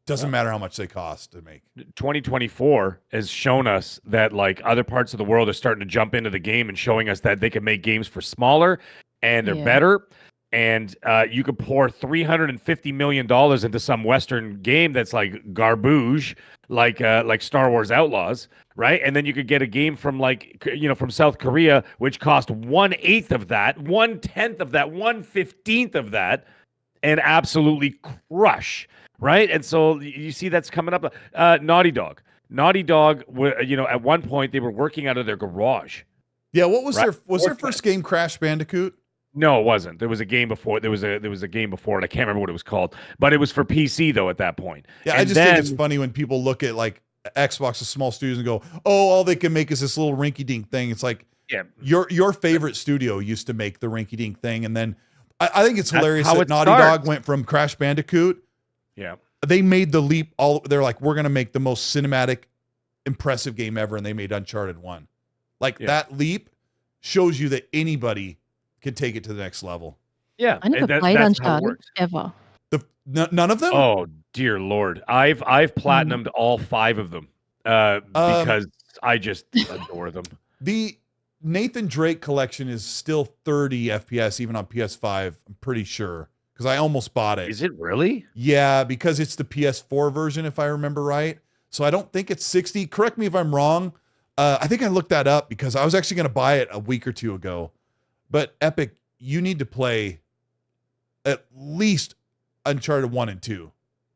Doesn't matter how much they cost to make. 2024 has shown us that like other parts of the world are starting to jump into the game and showing us that they can make games for smaller and they're better. and you could pour $350 million into some Western game that's like garbage, like Star Wars Outlaws, right? And then you could get a game from from South Korea, which cost 1/8 of that, 1/10 of that, 1/15 of that, and absolutely crush, right? And so you see that's coming up. Naughty Dog, at one point they were working out of their garage. Yeah, what was their first game Crash Bandicoot? No, it wasn't. There was a game before. There was a game before it. I can't remember what it was called, but it was for PC though at that point. Yeah, I just think it's funny when people look at like Xbox as small studios and go, "Oh, all they can make is this little rinky-dink thing." It's like, yeah, your favorite studio used to make the rinky-dink thing, and then I think it's hilarious that Naughty starts. Dog went from Crash Bandicoot. Yeah, they made the leap. They're like, we're gonna make the most cinematic, impressive game ever, and they made Uncharted 1. Like that leap shows you that anybody can take it to the next level. Yeah, I never played Uncharted ever. None of them? Oh dear Lord, I've platinumed all 5 of them because I just adore them. The Nathan Drake collection is still 30 FPS even on PS5. I'm pretty sure because I almost bought it. Is it really? Yeah, because it's the PS4 version if I remember right. So I don't think it's 60. Correct me if I'm wrong. I think I looked that up because I was actually going to buy it a week or two ago. But Epic, you need to play at least Uncharted 1 and 2.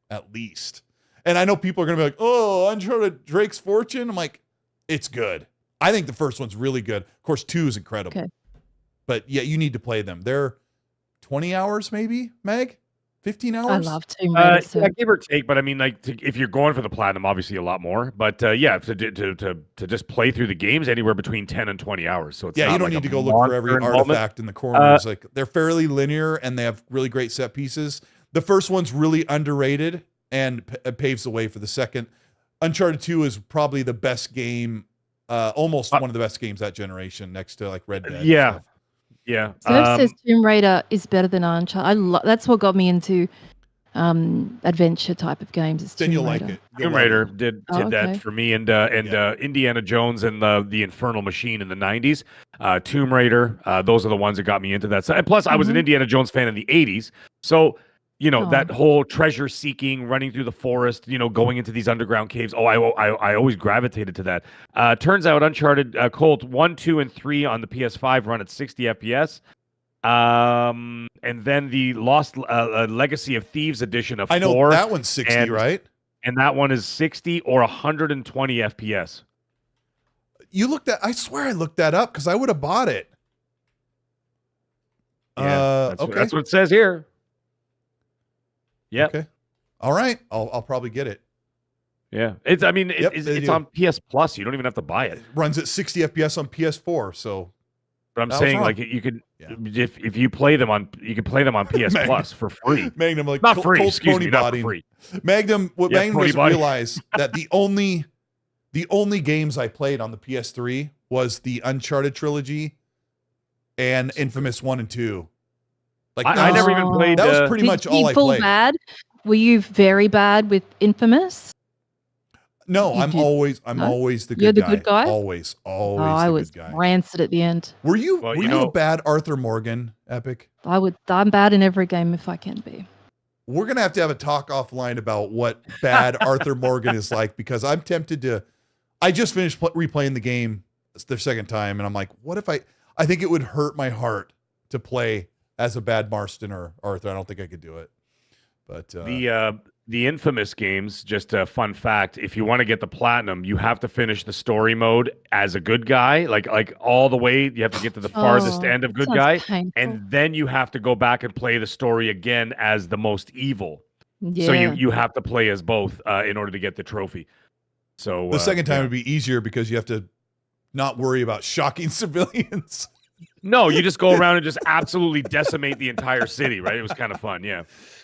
At least. And I know people are going to be like, oh, Uncharted Drake's Fortune. I'm like, it's good. I think the first one's really good. Of course, 2 is incredible. Okay. But yeah, you need to play them. They're 20 hours maybe, Meg? 15 hours? I love Tomb Raider. Yeah, give or take, but I mean, if you're going for the platinum, obviously a lot more. But yeah, to just play through the games anywhere between 10 and 20 hours. So it's you don't need to go look for every artifact in the corners. Like they're fairly linear and they have really great set pieces. The first one's really underrated and paves the way for the second. Uncharted 2 is probably the best game, almost one of the best games that generation, next to like Red Dead. Yeah. Yeah. Serve says Tomb Raider is better than Uncharted. That's what got me into adventure type of games. Then you'll like it. Tomb Raider did that for me, and Indiana Jones and the Infernal Machine in the 90s. Tomb Raider, those are the ones that got me into that. And plus, I was an Indiana Jones fan in the 80s, so that whole treasure seeking, running through the forest, going into these underground caves. Oh, I always gravitated to that. Turns out Uncharted Colt 1, 2, and 3 on the PS5 run at 60 FPS. And then the Lost Legacy of Thieves edition of 4. I know that one's 60, right? And that one is 60 or 120 FPS. You looked at? I swear I looked that up because I would have bought it. Yeah, that's what it says here. Yeah. Okay. All right. I'll probably get it. Yeah. It's on PS Plus. You don't even have to buy it. It runs at 60 FPS on PS4. So. But I'm saying like you could if you play them on PS Plus for free. Magnum like not free. Excuse me, not for free. Magnum. What Magnum doesn't realize that the only games I played on the PS3 was the Uncharted trilogy and Infamous 1 and 2. Like I never even played. That was pretty much all I played. Bad? Were you very bad with Infamous? No, I'm always the good guy. You're the good guy? Always I was rancid at the end. Were you a bad Arthur Morgan, Epic? I'm bad in every game if I can be. We're going to have a talk offline about what bad Arthur Morgan is like, because I'm tempted to. I just finished replaying the game the second time, and I'm like, what if I think it would hurt my heart to play as a bad Marston or Arthur. I don't think I could do it. But the Infamous games, just a fun fact, if you want to get the platinum, you have to finish the story mode as a good guy, like all the way. You have to get to the farthest end of good guy, painful. And then you have to go back and play the story again as the most evil. Yeah. So you have to play as both in order to get the trophy. So the second time would be easier because you have to not worry about shocking civilians. No, you just go around and just absolutely decimate the entire city, right? It was kind of fun, yeah.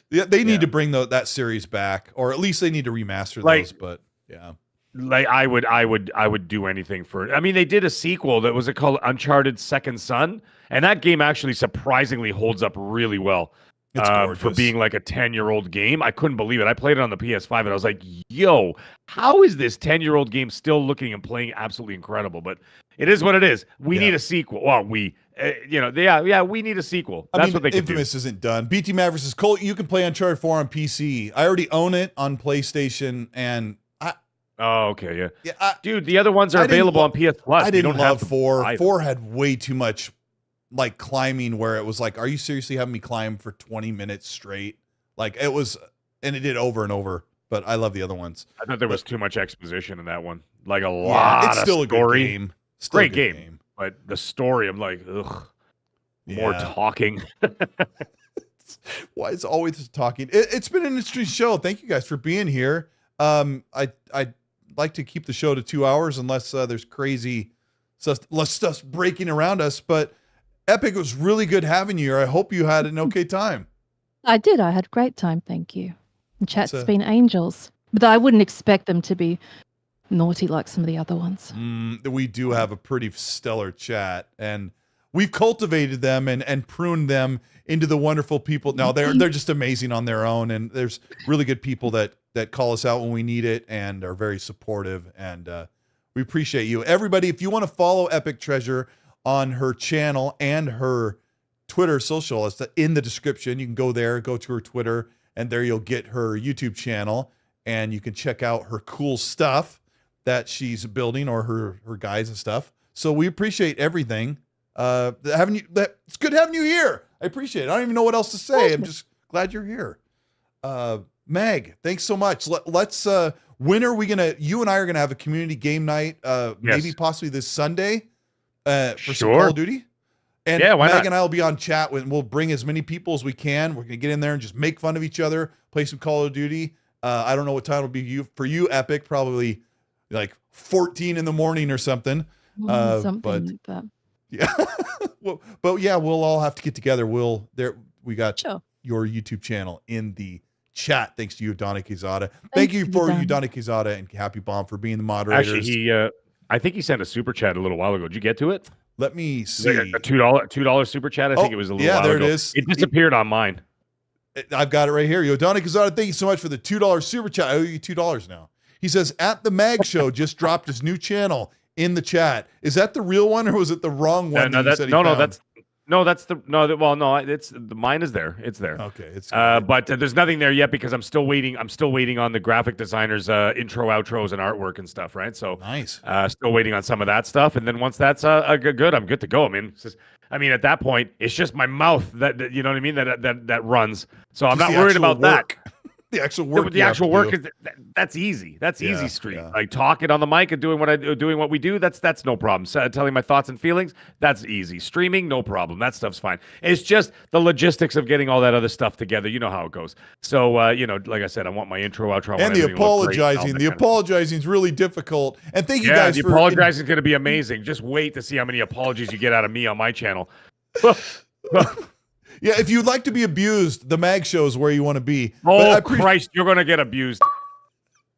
Yeah, they need to bring that series back, or at least they need to remaster those. But yeah, like I would do anything for it. I mean, they did a sequel that was called Uncharted Second Son, and that game actually surprisingly holds up really well. It's gorgeous. For being like a 10-year-old game. I couldn't believe it. I played it on the PS5 and I was like, yo, how is this 10-year-old game still looking and playing absolutely incredible? But it is what it is. We need a sequel. Well, we need a sequel. That's what they can Infamous isn't done. BT Maverick says, Colt, you can play Uncharted 4 on PC. I already own it on PlayStation, and oh, okay, yeah. Dude, the other ones are available on PS Plus. I didn't love 4. 4 had way too much like climbing where it was like, are you seriously having me climb for 20 minutes straight? Like it was, and it did over and over. But I love the other ones. I thought there was too much exposition in that one. Like a lot. It's still of story. A good game. Still Great game. But the story, I'm like, ugh. More talking. Why is always talking? It's been an interesting show. Thank you guys for being here. I'd like to keep the show to 2 hours unless there's crazy stuff breaking around us. But Epic, it was really good having you here. I hope you had an okay time. I did. I had a great time. Thank you. And chat's been angels. But I wouldn't expect them to be naughty like some of the other ones. We do have a pretty stellar chat, and we've cultivated them and pruned them into the wonderful people. Now they're just amazing on their own, and there's really good people that call us out when we need it and are very supportive, and we appreciate you. Everybody, if you want to follow Epic Treasure on her channel and her Twitter social, it's in the description. You can go there, go to her Twitter, and there you'll get her YouTube channel, and you can check out her cool stuff that she's building, or her guides and stuff. So we appreciate everything. It's good having you here. I appreciate it. I don't even know what else to say. I'm just glad you're here. Meg, thanks so much. Let's when are we gonna? You and I are gonna have a community game night. Maybe possibly this Sunday. For some Call of Duty. And Meg and I will be on chat and we'll bring as many people as we can. We're gonna get in there and just make fun of each other, play some Call of Duty. I don't know what time it'll be for you, Epic. Probably like 14 in the morning or something. Something like that. Yeah. But yeah, we'll all have to get together. We got your YouTube channel in the chat. Thanks to you, Donna Quezada. Thank you for you, Donna Quezada and Happy Bomb for being the moderators. Actually, I think he sent a super chat a little while ago. Did you get to it? Let me see. Like a $2 super chat. I think it was a little while ago. Yeah, there it is. It disappeared on mine. I've got it right here. Yo, Donna Quezada, thank you so much for the $2 super chat. I owe you $2 now. He says, at the Mag Show just dropped his new channel in the chat. Is that the real one or was it the wrong one? Mine is there. It's there. Okay. But there's nothing there yet because I'm still waiting on the graphic designer's intro, outros, and artwork and stuff, right? So nice. Still waiting on some of that stuff. And then once that's good, I'm good to go. I mean, at that point, it's just my mouth that you know what I mean, that runs. So I'm not worried about that. The actual work. The actual work is that's easy. That's easy street. Yeah. Like talking on the mic and doing what we do. That's no problem. So, telling my thoughts and feelings. That's easy. Streaming, no problem. That stuff's fine. It's just the logistics of getting all that other stuff together. You know how it goes. So like I said, I want my intro, outro, and the apologizing. The apologizing is really difficult. And thank you guys. The apologizing is going to be amazing. Just wait to see how many apologies you get out of me on my channel. Yeah, if you'd like to be abused, the Mag Show is where you want to be. Oh, Christ, you're going to get abused.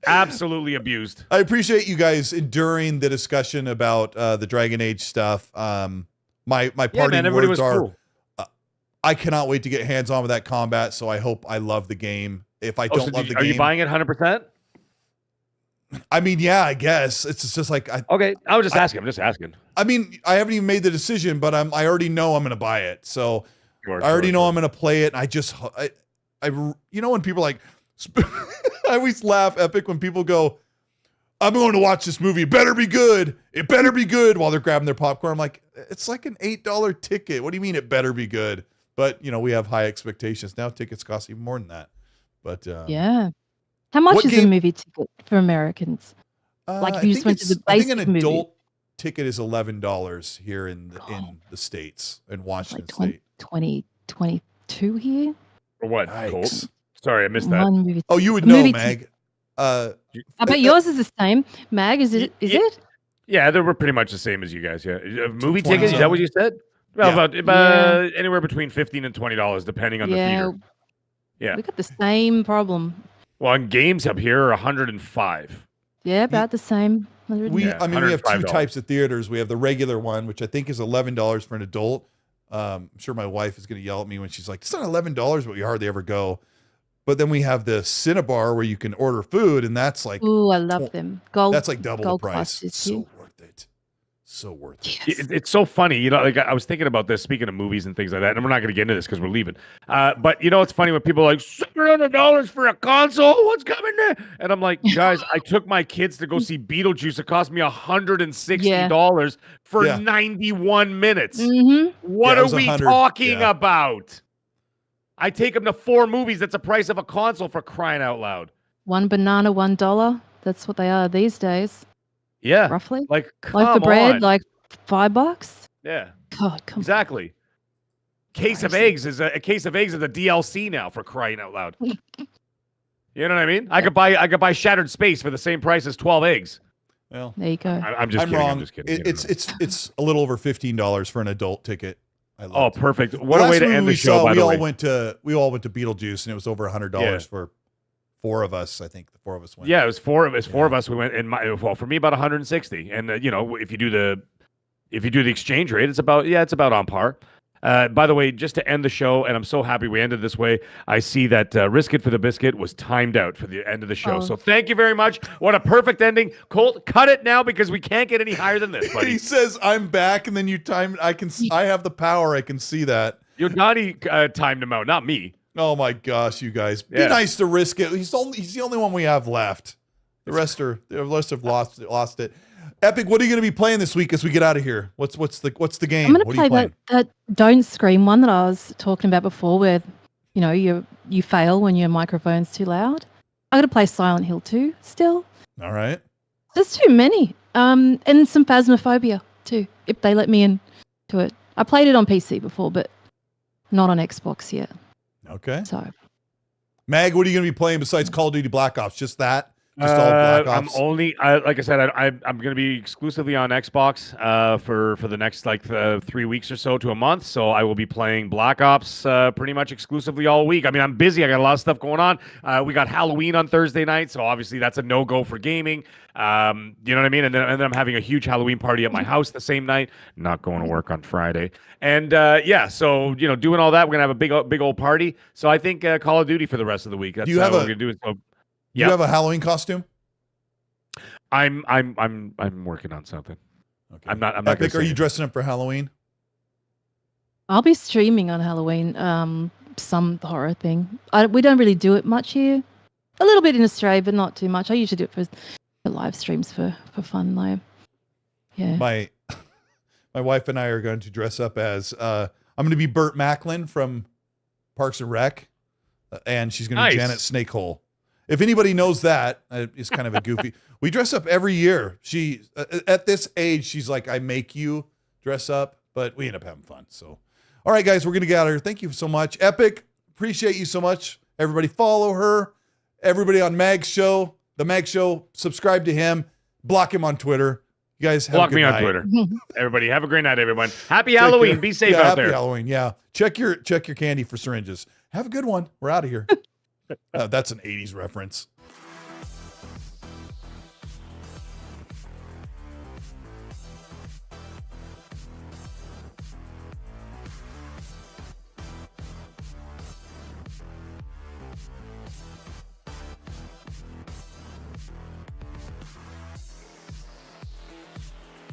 Absolutely abused. I appreciate you guys enduring the discussion about the Dragon Age stuff. My parting words are, cool. I cannot wait to get hands-on with that combat, so I hope I love the game. If I don't love the game... Are you buying it 100%? I mean, yeah, I guess. It's just like... Okay, I was just asking. I'm just asking. I mean, I haven't even made the decision, but I already know I'm going to buy it, so... I already know I'm going to play it. And I when people are like, I always laugh, Epic, when people go, I'm going to watch this movie. It better be good. It better be good while they're grabbing their popcorn. I'm like, it's like an $8 ticket. What do you mean it better be good? But, we have high expectations. Now tickets cost even more than that. But yeah. How much is a movie ticket for Americans? Like if you just went to the basic movie. I think an adult ticket is $11 here in the States, in Washington State. 2022 here. For what? Sorry, I missed that. Oh, you would know, Mag. I bet yours is the same. Mag, is it? Yeah, they were pretty much the same as you guys. Yeah, movie tickets. Is that what you said? Well, about anywhere between $15 and $20, depending on the theater. Yeah, we got the same problem. Well, and games up here are $105. Yeah, about the same. We have two types of theaters. We have the regular one, which I think is $11 for an adult. I'm sure my wife is going to yell at me when she's like, it's not $11, but we hardly ever go. But then we have the Cinnabar where you can order food, and that's like, Ooh, I love them. Gold. that's like double the gold price. clusters So too. worth it. So worth it. Yes. It's so funny, you know. Like I was thinking about this. Speaking of movies and things like that, and we're not going to get into this because we're leaving. But you know, it's funny when people are like $700 for a console. What's coming there? And I'm like, guys, I took my kids to go see Beetlejuice. It cost me $160 for 91 minutes. Mm-hmm. What are we talking about? I take them to 4 movies. That's the price of a console, for crying out loud. One banana, $1. That's what they are these days. Yeah, roughly. Like, loaf of bread, on. like $5. Yeah, God, come exactly. Case of eggs is a case of eggs is a DLC now, for crying out loud. You know what I mean? I could buy Shattered Space for the same price as 12 eggs. Well, there you go. I'm just kidding. wrong. I'm just kidding. It's a little over $15 for an adult ticket. Oh, perfect. What a way to end the show, by the way. We all went to Beetlejuice, and it was over $100 for 4 of us. I think the 4 of us went. Yeah, it was 4 of us. 4 of us. We went, and for me about 160. And you know, if you do the exchange rate, it's about on par. By the way, just to end the show, and I'm so happy we ended this way, I see that Risk It for the Biscuit was timed out for the end of the show. So thank you very much. What a perfect ending. Colt, cut it now because we can't get any higher than this, buddy. He says, I'm back, and then you timed. I have the power. I can see that. Your Donnie timed him out, not me. Oh my gosh, you guys. Be nice to Risk It. He's the only one we have left. The rest have lost it. Epic, what are you going to be playing this week as we get out of here? What's the game? I'm going to play that Don't Scream one that I was talking about before, where you fail when your microphone's too loud. I'm going to play Silent Hill 2 still. All right. There's too many. And some Phasmophobia too, if they let me into it. I played it on PC before, but not on Xbox yet. Okay. So, Mag, what are you going to be playing besides Call of Duty Black Ops? Just that? Just all Black Ops? I'm only, like I said, I'm going to be exclusively on Xbox for the next 3 weeks or so to a month. So I will be playing Black Ops pretty much exclusively all week. I mean, I'm busy. I got a lot of stuff going on. We got Halloween on Thursday night, so obviously that's a no-go for gaming. You know what I mean? And then I'm having a huge Halloween party at my house the same night. Not going to work on Friday. And so doing all that, we're gonna have a big old party. So I think Call of Duty for the rest of the week. That's what we're gonna do. Do you have a Halloween costume? I'm working on something. Okay. I'm not. Epic, are you dressing up for Halloween? I'll be streaming on Halloween. Some horror thing. We don't really do it much here. A little bit in Australia, but not too much. I usually do it for live streams for fun, though. Yeah. My wife and I are going to dress up as I'm going to be Burt Macklin from Parks and Rec, and she's going to be Janet Snakehole. If anybody knows that, it's kind of a goofy. We dress up every year. She at this age, she's like, I make you dress up, but we end up having fun. So, all right, guys, we're going to get out of here. Thank you so much. Epic, appreciate you so much. Everybody follow her. Everybody on Mag's show, the Mag Show, subscribe to him. Block him on Twitter. You guys have block a good me night. on Twitter. Everybody, have a great night, everyone. Happy Halloween. Be safe out there. Happy Halloween. Yeah. Check your candy for syringes. Have a good one. We're out of here. That's an 80s reference.